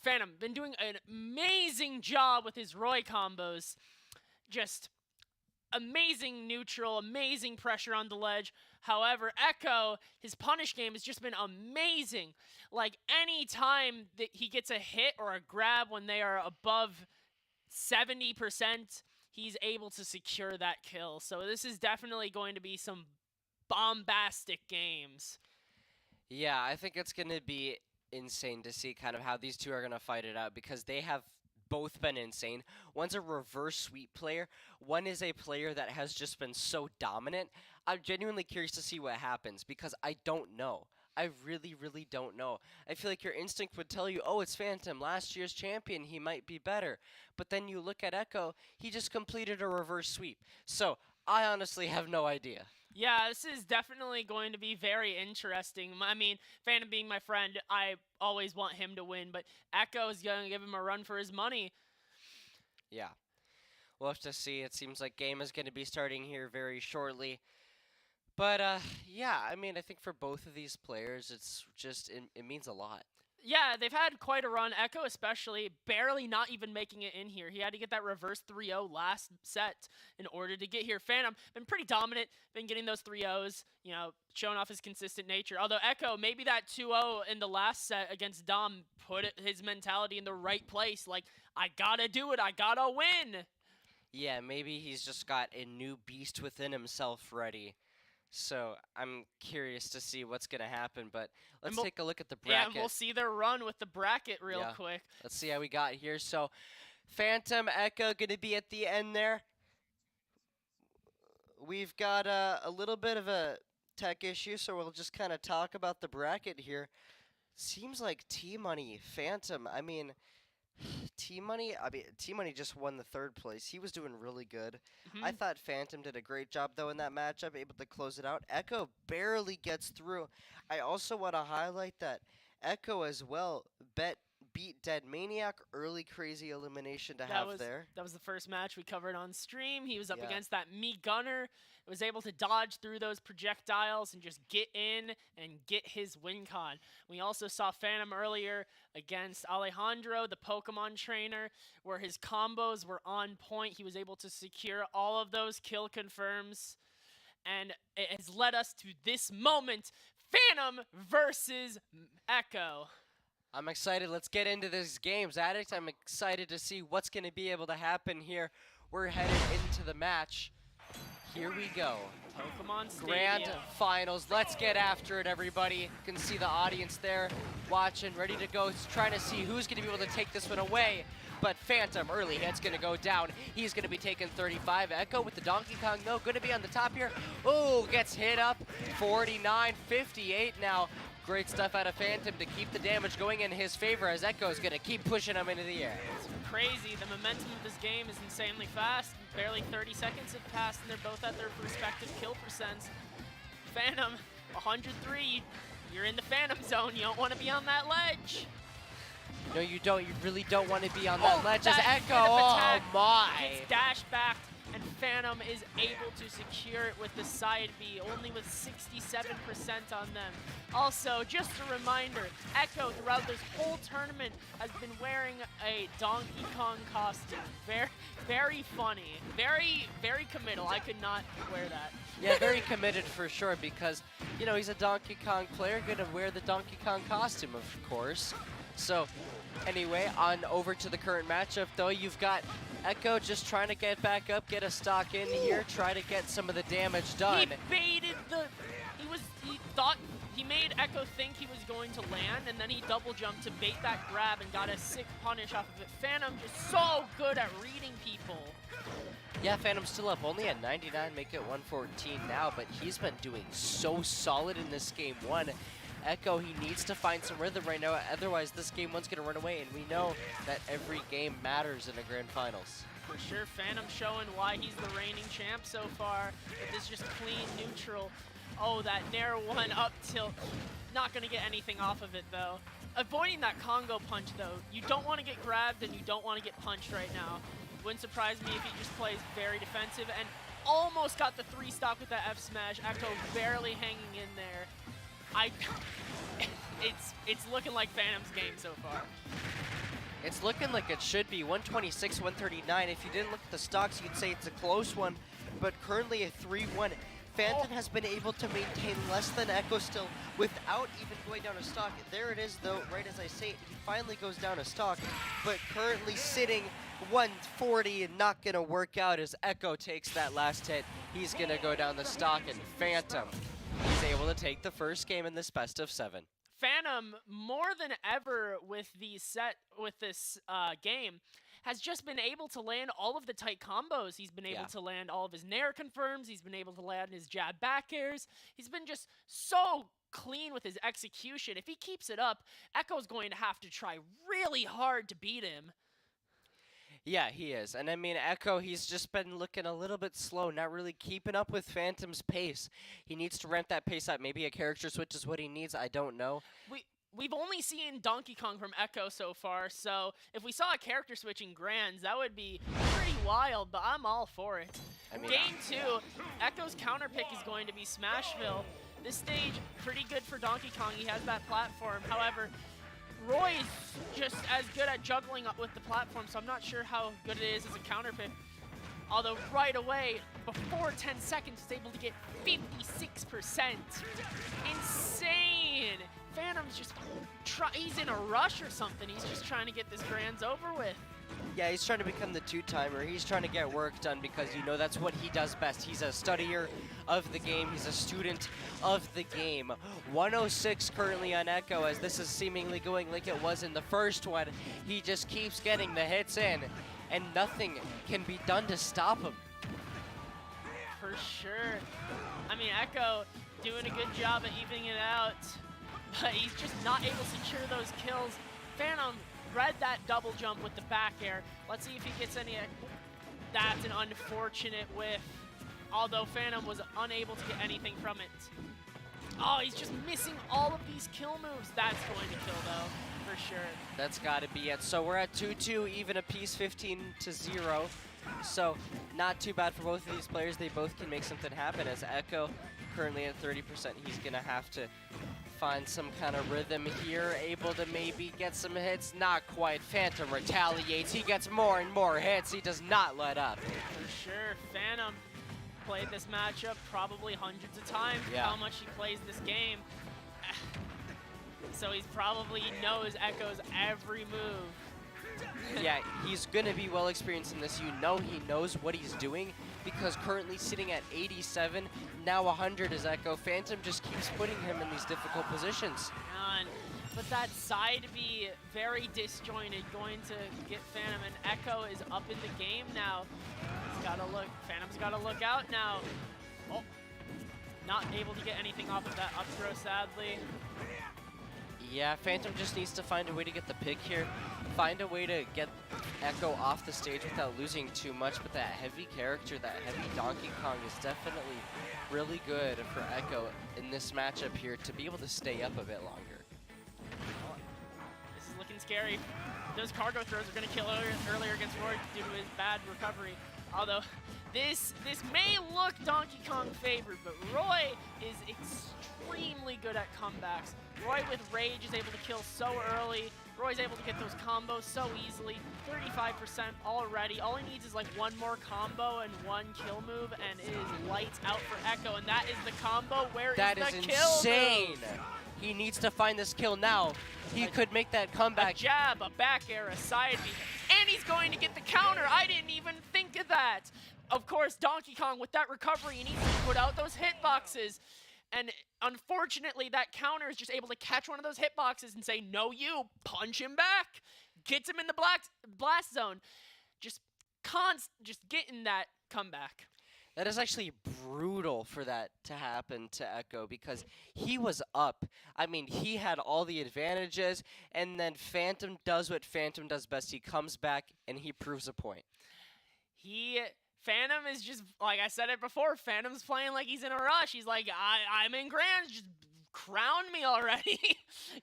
Phantom, been doing an amazing job with his Roy combos. Just amazing neutral, amazing pressure on the ledge. However, Echo, his punish game has just been amazing. Like, any time that he gets a hit or a grab when they are above 70%, he's able to secure that kill. So this is definitely going to be some bombastic games. Yeah, I think it's going to be insane to see kind of how these two are going to fight it out because they have both been insane. One's a reverse sweep player. One is a player that has just been so dominant. I'm genuinely curious to see what happens because I don't know. I really, really don't know. I feel like your instinct would tell you, oh, it's Phantom, last year's champion, he might be better. But then you look at Echo, he just completed a reverse sweep. So I honestly have no idea. Yeah, this is definitely going to be very interesting. I mean, Phantom being my friend, I always want him to win, but Echo is going to give him a run for his money. Yeah. We'll have to see. It seems like game is going to be starting here very shortly. But, yeah, I mean, I think for both of these players, it's just, it means a lot. Yeah, they've had quite a run. Echo especially, barely not even making it in here. He had to get that reverse 3-0 last set in order to get here. Phantom, been pretty dominant, been getting those 3-0s, you know, showing off his consistent nature. Although Echo, maybe that 2-0 in the last set against Dom put his mentality in the right place. Like, I gotta do it, I gotta win. Yeah, maybe he's just got a new beast within himself ready. So I'm curious to see what's going to happen, but let's take a look at the bracket. Yeah, and we'll see their run with the bracket real quick. Let's see how we got here. So Phantom, Echo going to be at the end there. We've got a little bit of a tech issue, so we'll just kind of talk about the bracket here. Seems like T-Money, Phantom, I mean, T-Money just won the 3rd place. He was doing really good. I thought Phantom did a great job, though, in that matchup, able to close it out. Echo barely gets through. I also want to highlight that Echo as well beat Dead Maniac. Early crazy elimination to have there. That was the first match we covered on stream. He was up against that Me Gunner. Was able to dodge through those projectiles and just get in and get his win con. We also saw Phantom earlier against Alejandro, the Pokemon trainer, where his combos were on point. He was able to secure all of those kill confirms. And it has led us to this moment, Phantom versus Echo. I'm excited. Let's get into these games, Addict. I'm excited to see what's going to be able to happen here. We're headed into the match. Here we go. Pokemon Stadium. Grand Finals. Let's get after it, everybody. You can see the audience there watching, ready to go, trying to see who's going to be able to take this one away. But Phantom, early hit's going to go down. He's going to be taking 35. Echo with the Donkey Kong, though, going to be on the top here. Oh, gets hit up. 49-58 now. Great stuff out of Phantom to keep the damage going in his favor as Echo's going to keep pushing him into the air. It's crazy. The momentum of this game is insanely fast. Barely 30 seconds have passed, and they're both at their respective kill percents. Phantom, 103. You're in the Phantom zone. You don't want to be on that ledge. No, you don't. You really don't want to be on that ledge as Echo. Oh, my. Gets dash backed, and Phantom is able to secure it with the side B, only with 67% on them. Also, just a reminder, Echo throughout this whole tournament has been wearing a Donkey Kong costume. Very funny. Very, very committal. I could not wear that. Yeah, very committed for sure because, you know, he's a Donkey Kong player, gonna wear the Donkey Kong costume, of course. So, anyway, on over to the current matchup, though. You've got Echo just trying to get back up, get a stock in here, try to get some of the damage done. He baited the... He made Echo think he was going to land, and then he double jumped to bait that grab and got a sick punish off of it. Phantom just so good at reading people. Yeah, Phantom's still up only at 99, make it 114 now, but he's been doing so solid in this game one. Echo, he needs to find some rhythm right now, otherwise this game one's gonna run away, and we know that every game matters in a grand finals. For sure, Phantom showing why he's the reigning champ so far. But this just clean neutral. Oh, that Nair 1 up tilt. Not gonna get anything off of it though. Avoiding that Congo punch though. You don't want to get grabbed and you don't want to get punched right now. Wouldn't surprise me if he just plays very defensive and almost got the 3 stock with that F smash. Echo barely hanging in there. It's looking like Phantom's game so far. It's looking like it should be 126, 139. If you didn't look at the stocks, you'd say it's a close one, but currently a 3-1. Phantom has been able to maintain less than Echo still without even going down a stock. There it is though, right as I say it, he finally goes down a stock, but currently sitting 140 and not gonna work out as Echo takes that last hit. He's gonna go down the stock and Phantom, he's able to take the first game in this best of 7. Phantom, more than ever with this game, has just been able to land all of the tight combos. He's been able to land all of his Nair confirms. He's been able to land his jab back airs. He's been just so clean with his execution. If he keeps it up, Echo's going to have to try really hard to beat him. Yeah, he is. And I mean, Echo, he's just been looking a little bit slow, not really keeping up with Phantom's pace. He needs to ramp that pace up. Maybe a character switch is what he needs. I don't know. We've only seen Donkey Kong from Echo so far, so if we saw a character switch in Grands, that would be pretty wild, but I'm all for it. I mean, Game 2, Echo's counter pick is going to be Smashville. This stage, pretty good for Donkey Kong. He has that platform. However, Roy's just as good at juggling up with the platform, so I'm not sure how good it is as a counter pick. Although right away, before 10 seconds, is able to get 56%. Insane! Phantom's just, he's in a rush or something. He's just trying to get this Grands over with. Yeah, he's trying to become the 2-timer. He's trying to get work done because, you know, that's what he does best. He's a studier of the game. He's a student of the game. 106 currently on Echo as this is seemingly going like it was in the first one. He just keeps getting the hits in, and nothing can be done to stop him. For sure. I mean, Echo doing a good job at evening it out, but he's just not able to secure those kills. Phantom read that double jump with the back air. Let's see if he gets any. That's an unfortunate whiff. Although Phantom was unable to get anything from it. Oh, he's just missing all of these kill moves. That's going to kill though, for sure. That's got to be it. So we're at 2-2, even apiece, 15-0. So not too bad for both of these players. They both can make something happen. As Echo currently at 30%, he's going to have to find some kind of rhythm here, able to maybe get some hits. Not quite. Phantom retaliates. He gets more and more hits. He does not let up. For sure. Phantom played this matchup probably hundreds of times. Yeah. How much he plays this game. So he probably knows Echo's every move. Yeah, he's going to be well experienced in this. You know he knows what he's doing because currently sitting at 87, now 100 is Echo. Phantom just keeps putting him in these difficult positions. But that side B, very disjointed, going to get Phantom, and Echo is up in the game now. He's got to look, Phantom's got to look out now. Oh, not able to get anything off of that up throw, sadly. Yeah, Phantom just needs to find a way to get the pick here. Find a way to get Echo off the stage without losing too much, but that heavy character, that heavy Donkey Kong is definitely really good for Echo in this matchup here to be able to stay up a bit longer. This is looking scary. Those cargo throws are going to kill earlier against Roy due to his bad recovery. Although this may look Donkey Kong favored, but Roy is extremely good at comebacks. Roy with Rage is able to kill so early. Roy's able to get those combos so easily. 35% already. All he needs is like one more combo and one kill move, and it is lights out for Echo. And that is the combo. Where is the kill move? That is insane. He needs to find this kill now. He could make that comeback. A jab, a back air, a side B, and he's going to get the counter. I didn't even think of that. Of course, Donkey Kong with that recovery, he needs to put out those hitboxes. And unfortunately, that counter is just able to catch one of those hitboxes and say, no, you, punch him back. Gets him in the blast zone. Just getting that comeback. That is actually brutal for that to happen to Echo because he was up. I mean, he had all the advantages, and then Phantom does what Phantom does best. He comes back, and he proves a point. Phantom is just, like I said it before, Phantom's playing like he's in a rush. He's like, I'm in Grands, just crown me already.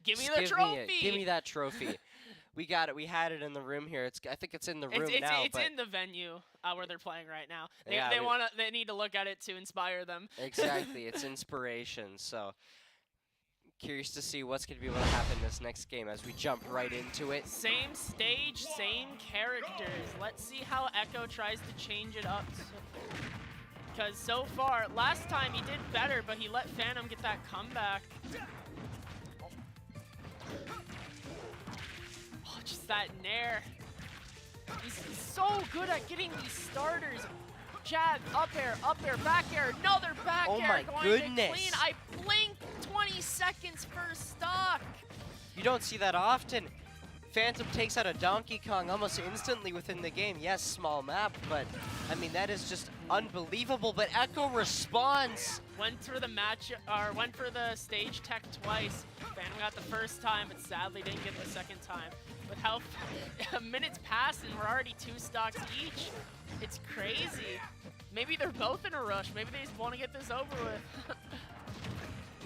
Give me Just the trophy. Give me that trophy. We got it. We had it in the room here. I think it's in the room now. It's but in the venue where they're playing right now. Yeah, They need to look at it to inspire them. exactly. It's inspiration. So curious to see what's going to be able to happen this next game as we jump right into it. Same stage, same characters. Let's see how Echo tries to change it up. Because so far, last time he did better, but he let Phantom get that comeback. Oh, just that nair. He's so good at getting these starters. Jab, up air, back air, another back Oh air. my Going goodness. to clean. I blinked 20 seconds first stock. You don't see that often. Phantom takes out a Donkey Kong almost instantly within the game. Yes, small map, but I mean, that is just unbelievable. But Echo responds. Went for the stage tech twice. Phantom got the first time, but sadly didn't get the second time. With how minutes passed and we're already 2 stocks each, it's crazy. Maybe they're both in a rush. Maybe they just want to get this over with.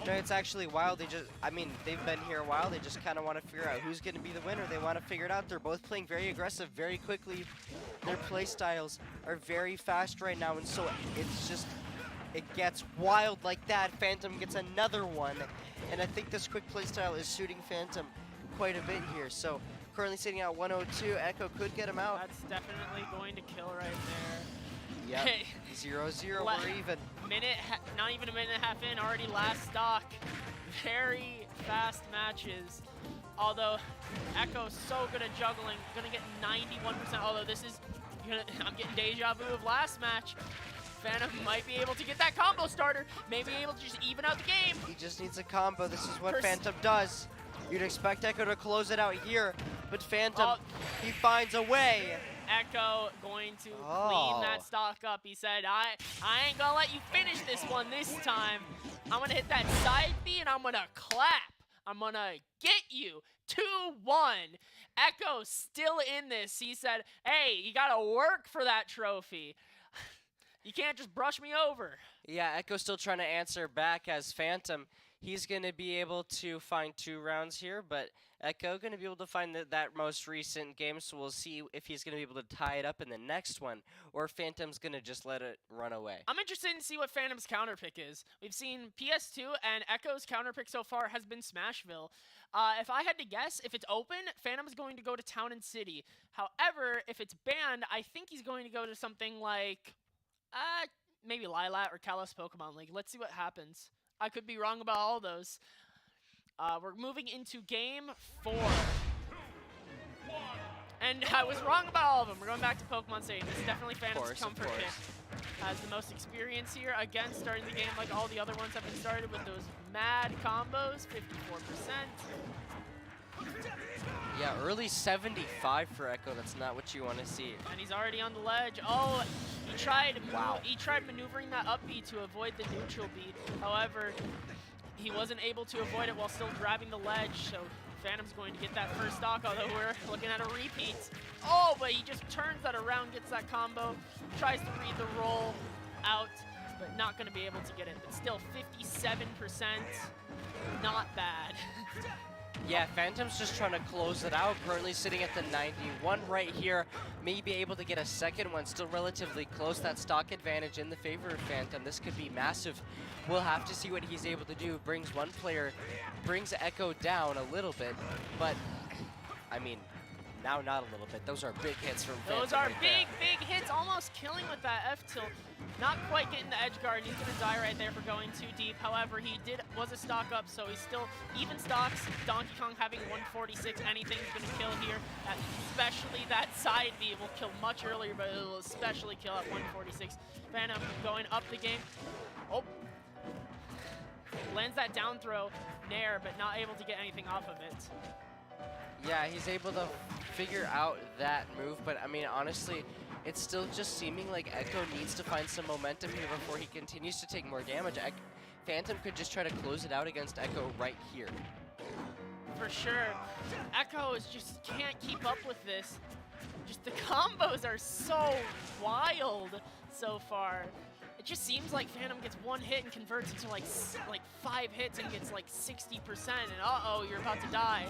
No, it's actually wild. They've been here a while. They just kind of want to figure out who's going to be the winner. They want to figure it out. They're both playing very aggressive, very quickly. Their play styles are very fast right now, and so it gets wild like that. Phantom gets another one, and I think this quick play style is suiting Phantom quite a bit here. So currently sitting at 102. Echo could get him out. That's definitely going to kill right there. Yep. 0-0. We're even. Not even a minute and a half in, already last stock. Very fast matches. Although Echo's so good at juggling, gonna get 91%. Although I'm getting deja vu of last match. Phantom might be able to get that combo starter. Maybe able to just even out the game. He just needs a combo. This is what Phantom does. You'd expect Echo to close it out here, but Phantom, he finds a way. Echo going to clean that stock up. He said, I ain't gonna let you finish this one this time. I'm gonna hit that side B and I'm gonna clap. I'm gonna get you. 2-1. Echo still in this. He said, hey, you gotta work for that trophy. You can't just brush me over. Yeah, Echo's still trying to answer back as Phantom. He's going to be able to find 2 rounds here, but Echo going to be able to find that most recent game, so we'll see if he's going to be able to tie it up in the next one, or Phantom's going to just let it run away. I'm interested in see what Phantom's counter pick is. We've seen PS2, and Echo's counter pick so far has been Smashville. If I had to guess, if it's open, Phantom's going to go to Town and City. However, if it's banned, I think he's going to go to something like maybe Lilat or Kalos Pokemon League. Let's see what happens. I could be wrong about all those. We're moving into game 4. And I was wrong about all of them. We're going back to Pokemon Stadium. This is definitely Phantom's comfort pick. Has the most experience here. Again, starting the game like all the other ones have been started with those mad combos, 54%. Yeah, early 75 for Echo. That's not what you want to see. And he's already on the ledge. Oh, he tried maneuvering that up B to avoid the neutral B. However, he wasn't able to avoid it while still grabbing the ledge. So Phantom's going to get that first stock, although we're looking at a repeat. Oh, but he just turns that around, gets that combo, tries to read the roll out, but not going to be able to get it. But still 57%, not bad. Yeah, Phantom's just trying to close it out. Currently sitting at the 91 right here. Maybe able to get a second one. Still relatively close. That stock advantage in the favor of Phantom. This could be massive. We'll have to see what he's able to do. Brings one player, brings Echo down a little bit. But, I mean, now not a little bit. Those are big hits from Phantom. Those are big hits. Almost killing with that F-tilt. Not quite getting the edge guard. He's going to die right there for going too deep. However, he was a stock up, so he's still even stocks. Donkey Kong having 146. Anything's going to kill here. Especially that side B will kill much earlier, but it will especially kill at 146. Phantom going up the game. Oh. Lands that down throw, nair, but not able to get anything off of it. Yeah, he's able to figure out that move, but I mean, honestly, it's still just seeming like Echo needs to find some momentum here before he continues to take more damage. Phantom could just try to close it out against Echo right here. For sure. Echo just can't keep up with this. Just the combos are so wild so far. It just seems like Phantom gets one hit and converts into like 5 hits and gets like 60%, and uh-oh, you're about to die.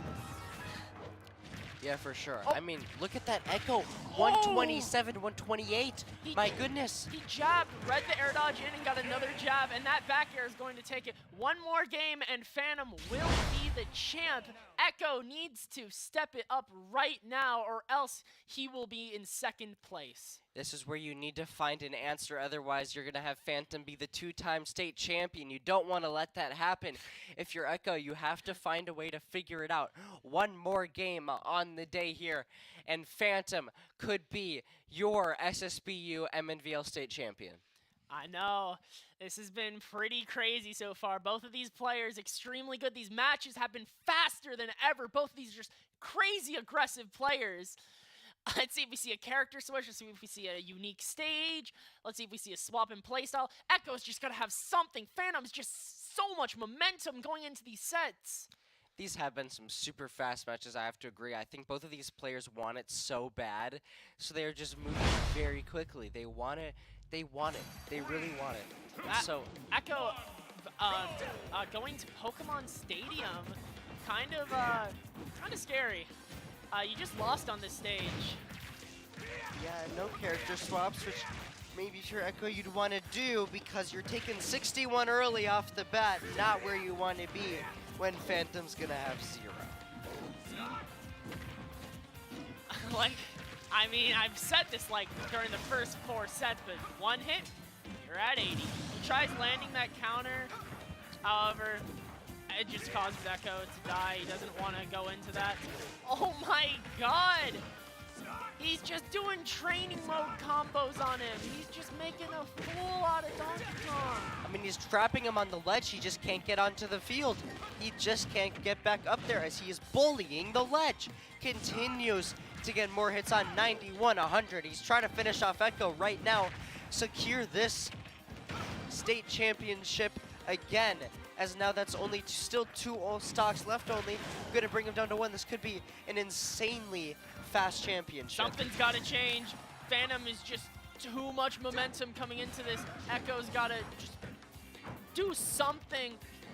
Yeah, for sure. Oh. I mean, look at that Echo. 127, 128. My goodness. He jabbed, read the air dodge in, and got another jab, and that back air is going to take it. One more game, and Phantom will be the champ. Echo needs to step it up right now, or else he will be in second place. This is where you need to find an answer, otherwise you're going to have Phantom be the 2-time state champion. You don't want to let that happen. If you're Echo, you have to find a way to figure it out. One more game on the day here, and Phantom could be your SSBU MNVL state champion. I know. This has been pretty crazy so far. Both of these players extremely good. These matches have been faster than ever. Both of these are just crazy aggressive players. Let's see if we see a character switch. Let's see if we see a unique stage. Let's see if we see a swap in playstyle. Echo's just got to have something. Phantom's just so much momentum going into these sets. These have been some super fast matches, I have to agree. I think both of these players want it so bad, so they are just moving very quickly. They want it. They want it. They really want it. So Echo going to Pokemon Stadium, kind of scary. You just lost on this stage. Yeah, no character swaps, which maybe sure Echo you'd want to do because you're taking 61 early off the bat, not where you want to be when Phantom's gonna have 0. I mean, I've said this during the first 4 sets, but one hit, you're at 80. He tries landing that counter, however, it just causes Echo to die. He doesn't want to go into that. Oh my god! He's just doing training mode combos on him. He's just making a fool out of Donkey Kong. I mean, he's trapping him on the ledge. He just can't get onto the field. He just can't get back up there as he is bullying the ledge. Continues to get more hits on 91, 100. He's trying to finish off Echo right now. Secure this state championship again, as now that's only still 2 stocks left only. Gonna bring him down to 1. This could be an insanely fast championship. Something's got to change. Phantom is just too much momentum coming into this. Echo's got to just do something.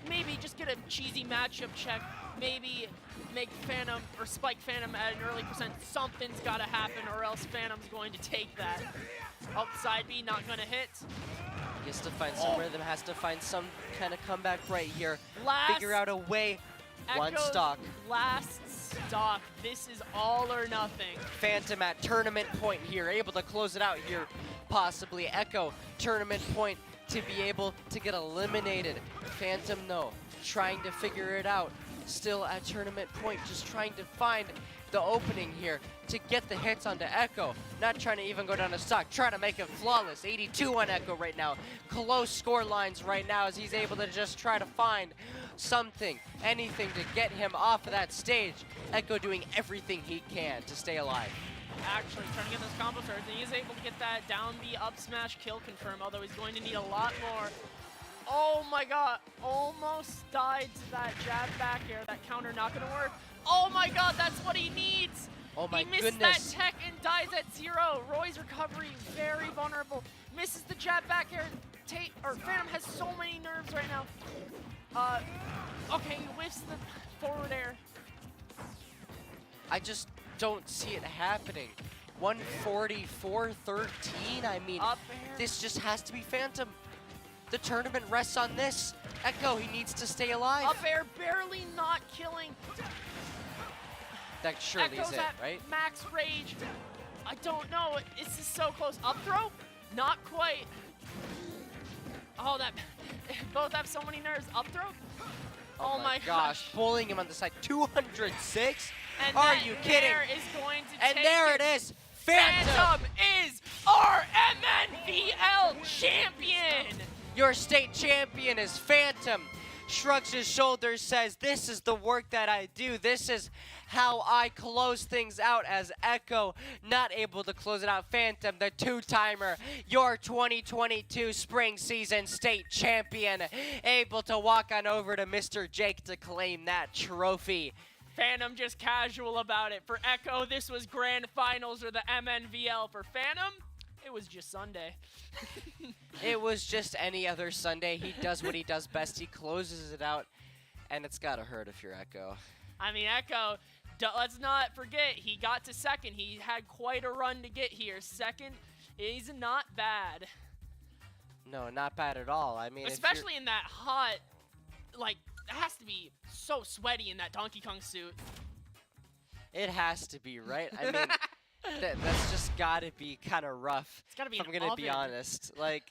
Maybe just get a cheesy matchup check. Maybe make Phantom or spike Phantom at an early percent. Something's got to happen, or else Phantom's going to take that. Oh, side B not going to hit. He has to find some rhythm, has to find some kind of comeback right here. Last Figure out a way. One Echo's stock. Last stock. This is all or nothing. Phantom at tournament point here, able to close it out here. Possibly Echo, tournament point to be able to get eliminated. Phantom, though, trying to figure it out. Still at tournament point, just trying to find the opening here to get the hits onto Echo. Not trying to even go down to stock, trying to make it flawless. 82 on Echo right now. Close score lines right now as he's able to just try to find something, anything to get him off of that stage. Echo doing everything he can to stay alive. Actually trying to get those combo starts, and he's able to get that down B up smash kill confirm, although he's going to need a lot more. Oh my god, almost died to that jab back air. That counter not gonna work. Oh my god, that's what he needs. Oh my he missed goodness. that tech and dies at 0. Roy's recovery, very vulnerable. Misses the jab back air. Phantom has so many nerves right now. Okay, he whiffs the forward air. I just don't see it happening. 144-13, I mean, Up air. this just has to be Phantom. The tournament rests on this. Echo, he needs to stay alive. Up air, barely not killing. That surely Echo's is it, at right? max rage. I don't know. This is so close. Up throw? Not quite. Oh, that. Both have so many nerves. Up throw? Oh my gosh. Pulling him on the side. 206? And Are that you kidding? nair is going to And take there it is. Phantom, Phantom is our MNVL champion. your state champion is Phantom. shrugs his shoulders, says, this is the work that I do. This is how I close things out, as Echo not able to close it out. Phantom, the two-timer, your 2022 spring season state champion, able to walk on over to Mr. Jake to claim that trophy. Phantom just casual about it. For Echo, this was grand finals or the MNVL. For Phantom, it was just Sunday. It was just any other Sunday. He does what he does best. He closes it out, and it's gotta hurt if you're Echo. I mean, Echo, let's not forget, he got to second. He had quite a run to get here. Second is not bad. No, not bad at all. I mean, especially in that hot, like, it has to be so sweaty in that Donkey Kong suit. It has to be, right? I mean, that's just gotta be kind of rough. It's gotta be if I'm gonna be honest. Like,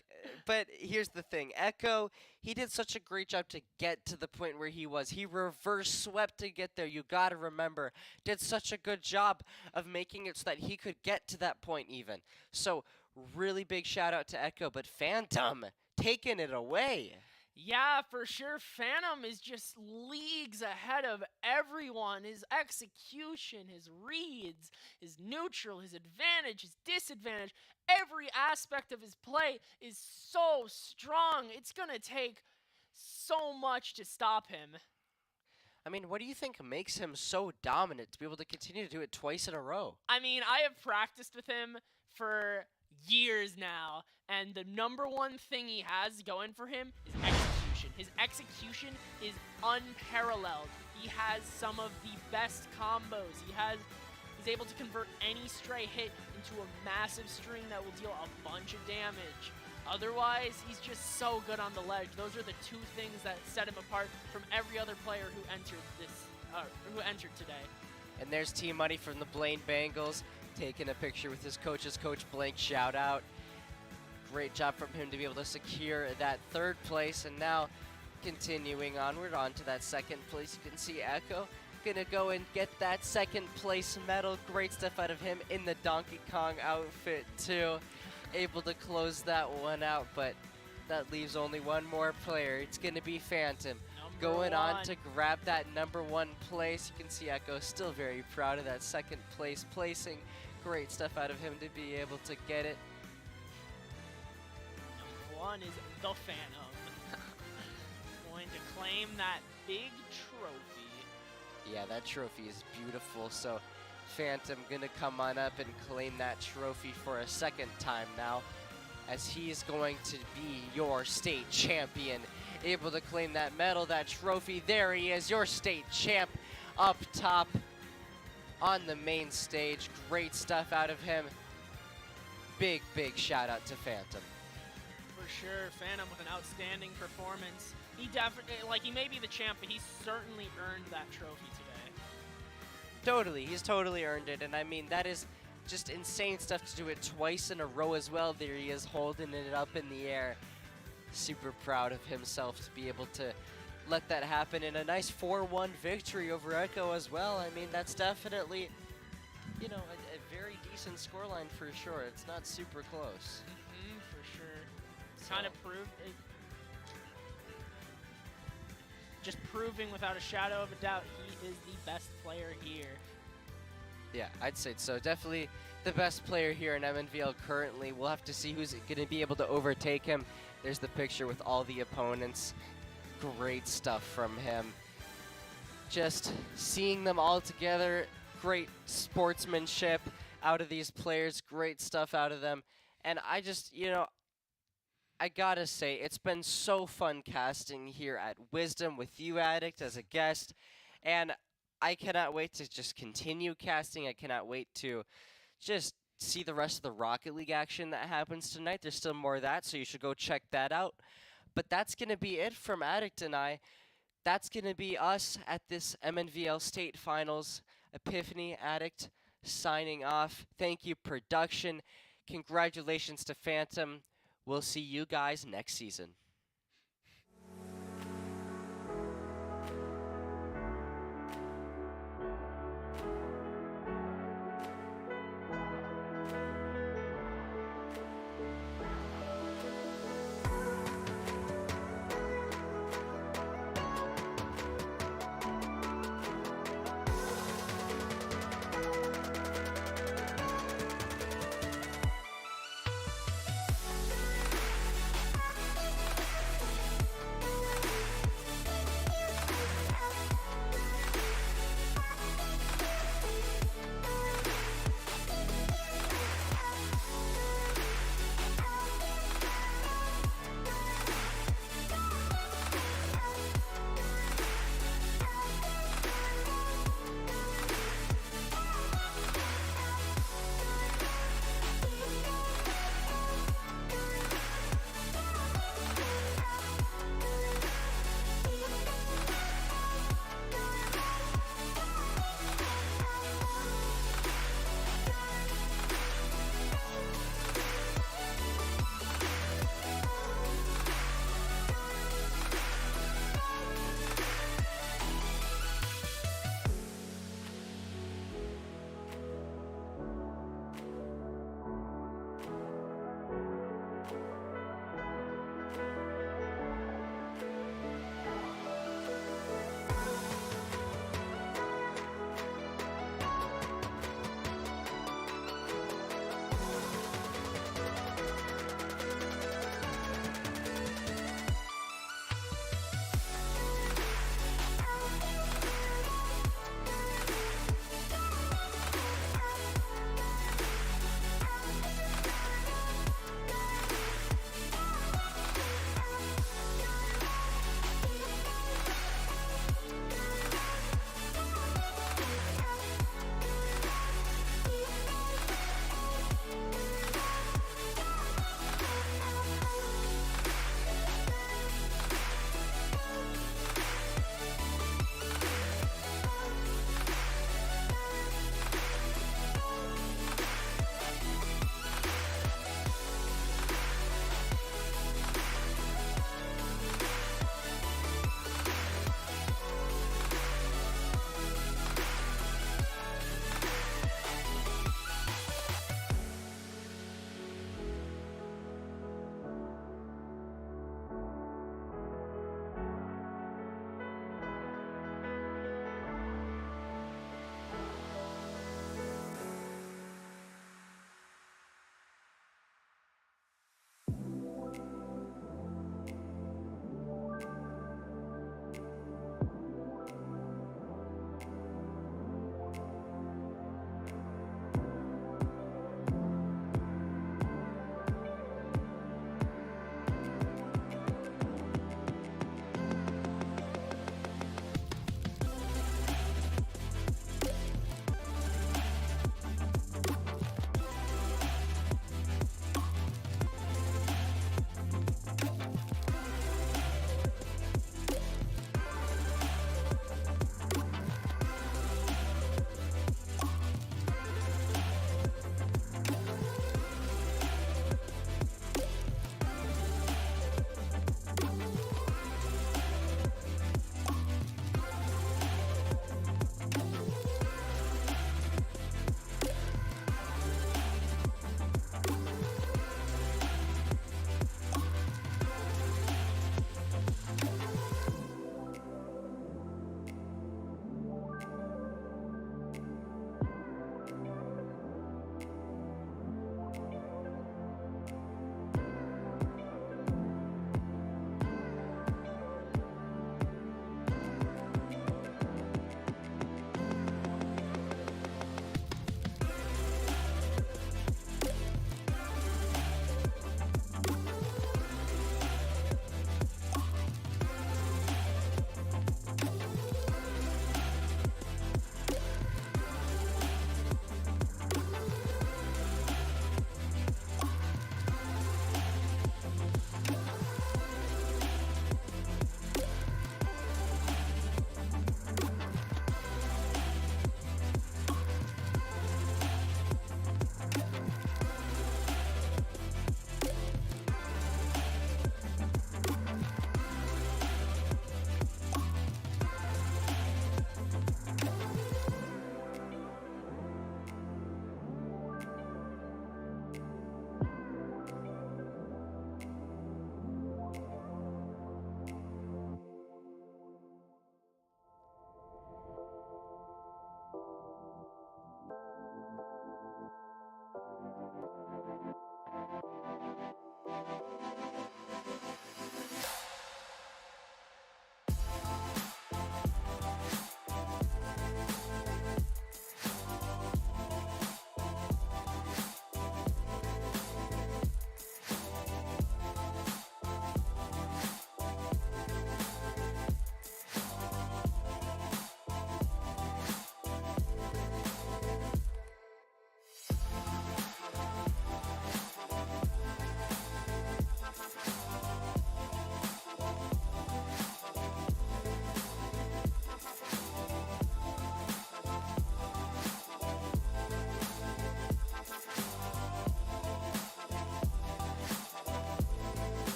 but here's the thing. Echo, he did such a great job to get to the point where he was. He reverse swept to get there. You gotta remember, did such a good job of making it so that he could get to that point even. So, really big shout out to Echo, but Phantom taking it away. Yeah, for sure. Phantom is just leagues ahead of everyone. His execution, his reads, his neutral, his advantage, his disadvantage, every aspect of his play is so strong. It's going to take so much to stop him. I mean, what do you think makes him so dominant to be able to continue to do it twice in a row? I mean, I have practiced with him for years now, and the number one thing he has going for him is execution. His execution is unparalleled. He has some of the best combos. He's able to convert any stray hit into a massive string that will deal a bunch of damage. Otherwise, he's just so good on the ledge. Those are the two things that set him apart from every other player who entered today. And there's Team Money from the Blaine Bengals, taking a picture with his coach's Coach Blank. Shout out. Great job from him to be able to secure that third place. And now continuing onward onto that second place, you can see Echo gonna go and get that second place medal. Great stuff out of him in the Donkey Kong outfit too. Able to close that one out, but that leaves only one more player. It's gonna be Phantom. Going on to grab that #1 place. You can see Echo still very proud of that second place placing. Great stuff out of him to be able to get it. #1 is the Phantom. Going to claim that big trophy. Yeah, that trophy is beautiful. So Phantom gonna come on up and claim that trophy for a second time now, as he's going to be your state champion. Able to claim that medal, that trophy. There he is, your state champ up top on the main stage. Great stuff out of him. Big shout out to Phantom. For sure, Phantom with an outstanding performance. He definitely, he may be the champ, but he certainly earned that trophy today. Totally, he's totally earned it. And I mean, that is just insane stuff to do it twice in a row as well. There he is holding it up in the air. Super proud of himself to be able to let that happen in a nice 4-1 victory over Echo as well. I mean, that's definitely, you know, a very decent scoreline for sure. It's not super close. For sure. It's kind of proved it. Just proving without a shadow of a doubt he is the best player here. Yeah, I'd say so. Definitely the best player here in MNVL currently. We'll have to see who's going to be able to overtake him. There's the picture with all the opponents. Great stuff from him. Just seeing them all together, great sportsmanship out of these players, great stuff out of them. And I just, you know, I gotta say, it's been so fun casting here at Wisdom with you, Addict, as a guest. And I cannot wait to just continue casting. I cannot wait to just see the rest of the Rocket League action that happens tonight. There's still more of that, so you should go check that out. But that's going to be it from Addict and I. That's going to be us at this MNVL State Finals. Epiphany, Addict, signing off. Thank you, production. Congratulations to Phantom. We'll see you guys next season.